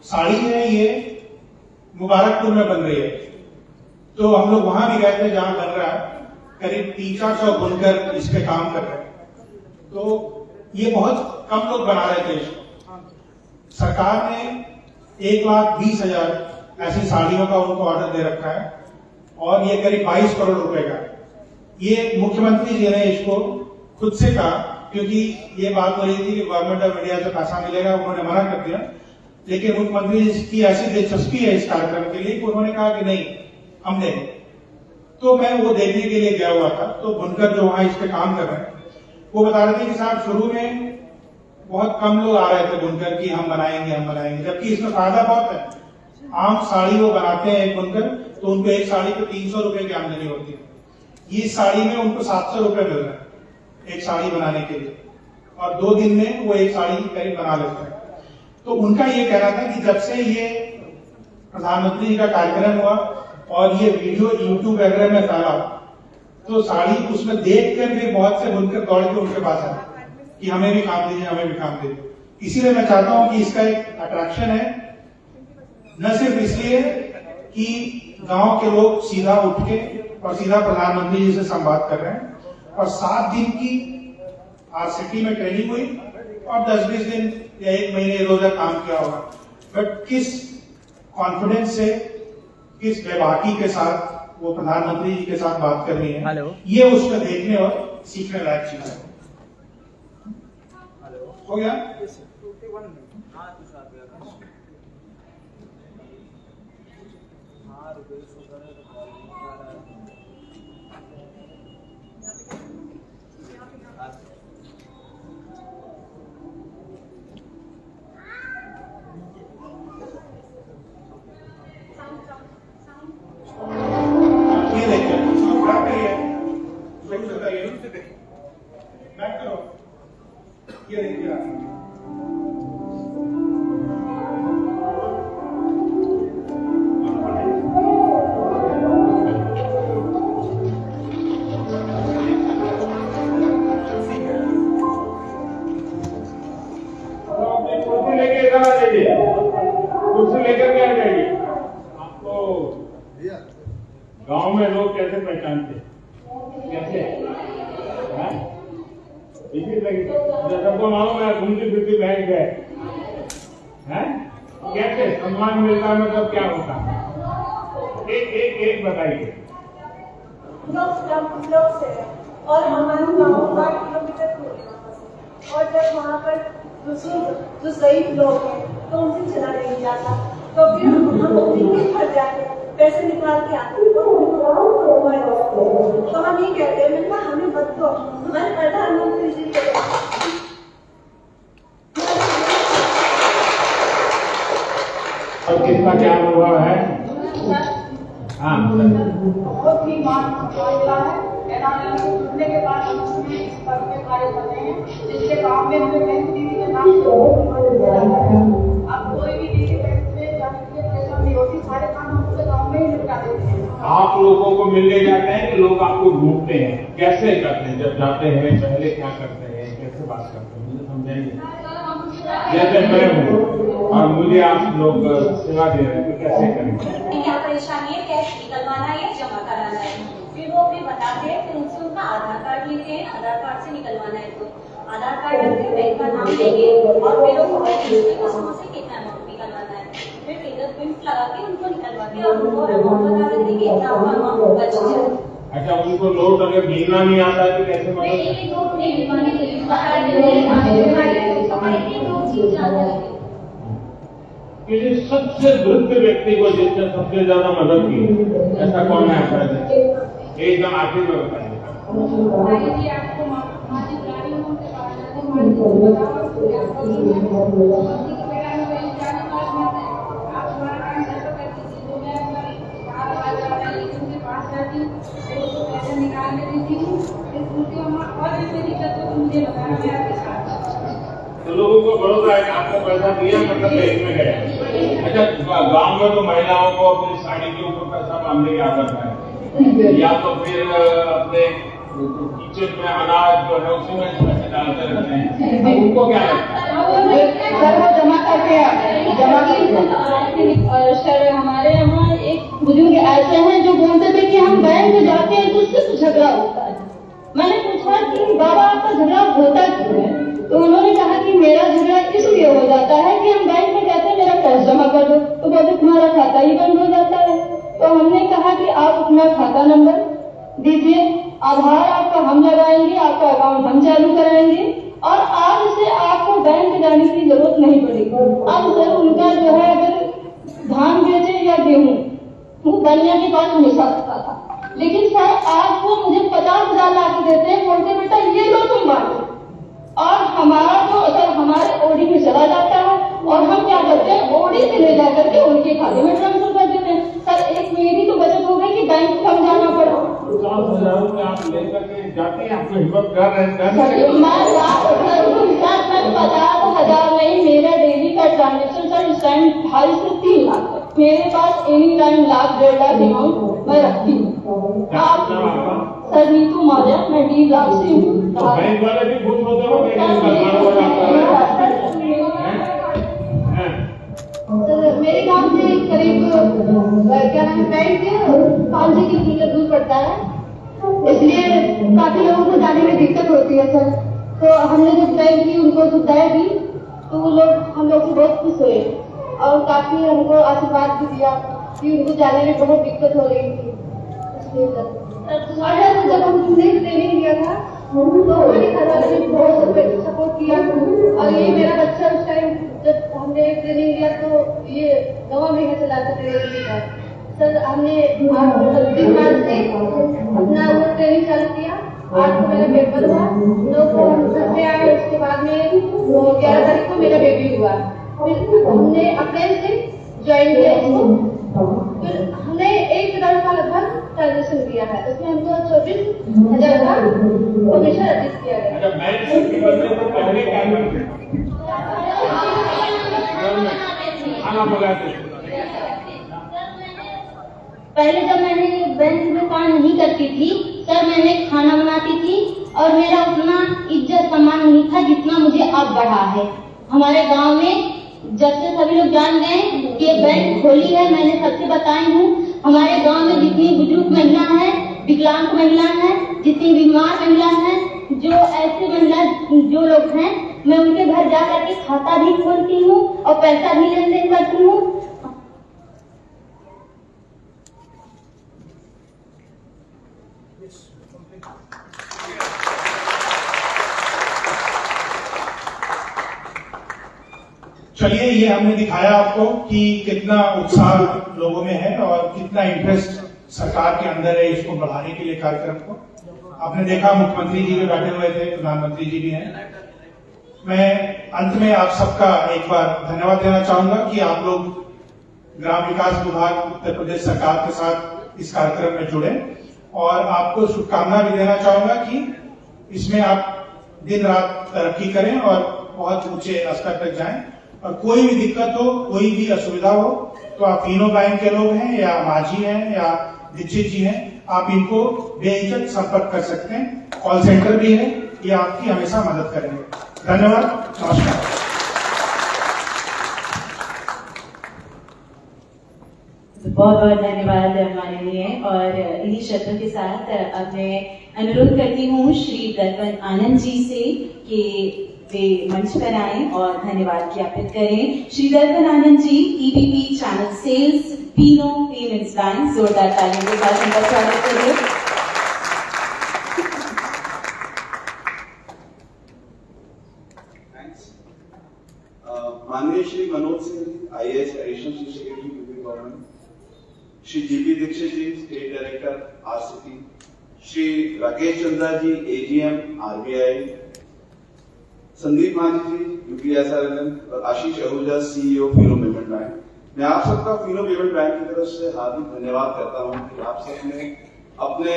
साड़ी है ये मुबारकपुर में बन रही है, तो हम लोग वहां भी गए थे जहां बन रहा है, करीब 300-400 बुनकर इस पे काम कर रहे हैं। तो ये बहुत कम लोग बना रहे थे इसको। सरकार ने 1,20,000 ऐसी साड़ियों का उनको ऑर्डर दे रखा है और ये करीब 22 करोड़ रुपए का। ये मुख्यमंत्री जी ने इसको खुद से कहा, क्योंकि ये बात हो रही थी कि गवर्नमेंट ऑफ इंडिया से पैसा मिलेगा, उन्होंने मना कर दिया, लेकिन मुख्यमंत्री जी की ऐसी दिलचस्पी है इस कार्यक्रम के लिए कि उन्होंने कहा कि नहीं हम देंगे। तो मैं वो देखने के लिए गया हुआ था, तो बुनकर जो वहां इस पे काम कर रहे हैं वो बता रहे थे कि साहब शुरू में बहुत कम लोग आ रहे थे बुनकर कि हम बनाएंगे, जबकि इसमें फायदा बहुत है। आम साड़ी वो बनाते हैं एक बुनकर, तो उनको एक साड़ी पे 300 रुपए की आमदनी होती है। ये साड़ी में उनको 700 रुपए मिल रहे हैं एक साड़ी बनाने के लिए, और 2 दिन में वो एक साड़ी करीब बना लेते हैं। तो उनका ये कहना था कि जब से ये प्रधानमंत्री जी का कार्यक्रम हुआ और ये वीडियो यूट्यूब वगैरह में फैला, तो साड़ी उसमें देख कर भी बहुत से बुनकर दौड़ के उनके पास आए कि हमें भी काम दीजिए, हमें भी काम दीजिए। इसीलिए मैं चाहता हूं कि इसका एक अट्रैक्शन है, न सिर्फ इसलिए कि गांव के लोग सीधा उठ के और सीधा प्रधानमंत्री जी से संवाद कर रहे हैं, और 7 दिन की आरसीटी में ट्रेनिंग हुई और 10-20 दिन या 1 महीने रोजगार काम किया होगा, बट किस कॉन्फिडेंस से, किस बेबाकी के साथ वो प्रधानमंत्री जी के साथ बात कर रही है, ये उसमें देखने और सीखने लायक चीज है। हो गया? ये देखिए बैक करिए, सही बताइए, बैक करो, ये देखिए आप। कुर्सी लेके इधर आ जाइए, कुर्सी लेकर के आ जाइए। आपको गांव में लोग कैसे पहचानते, कैसे इसी तरह सबको मालूम है घूमती फिरती बैंक है, कैसे सम्मान मिलता है, मतलब क्या होता है, एक बताइए। लोग से और हमारे गाँव 8 किलोमीटर दूर है वहाँ से, और जब वहाँ पर दूसरे जो ज़ईफ लोग हैं तो उनसे चला नहीं जाता, तो फिर हम उनके घर जाके पैसे निकाल के आते हैं, तो हम ये कहते हैं मिलना हमें मत दो, हमारे प्रधानमंत्री जी को और किसका क्या अनुभव है? हाँ बहुत ही मामला है, जुड़ने के बाद हम उसमें इस पद पे कार्य करते हैं, जिसके गाँव में हमें बैंक दीदी के नाम से अब कोई भी दीदी बैंक में जाने के लिए परेशान नहीं होती, सारे काम हम पूरे गाँव में ही निपटा देते हैं। आप लोगों को मिलने जाते हैं कि लोग आपको ढूंढते हैं, कैसे करते हैं? जब जाते हैं पहले क्या करते हैं, कैसे बात करते हैं, मुझे समझाइए। जैसे मैं हूँ और मुझे आप लोग सेवा दे रहे हैं तो कैसे करेंगे? क्या परेशानी है, कैश निकलवाना है या जमा कराना है, फिर वो अपने बताते हैं, फिर उनसे उनका आधार कार्ड लेते हैं, आधार कार्ड से निकलवाना है तो आधार कार्ड रखते हैं, बैंक का नाम लेंगे और फिर लोग कस्टमर से कितना अमाउंट निकलवाना है, फिर फिंगरप्रिंट लगा के उनको निकलवा के और उनको अमाउंट बता देते हैं कि इतना आपका अमाउंट बच गया। अच्छा, उनको नोट अगर गिनना नहीं आता है तो कैसे किसी सबसे वृद्ध व्यक्ति को जिसने सबसे ज्यादा मदद की, ऐसा कौन है? एकदम आखिर में बताइए। तो लोगों को भरोसा है कि आपको पैसा दिया मतलब बैंक में गया। अच्छा, गांव में तो महिलाओं को अपनी साड़ी के ऊपर पैसा बांधने की आदत है, या तो फिर अपने किचन में अनाज जो है उसी में पैसे डालते रहते हैं, उनको क्या लगता है? जमा करके सर हमारे यहाँ एक बुजुर्ग ऐसे हैं जो बोलते थे कि हम बैंक में जाते हैं तो उससे झगड़ा होता है। मैंने पूछा कि बाबा आपका झगड़ा होता क्यों है, तो उन्होंने कहा कि मेरा झगड़ा इसलिए हो जाता है कि हम बैंक में कहते हैं मेरा कैश जमा कर दो, तो बोलते तुम्हारा खाता ही बंद हो जाता है। तो हमने कहा कि आप अपना खाता नंबर दीजिए, आधार आपका हम लगाएंगे, आपका अकाउंट हम चालू कराएंगे और आज से आपको बैंक जाने की जरूरत नहीं पड़ेगी। अब सर उनका जो है अगर धान बेचे या गेहूँ वो बनिया के पास हमेशा रखता था, लेकिन सर आज वो मुझे 50,000 ला के देते हैं, बोलते बेटा ये लो तुम बांटो, और हमारा तो अगर हमारे ओडी में चला जाता है और हम क्या करते हैं ओडी से ले जाकर के उनके खाते में ट्रांसफर कर देते हैं। सर एक मेरी तो बचत हो गई कि बैंक को हम जाना पड़ा। 50,000 रुपये आप लेकर के जाते हैं, आपको हिम्मत कर रहे हैं? मैं 50,000 नहीं, मेरा डेली का ट्रांजेक्शन सर इस टाइम 2.5 से 3 लाख है। मेरे पास एनी टाइम 1,00,000 1.5 लाख अमाउंट मैं रखती हूँ। सर नीतू मौर्य, मैं D ब्लॉक से हूँ। बैंक वाले भी खुश होते हो सर मेरे गांव से करीब क्या नाम है बैंक 5 किलोमीटर दूर पड़ता है, इसलिए काफी लोगों को जाने में दिक्कत होती है सर। तो हमने जब बैंक की उनको सुविधाएं दी तो वो लोग हम लोग से बहुत खुश हुए और काफी हमको आशीर्वाद भी दिया कि उनको जाने में बहुत दिक्कत हो रही थी, इसलिए सर। और जब हमने ट्रेनिंग दिया था तो हमारे घर वाले ने बहुत सपोर्ट किया और ये मेरा बच्चा उस टाइम जब हमने ट्रेनिंग दिया तो ये 9 महीने चला था ट्रेनिंग का। सर हमने 30 मार्च से अपना वो ट्रेनिंग चालू किया। 8 को मेरा पेपर हुआ, 9 को हम घर पे आए, उसके बाद में 11 तारीख को मेरा बेबी हुआ। फिर हमने अप्रैल से ज्वाइन किया इसको। फिर हमने 1 करोड़ का लगभग ट्रांजेक्शन किया है, उसमें हमको 24,000 का कमीशन अर्जित किया गया। पहले जब मैंने बैंक में काम नहीं करती थी सर, मैंने खाना बनाती थी और मेरा उतना इज्जत सम्मान नहीं था जितना मुझे अब बढ़ा है। हमारे गांव में जब से सभी लोग जान गए कि बैंक खोली है, मैंने सबसे बताई हूँ। हमारे गांव में जितनी बुजुर्ग महिला हैं, विकलांग महिला हैं, जितनी बीमार महिला हैं, जो ऐसे महिला जो लोग हैं, मैं उनके घर जा करके खाता भी खोलती हूँ और पैसा भी लेन देन करती हूँ। चलिए, ये हमने दिखाया आपको कि कितना उत्साह लोगों में है और कितना इंटरेस्ट सरकार के अंदर है इसको बढ़ाने के लिए कार्यक्रम को। आपने देखा मुख्यमंत्री जी भी बैठे हुए थे, प्रधानमंत्री जी भी हैं। मैं अंत में आप सबका एक बार धन्यवाद देना चाहूंगा कि आप लोग ग्राम विकास विभाग उत्तर प्रदेश सरकार के साथ इस कार्यक्रम में जुड़े, और आपको शुभकामना भी देना चाहूंगा कि इसमें आप दिन रात तरक्की करें और बहुत ऊंचे स्तर तक जाएं। और कोई भी दिक्कत हो, कोई भी असुविधा हो, तो आप तीनों बैंक के लोग हैं या माझी हैं या दीक्षित जी हैं, आप इनको बेहिचक संपर्क कर सकते हैं। कॉल सेंटर भी है, ये आपकी हमेशा मदद करेंगे। धन्यवाद, नमस्कार। बहुत बहुत धन्यवाद माननीय। और इन्हीं शब्दों के साथ अब मैं अनुरोध करती हूँ श्री दर्पण आनंद जी से कि वे मंच पर आएं और धन्यवाद ज्ञापित करें। Shri Darpan Anand ji, EBP channel sales, Fino payments bank, जोरदार तालियों के साथ उनका स्वागत करें। माननीय Shri Manoj Singh IAS additional chief secretary UP government, Shri GP Dixit ji state director RCT, Shri Rakesh Chandra ji AGM RBI, Sandeep Majhi ji UPSRLM और Ashish Ahuja CEO Fino payment bank. मैं आप सबका फिनो पेमेंट बैंक की तरफ से हार्दिक धन्यवाद करता हूं कि आप सबने अपने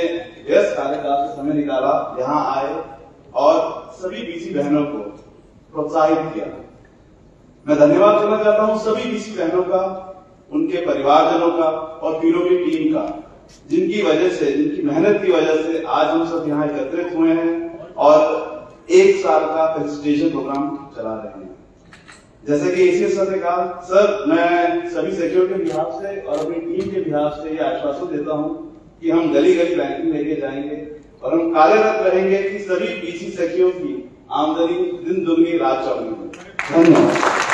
व्यस्त कार्यकाल से समय निकाला, यहाँ आए और सभी BC बहनों को प्रोत्साहित किया। मैं धन्यवाद करना चाहता हूं सभी BC बहनों का, उनके परिवारजनों का और फिनो की टीम का, जिनकी वजह से, जिनकी मेहनत की वजह से आज हम सब यहाँ एकत्रित हुए हैं और 1 साल का फेलिसिटेशन प्रोग्राम चला रहे हैं। जैसे कि ACS सर ने कहा, सर मैं सभी सेक्रेटरी के बिहाफ से और अपनी टीम के बिहाफ से ये आश्वासन देता हूं कि हम गली गली बैंकिंग लेके जाएंगे और हम कार्यरत रहेंगे कि सभी BC सेक्रेटरियों की आमदनी दिन दुगनी रात चौगुनी हो। धन्यवाद।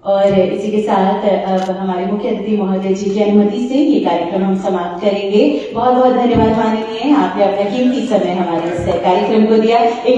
और इसी के साथ अब हमारे मुख्य अतिथि महोदय जी की अनुमति से ये कार्यक्रम हम समाप्त करेंगे। बहुत बहुत धन्यवाद माननीय, आपने अपना कीमती समय हमारे इस कार्यक्रम को दिया।